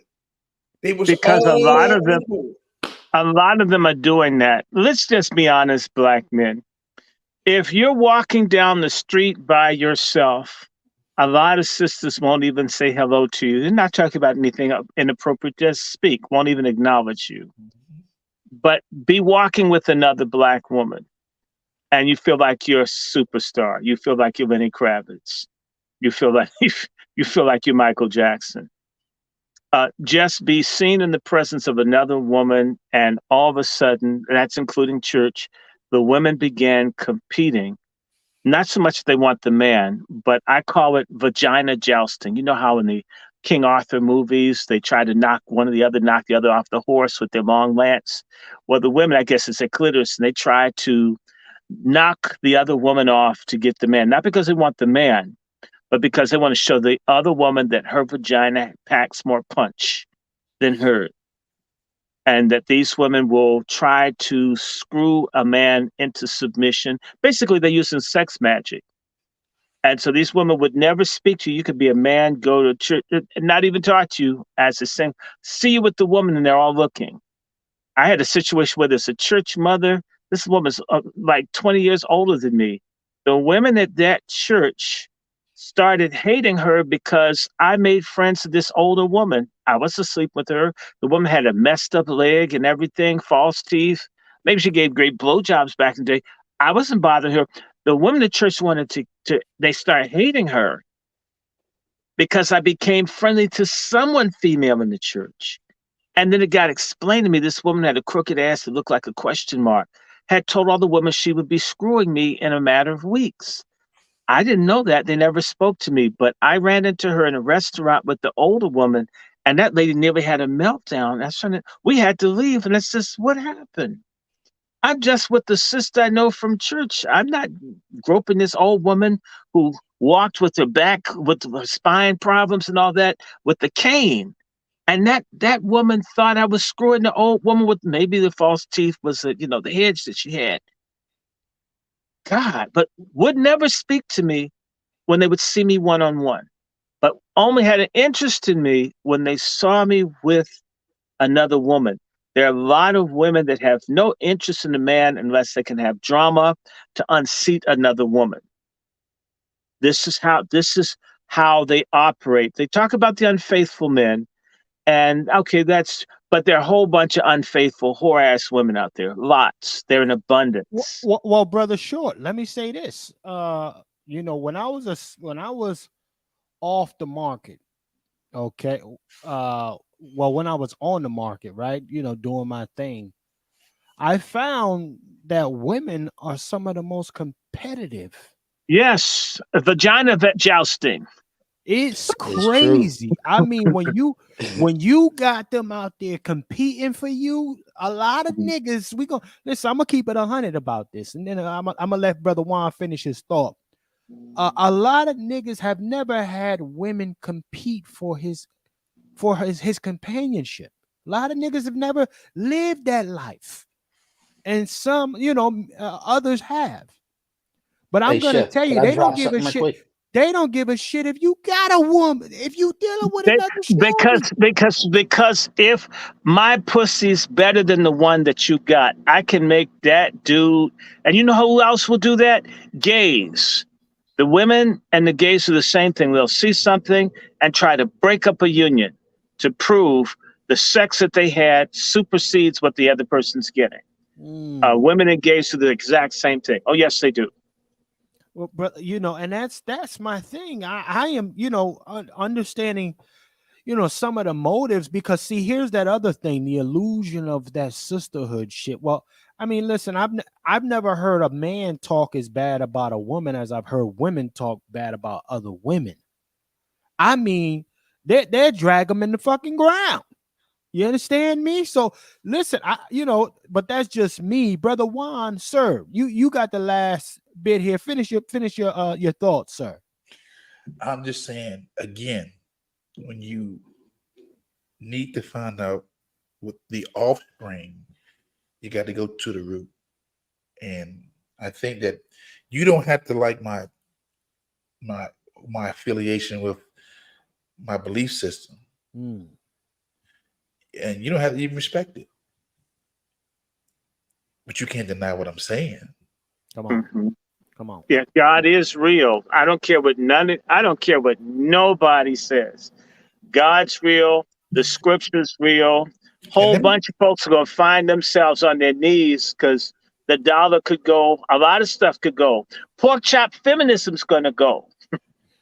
They was Because a lot of them people. are doing that. Let's just be honest, black men. If you're walking down the street by yourself, a lot of sisters won't even say hello to you. They're not talking about anything inappropriate, just speak, won't even acknowledge you. But be walking with another black woman and you feel like you're a superstar. You feel like you're Lenny Kravitz. You feel like you're Michael Jackson. Just be seen in the presence of another woman, and all of a sudden, that's including church, the women began competing. Not so much they want the man, but I call it vagina jousting. You know how in the King Arthur movies, they try to knock the other off the horse with their long lance? Well, the women, I guess it's their clitoris, and they try to knock the other woman off to get the man, not because they want the man, but because they want to show the other woman that her vagina packs more punch than hers. And that these women will try to screw a man into submission. Basically, they're using sex magic. And so these women would never speak to you. You could be a man, go to church, and not even talk to you as a single. See you with the woman, and they're all looking. I had a situation where there's a church mother. This woman's like 20 years older than me. The women at that church started hating her because I made friends with this older woman. I was asleep with her. The woman had a messed up leg and everything, false teeth. Maybe she gave great blowjobs back in the day. I wasn't bothering her. The women at church wanted they started hating her because I became friendly to someone female in the church. And then it got explained to me, this woman had a crooked ass that looked like a question mark, had told all the women she would be screwing me in a matter of weeks. I didn't know that. They never spoke to me, but I ran into her in a restaurant with the older woman, and that lady nearly had a meltdown. We had to leave, and that's just what happened. I'm just with the sister I know from church. I'm not groping this old woman who walked with her back, with her spine problems and all that, with the cane. And that woman thought I was screwing the old woman with maybe the false teeth was, the hedge that she had. God, but would never speak to me when they would see me one-on-one, but only had an interest in me when they saw me with another woman. There are a lot of women that have no interest in a man unless they can have drama to unseat another woman. This is how they operate. They talk about the unfaithful men, and okay, but there are a whole bunch of unfaithful whore-ass women out there. Lots. They're in abundance. Well, brother Short, let me say this. When I was off the market, okay, when I was on the market, right, doing my thing, I found that women are some of the most competitive. Yes, vagina jousting. It's crazy. I mean, when you got them out there competing for you, a lot of niggas, listen, I'm gonna keep it 100 about this, and then I'm gonna let Brother Juan finish his thought. A lot of niggas have never had women compete for his companionship. A lot of niggas have never lived that life, and some, others have. But I'm gonna tell you, they don't give a shit. Quick? They don't give a shit if you got a woman, if you dealing with another story. Because if my pussy's better than the one that you got, I can make that dude. And you know who else will do that? Gays. The women and the gays do the same thing. They'll see something and try to break up a union to prove the sex that they had supersedes what the other person's getting. Women and gays do the exact same thing. Oh, yes, they do. Well, but and that's my thing. I am, understanding, some of the motives, because see, here's that other thing, the illusion of that sisterhood shit. Well, I mean, listen, I've never heard a man talk as bad about a woman as I've heard women talk bad about other women. I mean, they drag them in the fucking ground. You understand me? So listen, but that's just me, Brother Juan, sir. You got the last bit here. Finish your thoughts, sir. I'm just saying again, when you need to find out what the offspring, you got to go to the root. And I think that you don't have to like my affiliation with my belief system. And you don't have to even respect it. But you can't deny what I'm saying. Come on. Come on. Yeah, God is real. I don't care what nobody says. God's real. The scripture's real. Whole bunch of folks are gonna find themselves on their knees because the dollar could go, a lot of stuff could go. Pork chop feminism's gonna go.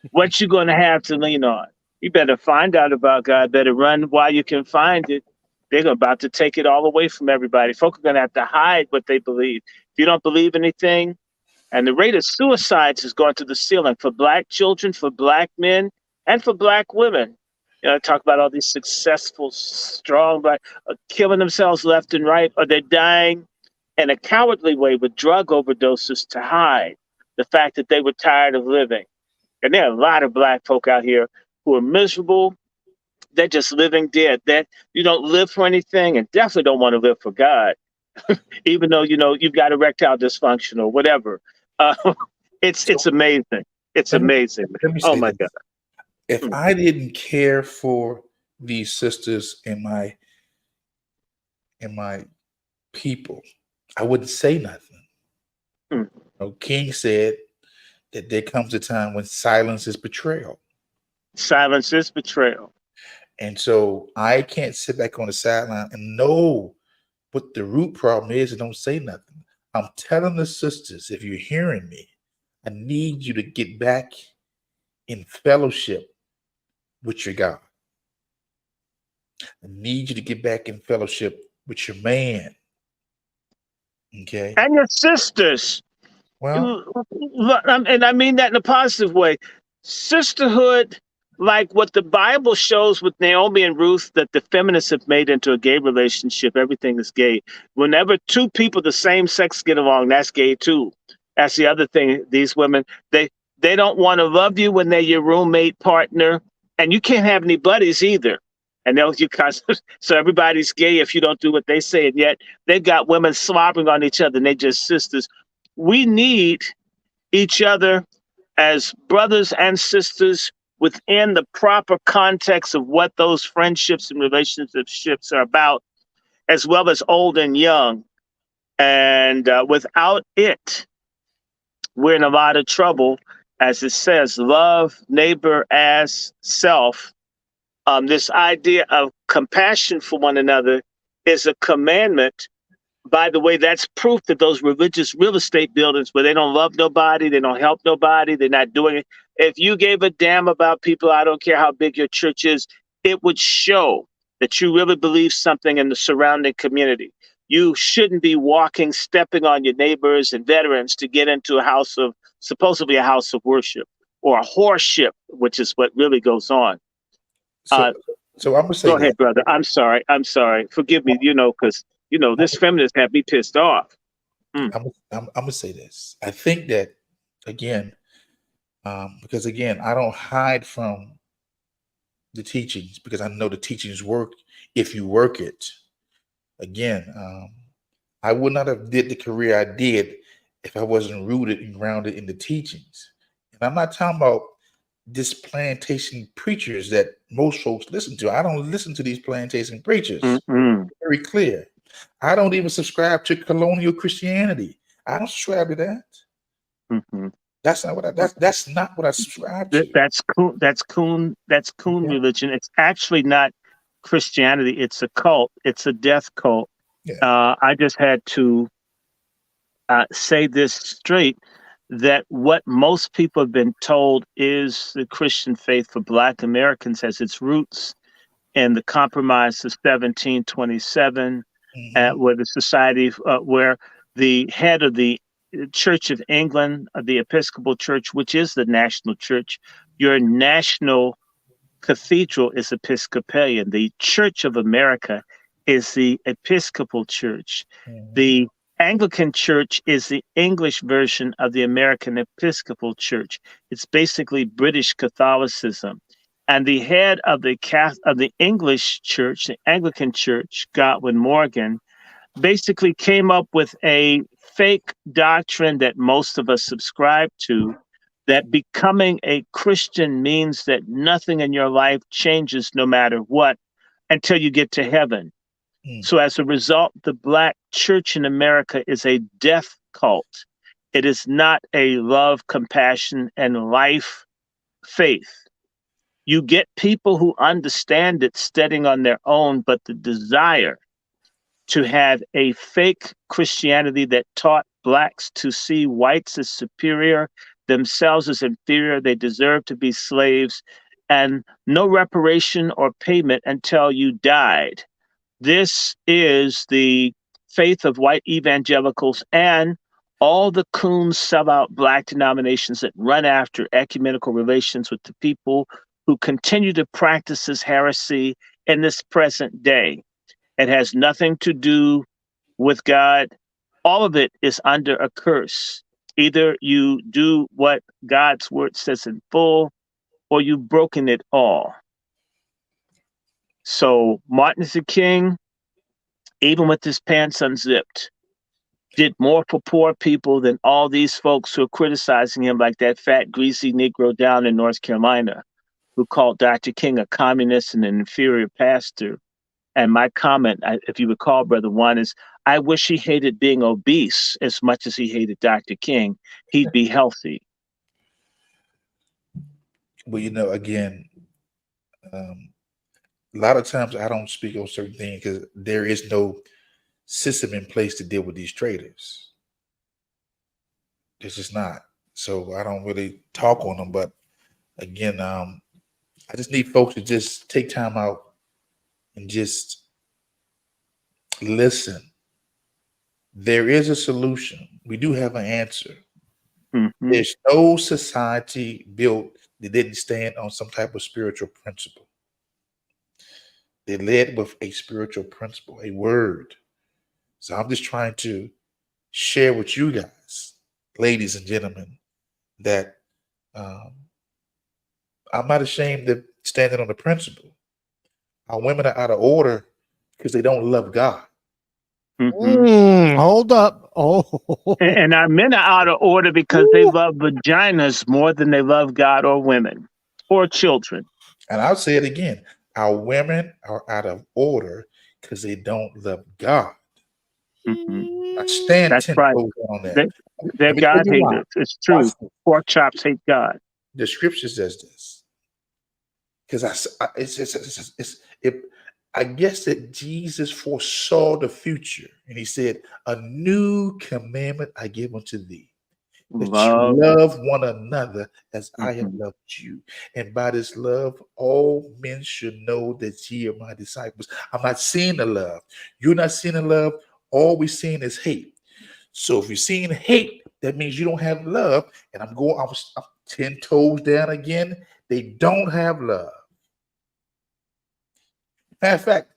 What you gonna have to lean on? You better find out about God, better run while you can find it. They're about to take it all away from everybody. Folks are going to have to hide what they believe. If you don't believe anything, and the rate of suicides is going to the ceiling for Black children, for Black men, and for Black women. Talk about all these successful, strong Black killing themselves left and right, or they're dying in a cowardly way with drug overdoses to hide the fact that they were tired of living. And there are a lot of Black folk out here who are miserable. They're just living dead. That you don't live for anything, and definitely don't want to live for God, even though you've got erectile dysfunction or whatever. It's amazing. It's amazing. Oh my God! If I didn't care for these sisters in my people, I wouldn't say nothing. King said that there comes a time when silence is betrayal. Silence is betrayal. And so I can't sit back on the sideline and know what the root problem is and don't say nothing. I'm telling the sisters, if you're hearing me, I need you to get back in fellowship with your God. I need you to get back in fellowship with your man. Okay? And your sisters. Well, and I mean that in a positive way. Sisterhood like what the Bible shows with Naomi and Ruth, that the feminists have made into a gay relationship. Everything is gay. Whenever two people the same sex get along, that's gay too. That's the other thing. These women, they don't want to love you when they're your roommate partner, and you can't have any buddies either. And they'll you so everybody's gay if you don't do what they say, and yet they've got women slobbering on each other, and they just sisters. We need each other as brothers and sisters within the proper context of what those friendships and relationships are about, as well as old and young. And without it, we're in a lot of trouble. As it says, love neighbor as self. This idea of compassion for one another is a commandment. By the way, that's proof that those religious real estate buildings where they don't love nobody, they don't help nobody, they're not doing it. If you gave a damn about people, I don't care how big your church is, it would show that you really believe something in the surrounding community. You shouldn't be stepping on your neighbors and veterans to get into supposedly a house of worship or a whoreship, which is what really goes on. So I'm gonna say, go ahead, brother. I'm sorry. Forgive me. Because this feminist have me pissed off. I'm gonna say this. I think that again, because again, I don't hide from the teachings because I know the teachings work if you work it. Again, I would not have did the career I did if I wasn't rooted and grounded in the teachings. And I'm not talking about this plantation preachers that most folks listen to. I don't listen to these plantation preachers. Very clear. I don't even subscribe to colonial Christianity. I don't subscribe to that. That's not what that's not what I subscribe to. That's coon religion. It's actually not Christianity. It's a cult. It's a death cult. I just had to say this straight, that what most people have been told is the Christian faith for Black Americans has its roots in the Compromise of 1727, where the society, where the head of the Church of England, the Episcopal Church, which is the national church, your national cathedral is Episcopalian. The Church of America is the Episcopal Church. The Anglican Church is the English version of the American Episcopal Church. It's basically British Catholicism. And the head of the English Church, the Anglican Church, Godwin Morgan, basically came up with a fake doctrine that most of us subscribe to, that becoming a Christian means that nothing in your life changes no matter what until you get to heaven. So as a result, the Black church in America is a death cult. It is not a love, compassion, and life faith. You get people who understand it studying on their own, but the desire to have a fake Christianity that taught Blacks to see whites as superior, themselves as inferior, they deserve to be slaves, and no reparation or payment until you died. This is the faith of white evangelicals and all the coon sellout Black denominations that run after ecumenical relations with the people who continue to practice this heresy in this present day. It has nothing to do with God. All of it is under a curse. Either you do what God's word says in full, or you've broken it all. So Martin Luther King, even with his pants unzipped, did more for poor people than all these folks who are criticizing him, like that fat, greasy Negro down in North Carolina who called Dr. King a communist and an inferior pastor. And my comment, if you recall, Brother Juan, is I wish he hated being obese as much as he hated Dr. King. He'd be healthy. Well, again, a lot of times I don't speak on certain things because there is no system in place to deal with these traitors. There's just not. So I don't really talk on them. But again, I just need folks to just take time out and just listen. There is a solution. We do have an answer. There's no society built They didn't stand on some type of spiritual principle. They led with a spiritual principle, a word. So I'm just trying to share with you guys, ladies and gentlemen, that I'm not ashamed of standing on the principle. Our women are out of order because they don't love God. Hold up. Oh, And our men are out of order because they love vaginas more than they love God or women or children. And I'll say it again. Our women are out of order because they don't love God. I stand That's 10 right. toes on that. They're Let me tell God you why. haters. It's true. Watch this. Pork chops hate God. The scripture says this. Because I guess that Jesus foresaw the future. And he said, a new commandment I give unto thee, that you love one another as I have loved you. And by this love, all men should know that ye are my disciples. I'm not seeing the love. You're not seeing the love. All we're seeing is hate. So if you're seeing hate, that means you don't have love. And I'm 10 toes down again. They don't have love. Matter of fact,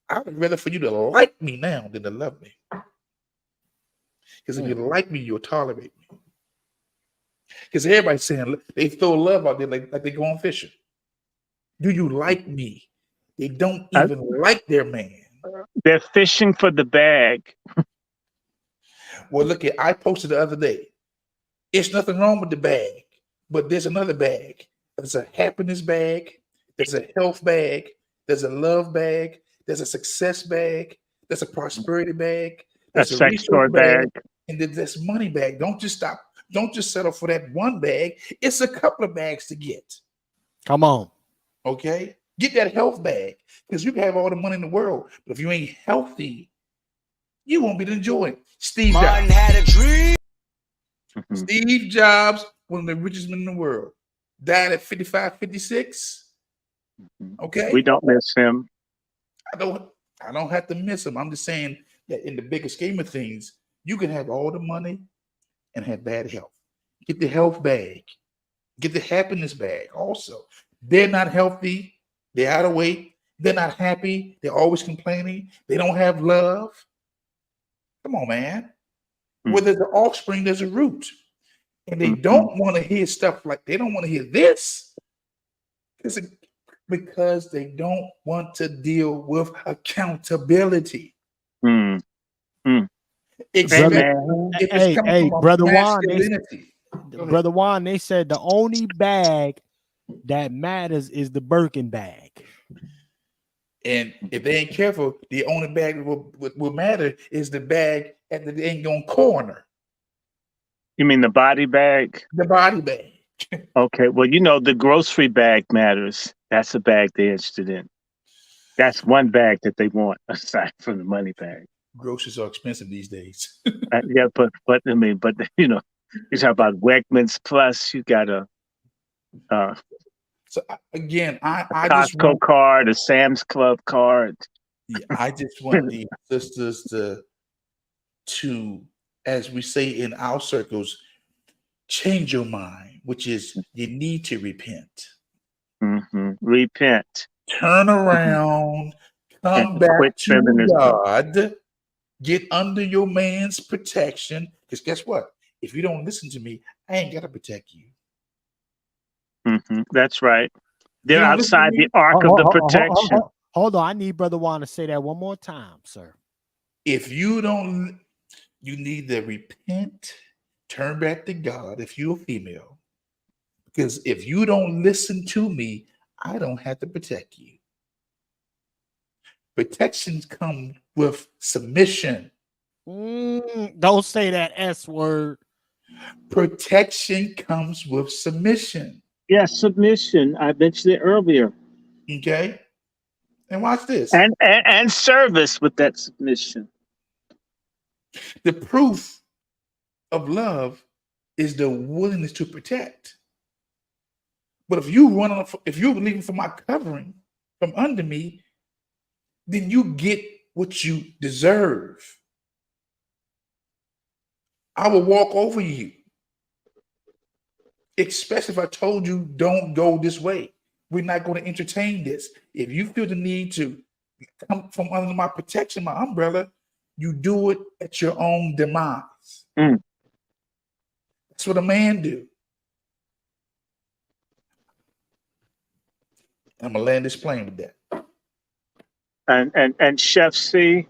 I would rather for you to like me now than to love me. Because if you like me, you'll tolerate me. Because everybody's saying they throw love out there like they go on fishing. Do you like me? They don't even like their man. They're fishing for the bag. Well, look, I posted the other day. It's nothing wrong with the bag, but there's another bag. There's a happiness bag. There's a health bag. There's a love bag. There's a success bag. There's a prosperity bag. There's a sex toy bag. And then there's money bag. Don't just stop. Don't just settle for that one bag. It's a couple of bags to get. come on. Okay? Get that health bag. Because you can have all the money in the world. But if you ain't healthy, you won't be able to enjoy it. Steve Jobs had a dream. Steve Jobs, one of the richest men in the world, died at 55, 56. Okay? We don't miss him. I don't have to miss him. I'm just saying that in the bigger scheme of things, you can have all the money and have bad health. Get the health bag. Get the happiness bag also. They're not healthy. They're out of weight. They're not happy. They're always complaining. They don't have love. Come on, man. Where there's an offspring, there's a root. And they don't want to hear stuff like, they don't want to hear this. Because they don't want to deal with accountability. Hey, Brother Juan, they said the only bag that matters is the Birkin bag. And if they ain't careful, the only bag that will matter is the bag at the ain't gonna corner. You mean the body bag? The body bag. Okay, well, the grocery bag matters. That's a bag they're interested in. That's one bag that they want aside from the money bag. Groceries are expensive these days. Yeah, but you talk about Wegmans Plus. You got a so again, I Costco card, a Sam's Club card. Yeah, I just want the sisters to, as we say in our circles, change your mind, which is you need to repent. Repent. Turn around. Come back to God. Get under your man's protection. Because guess what? If you don't listen to me, I ain't got to protect you. That's right. They're outside the ark of the protection. Hold on. I need Brother Juan to say that one more time, sir. If you don't, you need to repent, turn back to God if you're a female. Because if you don't listen to me, I don't have to protect you. Protections come with submission. Don't say that S word. Protection comes with submission. Yes, submission. I mentioned it earlier. Okay. And watch this. And service with that submission. The proof of love is the willingness to protect. But if you're leaving for my covering from under me, then you get what you deserve. I will walk over you. especially if I told you don't go this way. We're not going to entertain this. If you feel the need to come from under my protection, my umbrella, you do it at your own demise. Mm. That's what a man do. I'm gonna land this plane with that. And Chef C,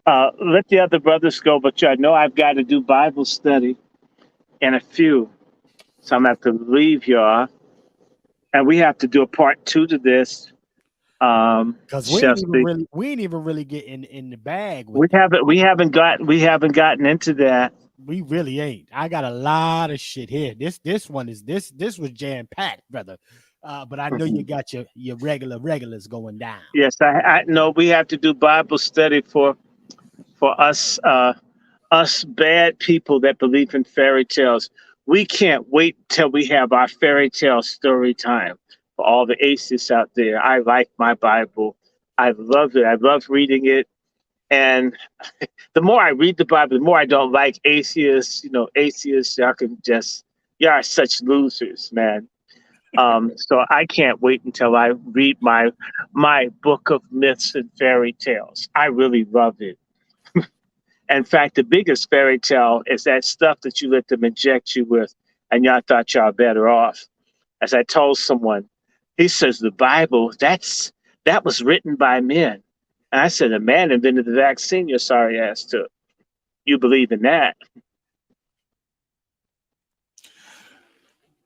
let the other brothers go, but I know I've got to do Bible study in a few, so I'm gonna have to leave y'all, and we have to do a part 2 to this. Because we Chef ain't even really get in the bag. We haven't gotten into that. We really ain't. I got a lot of shit here. This was jam packed, brother. But I know you got your regulars going down. Yes, I know we have to do Bible study for us bad people that believe in fairy tales. We can't wait till we have our fairy tale story time for all the atheists out there. I like my Bible. I love it. I love reading it. And the more I read the Bible, the more I don't like atheists. Atheists, y'all are such losers, man. So I can't wait until I read my book of myths and fairy tales. I really love it. In fact, the biggest fairy tale is that stuff that you let them inject you with, and y'all thought y'all better off. As I told someone, he says the Bible, that was written by men. And I said, a man invented the vaccine your sorry ass took. You believe in that?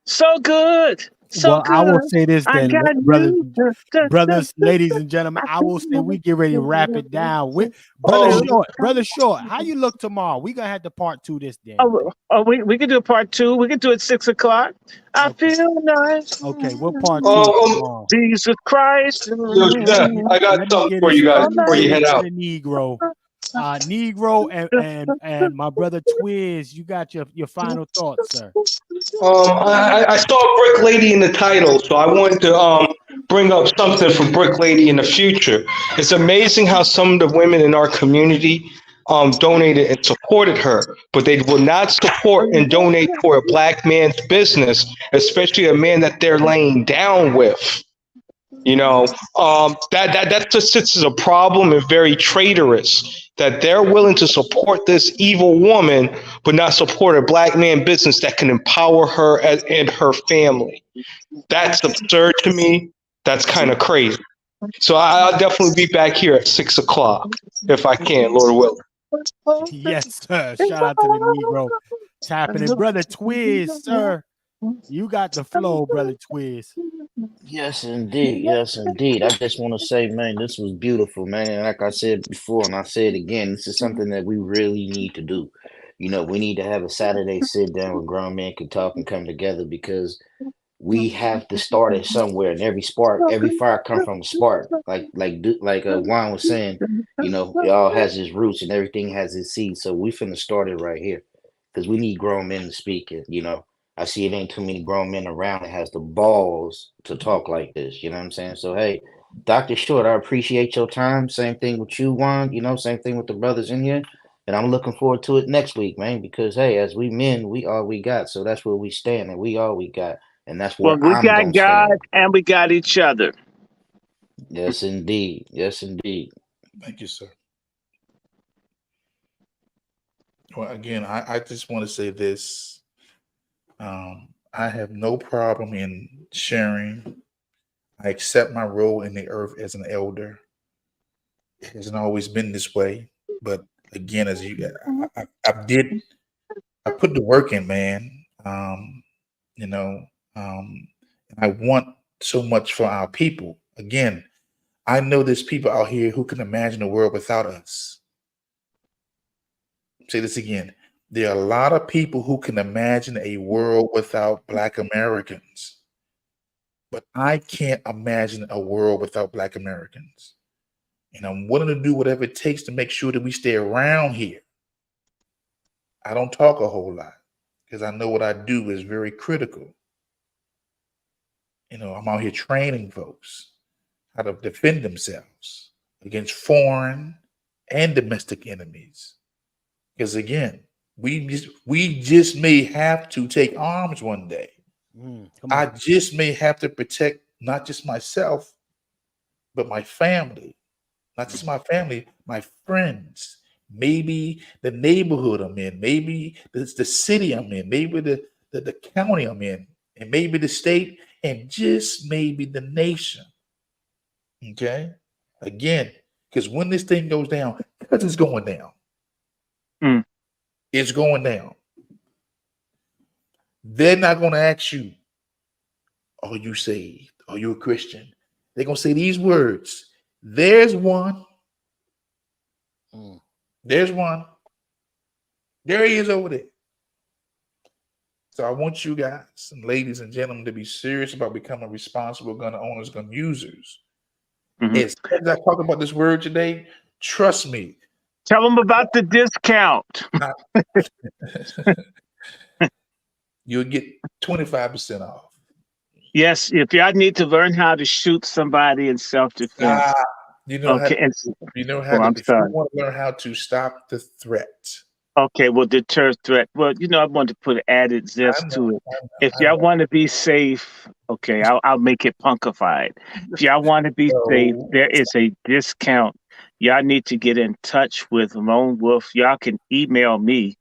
So good. So good. I will say this then, brothers, ladies and gentlemen. I will say we get ready to wrap it down. Brother Short, how you look tomorrow? We gonna have to part 2 this day. We can do a part 2. We can do it 6 o'clock. I feel nice. Okay, what part 2 tomorrow? Jesus Christ. Yo, Jeff, I got something for you guys before you head out. Negro and my brother Twiz, you got your final thoughts, sir. I saw Brick Lady in the title, so I wanted to bring up something from Brick Lady in the future. It's amazing how some of the women in our community donated and supported her, but they will not support and donate for a black man's business, especially a man that they're laying down with. That just sits as a problem and very traitorous that they're willing to support this evil woman, but not support a black man business that can empower her and her family. That's absurd to me. That's kind of crazy. So I'll definitely be back here at 6 o'clock if I can, Lord willing. Yes, sir. Shout out to the Negro tapping it. Brother Twiz, sir. You got the flow, brother Twiz. Yes, indeed. Yes, indeed. I just want to say, man, this was beautiful, man. And like I said before, and I say it again, this is something that we really need to do. We need to have a Saturday sit down where grown men can talk and come together, because we have to start it somewhere. And every fire comes from a spark. Like Juan was saying, it all has its roots and everything has its seeds. So we finna start it right here, because we need grown men to speak it. I see it ain't too many grown men around that has the balls to talk like this. You know what I'm saying? So, hey, Dr. Short, I appreciate your time. Same thing with you, Juan. Same thing with the brothers in here. And I'm looking forward to it next week, man, because, hey, as we men, we all we got. So that's where we stand, and we all we got. And that's where we got God and we got each other. Yes, indeed. Yes, indeed. Thank you, sir. Well, again, I just want to say this. I have no problem in sharing. I accept my role in the earth as an elder. It hasn't always been this way, but again, as I put the work in, man. And I want so much for our people. Again, I know there's people out here who can imagine a world without us. Say this again. There are a lot of people who can imagine a world without Black Americans, but I can't imagine a world without Black Americans. And I'm willing to do whatever it takes to make sure that we stay around here. I don't talk a whole lot because I know what I do is very critical. I'm out here training folks how to defend themselves against foreign and domestic enemies. Because again, we just may have to take arms one day. I just may have to protect not just myself, but my family. Not just my family, my friends. Maybe the neighborhood I'm in. Maybe it's the city I'm in. Maybe the county I'm in. And maybe the state. And just maybe the nation. Okay? Again, because when this thing goes down, because it's going down. It's going down. They're not going to ask you, are you saved? Are you a Christian? They're going to say these words. There's one. There's one. There he is over there. So I want you guys and ladies and gentlemen to be serious about becoming responsible gun owners, gun users. As I talk about this word today, trust me. Tell them about the discount. You'll get 25% off. Yes, if y'all need to learn how to shoot somebody in self-defense. You know how to, if you want to learn how to stop the threat. Okay, well, deter threat. Well, I want to put added zest to it. If y'all want to be safe, okay, I'll make it punkified. If y'all want to be safe, there is a discount. Y'all need to get in touch with Lone Wolf. Y'all can email me.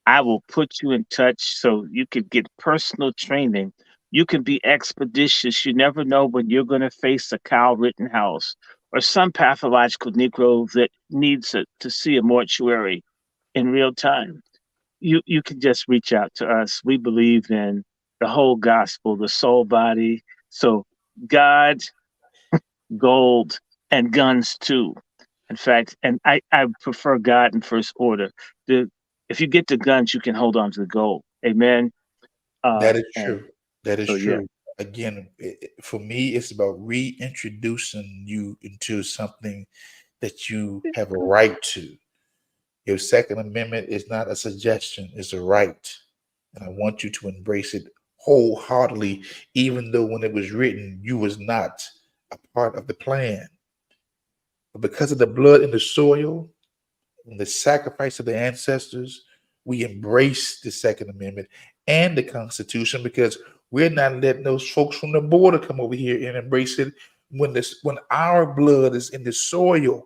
I will put you in touch so you can get personal training. You can be expeditious. You never know when you're going to face a Kyle Rittenhouse or some pathological Negro that needs to see a mortuary in real time. You can just reach out to us. We believe in the whole gospel, the soul body. So God, gold, and guns too. In fact, and I prefer God in first order. If you get the guns, you can hold on to the gold. Amen. That is true. That is true. Yeah. Again, for me, it's about reintroducing you into something that you have a right to. Your Second Amendment is not a suggestion, it's a right. And I want you to embrace it wholeheartedly, even though when it was written, you was not a part of the plan. But because of the blood in the soil and the sacrifice of the ancestors, we embrace the Second Amendment and the Constitution because we're not letting those folks from the border come over here and embrace it when our blood is in the soil.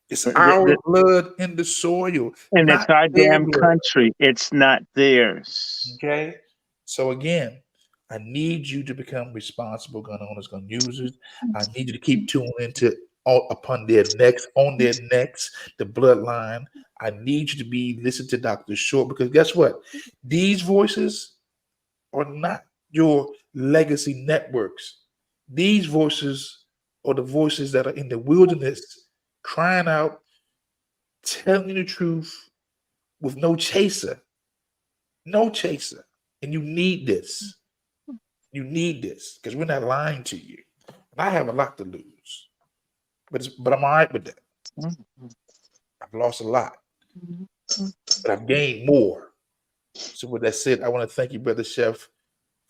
It's our blood in the soil. And it's our damn country. It's not theirs. Okay? So again, I need you to become responsible gun owners, gun users. I need you to keep tuning into on their necks, the bloodline. I need you to be listening to Dr. Short because guess what? These voices are not your legacy networks. These voices are the voices that are in the wilderness, crying out, telling you the truth with no chaser. No chaser. And you need this. You need this because we're not lying to you. And I have a lot to lose. But I'm all right with that. I've lost a lot. But I've gained more. So with that said, I want to thank you, Brother Chef,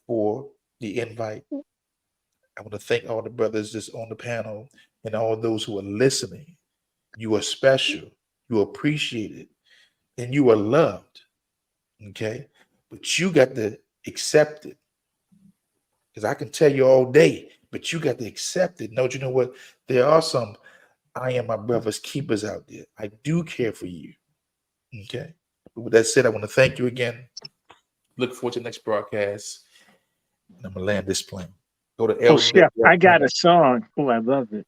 for the invite. I want to thank all the brothers that's on the panel and all those who are listening. You are special. You are appreciated. And you are loved. Okay? But you got to accept it. Because I can tell you all day, but you got to accept it. No, you know what? There are some I am my brother's keepers out there. I do care for you. Okay? But with that said, I want to thank you again. Look forward to the next broadcast. And I'm going to land this plane. Go to Chef, I got a song. Oh, I love it.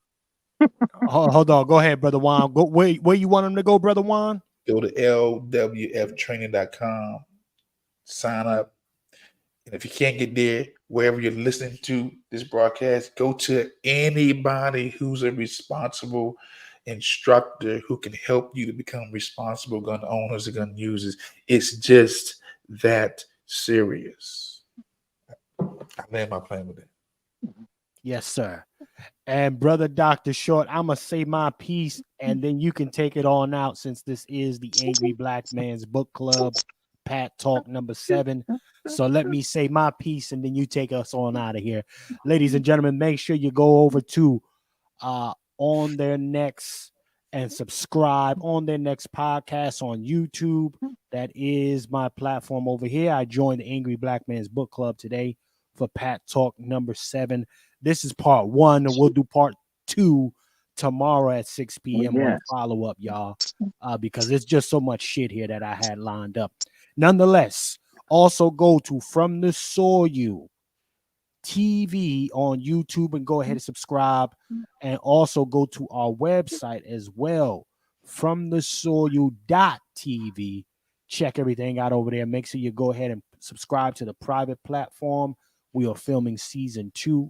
Hold on. Go ahead, Brother Juan. Go where you want him to go, Brother Juan? Go to lwftraining.com. Sign up. And if you can't get there, wherever you're listening to this broadcast, go to anybody who's a responsible instructor who can help you to become responsible gun owners and gun users. It's just that serious. I land my plane with that. Yes, sir. And Brother Dr. Short, I'm going to say my piece, and then you can take it on out since this is the Angry Black Man's Book Club, PATTALK number 7. So let me say my piece, and then you take us on out of here. Ladies and gentlemen, make sure you go over to On Their Necks and subscribe on their next podcast on YouTube. That is my platform over here. I joined the Angry Black Man's Book Club today for Pat Talk number 7. This is part 1, and we'll do part 2 tomorrow at 6 p.m. on follow up, y'all, because it's just so much shit here that I had lined up. Nonetheless, also go to From the Soil TV on YouTube and go ahead and subscribe, and also go to our website as well, fromthesoil.tv. Check everything out over there. Make sure you go ahead and subscribe to the private platform. We are filming season 2,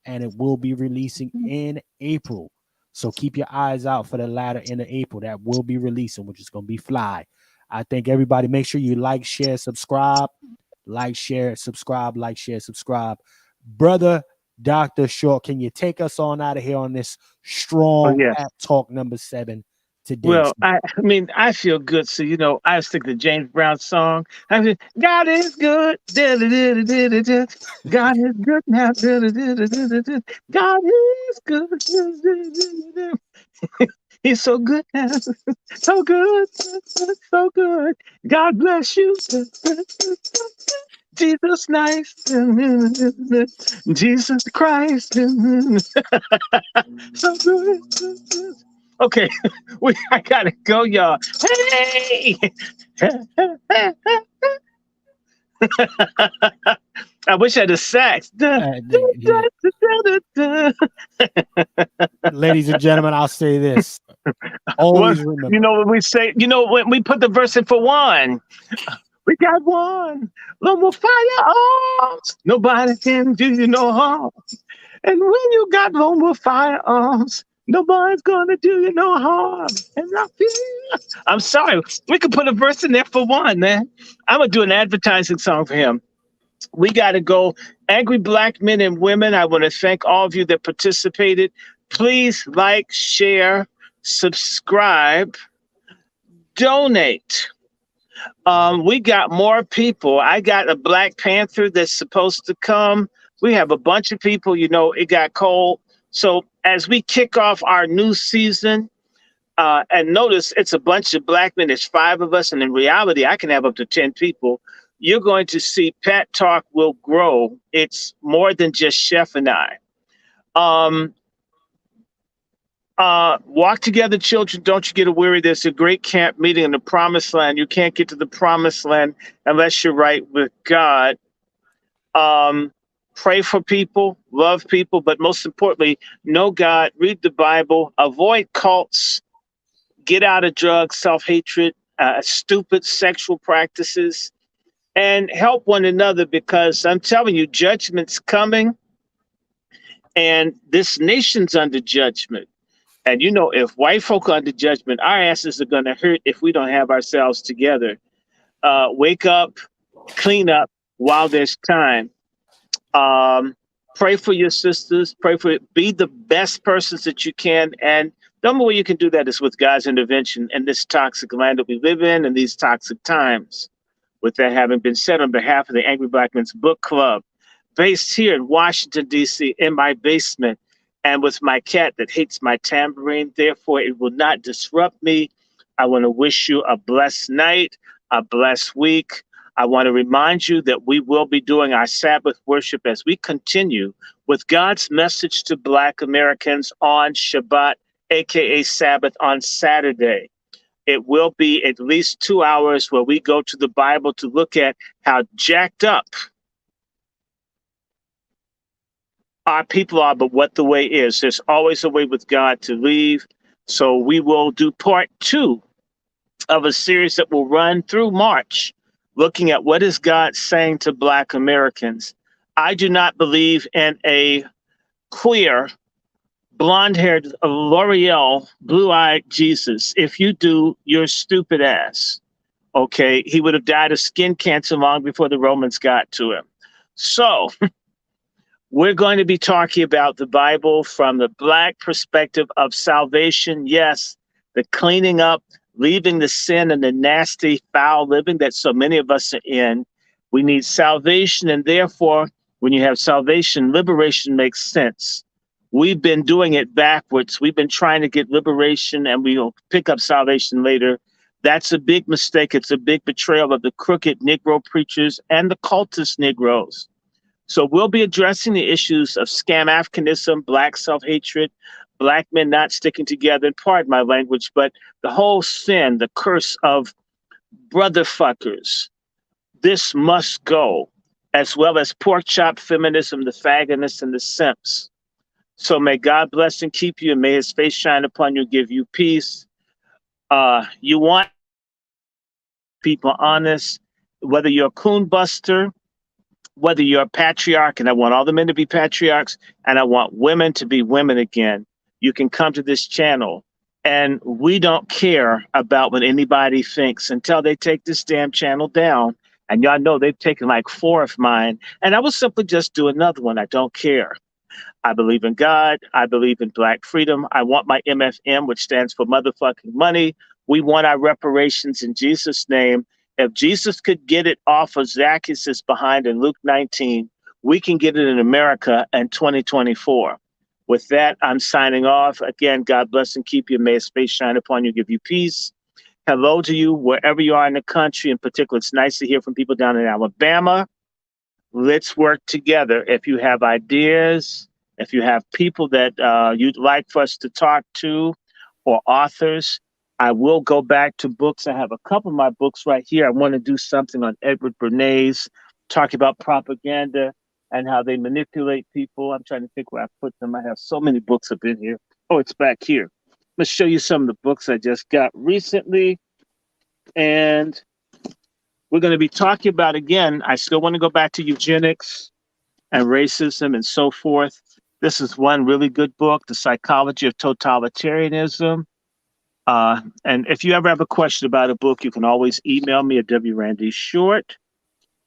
and it will be releasing in April. So keep your eyes out for the latter end of April. That will be releasing, which is going to be fly. I think everybody make sure you like, share, subscribe. Like, share, subscribe, like, share, subscribe. Brother Dr. Short, can you take us on out of here on this strong Pat Talk number 7 today? Well, I mean, I feel good. So, you know, I was thinking the James Brown song. I mean, God is good. God is good now. God is good. He's so good now. So good. So good. God bless you. Jesus nice. Jesus Christ. So good. Okay, I gotta go, y'all. Hey! I wish I had a sax. Ladies and gentlemen, I'll say this. Always remember. You know what we say? You know, when we put the verse in for 1, we got 1. LoneWolf firearms. Nobody can do you no harm. And when you got LoneWolf firearms, nobody's gonna do you no harm. And I'm sorry, we could put a verse in there for 1, man. I'm gonna do an advertising song for him. We gotta go. Angry Black men and women, I want to thank all of you that participated. Please like, share, subscribe, donate. We got more people. I got a Black Panther that's supposed to come. We have a bunch of people. You know, it got cold. So as we kick off our new season, and notice it's a bunch of Black men, there's 5 of us, and in reality, I can have up to 10 people. You're going to see Pat Talk will grow. It's more than just Chef and I. Walk together, children. Don't you get weary. There's a great camp meeting in the promised land. You can't get to the promised land unless you're right with God. Pray for people, love people, but most importantly, know God, read the Bible, avoid cults, get out of drugs, self-hatred, stupid sexual practices, and help one another, because I'm telling you, judgment's coming, and this nation's under judgment. And you know, if white folk are under judgment, our asses are going to hurt if we don't have ourselves together. Wake up, clean up while there's time. Pray for your sisters. Be the best persons that you can. And the only way you can do that is with God's intervention in this toxic land that we live in and these toxic times. With that having been said, on behalf of the Angry Black Men's Book Club, based here in Washington, D.C., in my basement, and with my cat that hates my tambourine, therefore it will not disrupt me. I want to wish you a blessed night, a blessed week. I want to remind you that we will be doing our Sabbath worship as we continue with God's message to Black Americans on Shabbat, aka Sabbath, on Saturday. It will be at least 2 hours where we go to the Bible to look at how jacked up our people are, but what the way is. There's always a way with God to leave. So we will do part 2 of a series that will run through March, looking at what is God saying to Black Americans. I do not believe in a queer, blonde-haired L'Oreal, blue-eyed Jesus. If you do, you're stupid ass. Okay, he would have died of skin cancer long before the Romans got to him. So we're going to be talking about the Bible from the Black perspective of salvation. Yes, the cleaning up, leaving the sin and the nasty, foul living that so many of us are in. We need salvation, and therefore, when you have salvation, liberation makes sense. We've been doing it backwards. We've been trying to get liberation, and we'll pick up salvation later. That's a big mistake. It's a big betrayal of the crooked Negro preachers and the cultist Negroes. So we'll be addressing the issues of scam Africanism, Black self-hatred, Black men not sticking together, and pardon my language, but the whole sin, the curse of brother fuckers. This must go, as well as pork chop feminism, the faggotists, and the simps. So may God bless and keep you, and may his face shine upon you, give you peace. You want people honest, whether you're a coon buster, whether you're a patriarch, and I want all the men to be patriarchs, and I want women to be women again. You can come to this channel, and we don't care about what anybody thinks until they take this damn channel down. And y'all know they've taken like 4 of mine, and I will simply just do another one. I don't care. I believe in God. I believe in Black freedom. I want my MFM, which stands for motherfucking money. We want our reparations in Jesus' name. If Jesus could get it off of Zacchaeus' behind in Luke 19, we can get it in America in 2024. With that, I'm signing off. Again, God bless and keep you. May his face shine upon you, give you peace. Hello to you, wherever you are in the country. In particular, it's nice to hear from people down in Alabama. Let's work together. If you have ideas, if you have people that you'd like for us to talk to, or authors, I will go back to books. I have a couple of my books right here. I want to do something on Edward Bernays, talking about propaganda and how they manipulate people. I'm trying to think where I put them. I have so many books up in here. Oh, it's back here. Let's show you some of the books I just got recently. And we're going to be talking about, again, I still want to go back to eugenics and racism and so forth. This is one really good book, The Psychology of Totalitarianism. And if you ever have a question about a book, you can always email me at wrandyshort.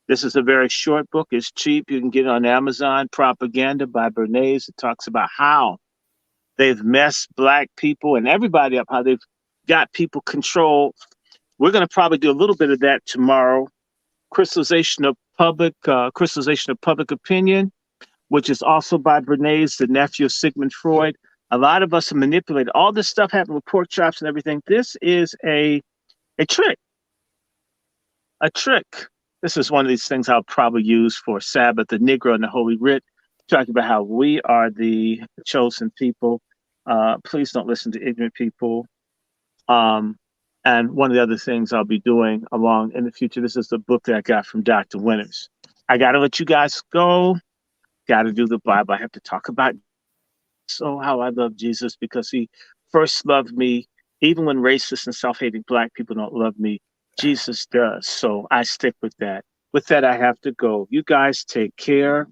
This is a very short book. It's cheap. You can get it on Amazon. Propaganda by Bernays. It talks about how they've messed Black people and everybody up, how they've got people controlled. We're going to probably do a little bit of that tomorrow. Crystallization of public opinion, which is also by Bernays, the nephew of Sigmund Freud. A lot of us are manipulated. All this stuff happened with pork chops and everything. This is a trick. A trick. This is one of these things I'll probably use for Sabbath, the Negro and the Holy Writ, talking about how we are the chosen people. Please don't listen to ignorant people. And one of the other things I'll be doing along in the future, this is the book that I got from Dr. Winters. I got to let you guys go. Got to do the Bible. I have to talk about how I love Jesus, because he first loved me, even when racist and self-hating Black people don't love me. Jesus does. So I stick with that. With that, I have to go. You guys take care.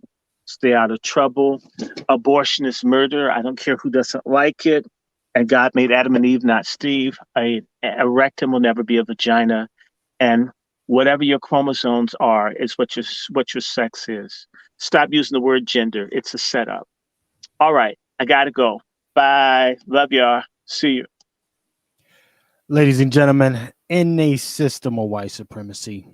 Stay out of trouble. Abortion is murder. I don't care who doesn't like it. And God made Adam and Eve, not Steve. A rectum will never be a vagina. And whatever your chromosomes are is what your sex is. Stop using the word gender. It's a setup. All right. I got to go. Bye. Love y'all. See you. Ladies and gentlemen, in a system of white supremacy,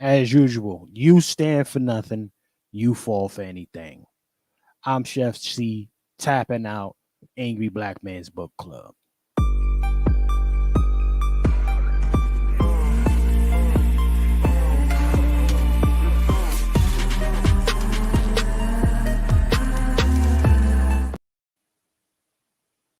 as usual, you stand for nothing, you fall for anything. I'm Chef C, tapping out, Angry Black Man's Book Club.